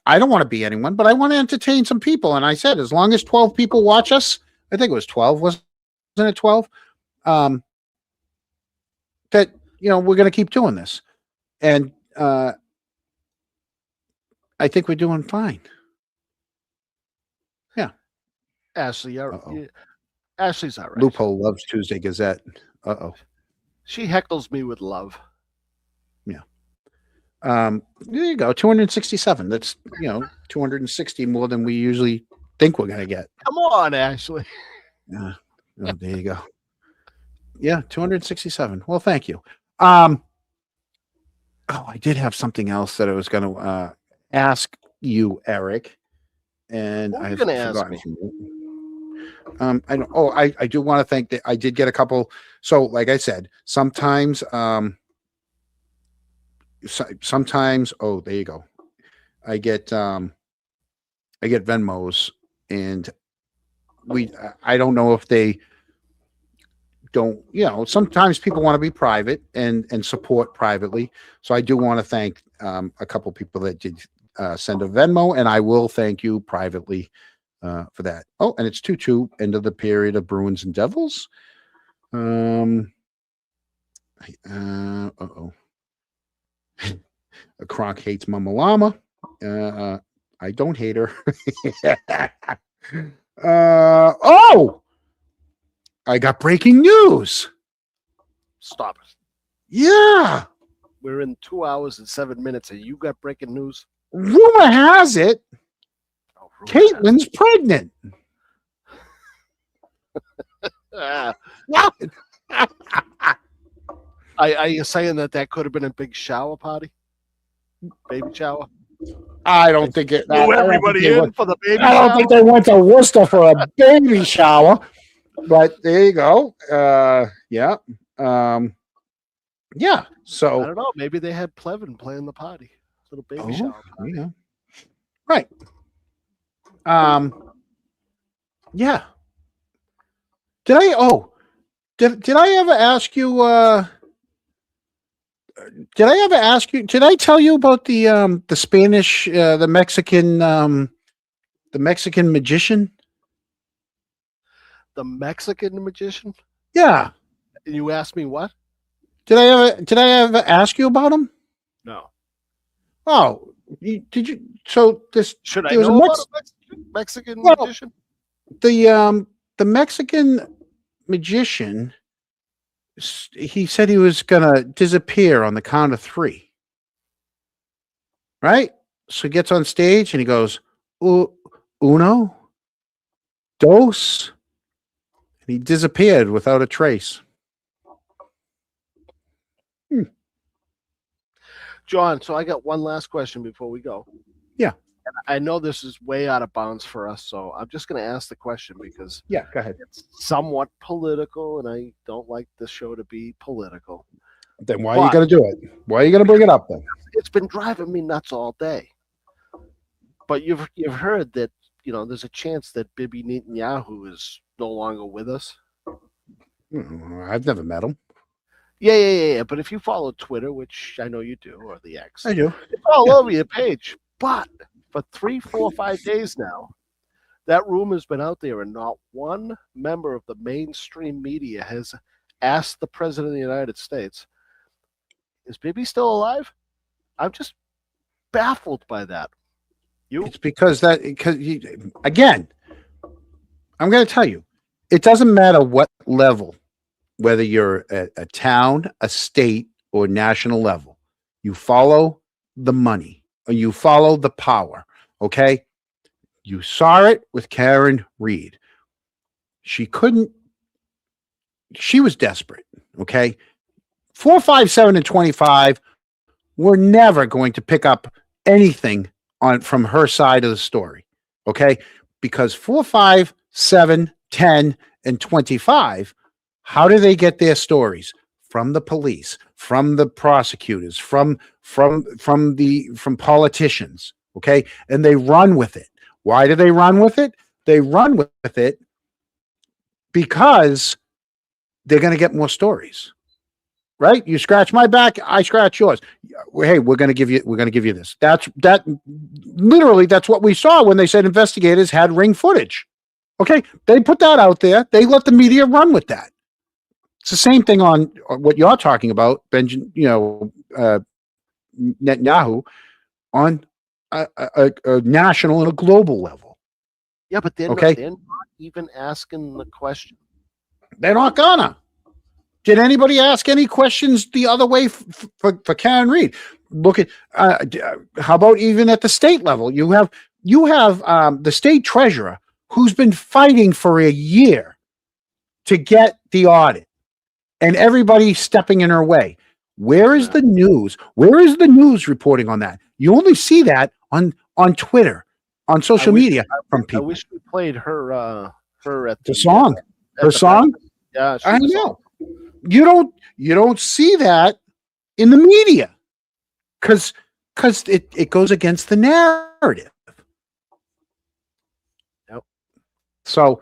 I don't want to be anyone, but I want to entertain some people. And I said, as long as 12 people watch us, I think it was 12, wasn't it 12? That, we're going to keep doing this. And I think we're doing fine. Yeah. Ashley, Ashley's all right. Loophole loves Tuesday Gazette. Uh-oh. She heckles me with love. Yeah. There you go. 267. That's, 260 more than we usually think we're going to get. Come on, Ashley. Yeah. Oh, there you go. Yeah, 267. Well, thank you. I did have something else that I was going to ask you, Eric, and What were you going to ask me? I don't. Oh, I do want to thank that. I did get a couple. So, like I said, sometimes, sometimes. Oh, there you go. I get Venmos, and I don't know if they don't. Sometimes people want to be private and support privately. So I do want to thank a couple people that did send a Venmo, and I will thank you privately for that. Oh, and it's 2-2, end of the period of Bruins and Devils. Kronk hates Mama Llama. I don't hate her. I got breaking news. Stop it. Yeah. We're in 2 hours and 7 minutes, and you got breaking news? Rumor has it Caitlin's pregnant. Are you saying that could have been a big shower party? Baby shower? I don't think it. Everybody in for the baby shower? I don't think they went to Worcester for a baby shower. But there you go. Yeah. Yeah. So I don't know. Maybe they had Plevin playing the party. Little baby shower party. Yeah. Right. Yeah. Did I ever ask you did I tell you about the Spanish the Mexican magician? The Mexican magician? Yeah. And you asked me what? Did I ever ask you about him? No. Oh, did you? So this should I know about a Mexican magician? The Mexican magician, he said he was gonna disappear on the count of 3. Right? So he gets on stage and he goes, uno, dos, and he disappeared without a trace. John, so I got one last question before we go. Yeah. And I know this is way out of bounds for us, so I'm just going to ask the question because go ahead. It's somewhat political, and I don't like the show to be political. Then why are you going to do it? Why are you going to bring it up then? It's been driving me nuts all day. But you've heard that there's a chance that Bibi Netanyahu is no longer with us. I've never met him. Yeah. But if you follow Twitter, which I know you do, or the X, I do. It's all over your page. But for 3, 4, 5 days now, that rumor's been out there, and not one member of the mainstream media has asked the President of the United States, is Bibi still alive? I'm just baffled by that. It's because again, I'm going to tell you, it doesn't matter what level, whether you're a town, a state, or national level, you follow the money or you follow the power. Okay. You saw it with Karen Reed. She was desperate. Okay. 4, 5, 7, and 25 were never going to pick up anything from her side of the story. Okay. Because 4, 5, 7, 10, and 25, how do they get their stories? From the police, from the prosecutors, from politicians. Okay. And they run with it. Why do they run with it? They run with it because they're going to get more stories. right? You scratch my back, I scratch yours. Hey, we're going to give you this. That's what we saw when they said investigators had ring footage. Okay. They put that out there. They let the media run with that. It's the same thing on what you're talking about, Benjamin, Netanyahu, on a national and a global level. Yeah, but they're not even asking the question. They're not gonna. Did anybody ask any questions the other way for Karen Reed? Look at how about even at the state level? You have the state treasurer who's been fighting for a year to get the audit, and everybody stepping in her way. Where is the news? Where is the news reporting on that? You only see that on Twitter, on social media from people. I wish we played her at the song. Her song? Yeah, I know. You don't see that in the media because it goes against the narrative. Yep. So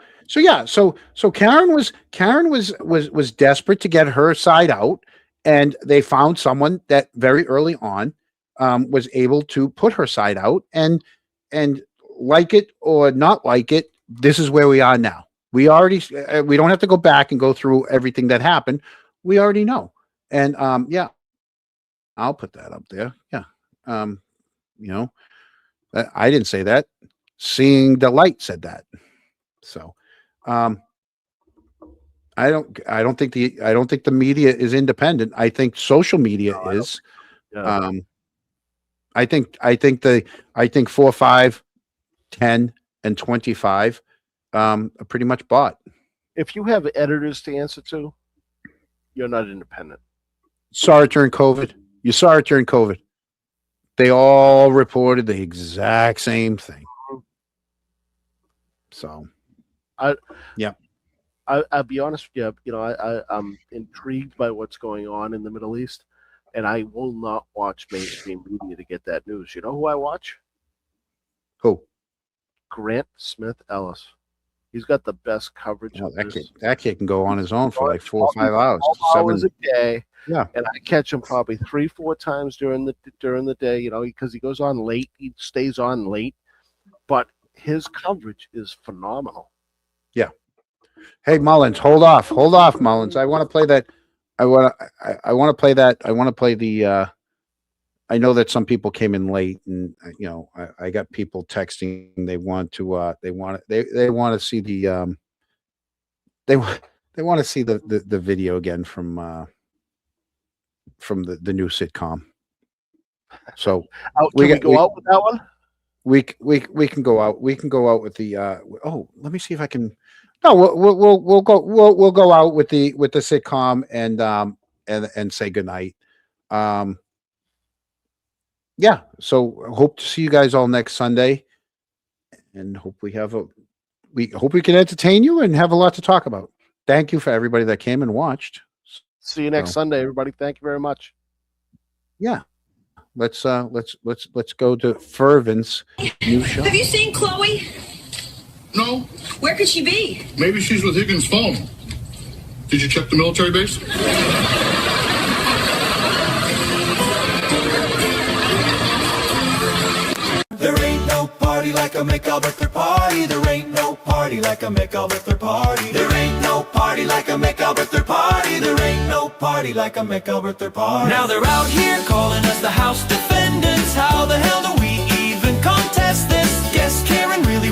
Karen was desperate to get her side out, and they found someone that very early on was able to put her side out, and like it or not like it, this is where we are now. We already we don't have to go back and go through everything that happened. We already know. And I'll put that up there. Yeah. I didn't say that. Seeing the Light said that. So I don't think the media is independent. I think social media is. I think 4, 5, 10, and 25 are pretty much bought. If you have editors to answer to, you're not independent. Saw it during COVID. You saw it during COVID. They all reported the exact same thing. So, I'll be honest with you. I'm intrigued by what's going on in the Middle East, and I will not watch mainstream media to get that news. You know who I watch? Who? Grant Smith Ellis. He's got the best coverage. Oh, that kid can go on his own for like 4 or 5 hours. 12 hours a day. Yeah. And I catch him probably 3-4 times during the day, because he goes on late. He stays on late. But his coverage is phenomenal. Yeah. Hey, Mullins, hold off, Mullins. I want to play that. I want to play that. I want to play the I know that some people came in late, and I got people texting. They want to see the they want to see the video again from the new sitcom. So we go out with that one. We can go out. We can go out with the. Let me see if I can. No, we'll go out with the sitcom and say goodnight. Yeah, so hope to see you guys all next Sunday, and hope we can entertain you and have a lot to talk about. Thank you for everybody that came and watched. See you next Sunday, everybody. Thank you very much. Yeah, let's go to Fervent's new show. Have you seen Chloe? No. Where could she be? Maybe she's with Higgins' phone. Did you check the military base? There ain't no party like a make-a-birthday party. There ain't no party like a make-a-birthday party. There ain't no party like a make-a-birthday party. There ain't no party like a make-a-birthday party. Now they're out here calling us the house defendants. How the hell do we even contest this? Yes, Karen really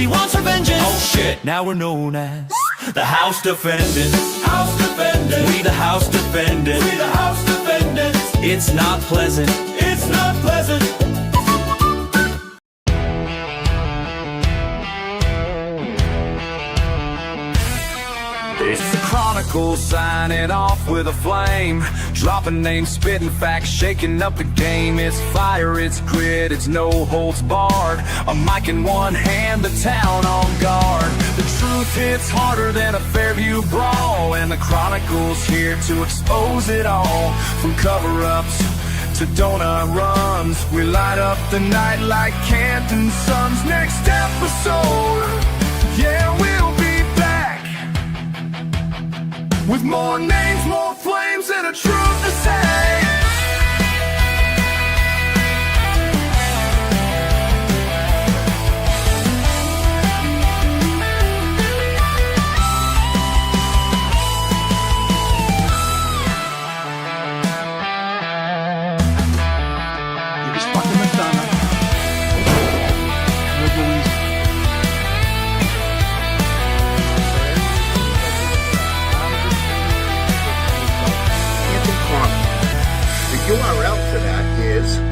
wants her vengeance. Oh shit, now we're known as the house defendants. House defendants. We the house defendants. We the house defendants. It's not pleasant. It's not pleasant. It's the Chronicle signing off with a flame, dropping names, spitting facts, shaking up the game. It's fire, it's grit, it's no holds barred. A mic in one hand, the town on guard. The truth hits harder than a Fairview brawl, and the Chronicle's here to expose it all. From cover-ups to donut runs, we light up the night like Canton Suns. Next episode, yeah, we'll be back with more names, more flames, and a the truth to say. The URL to that is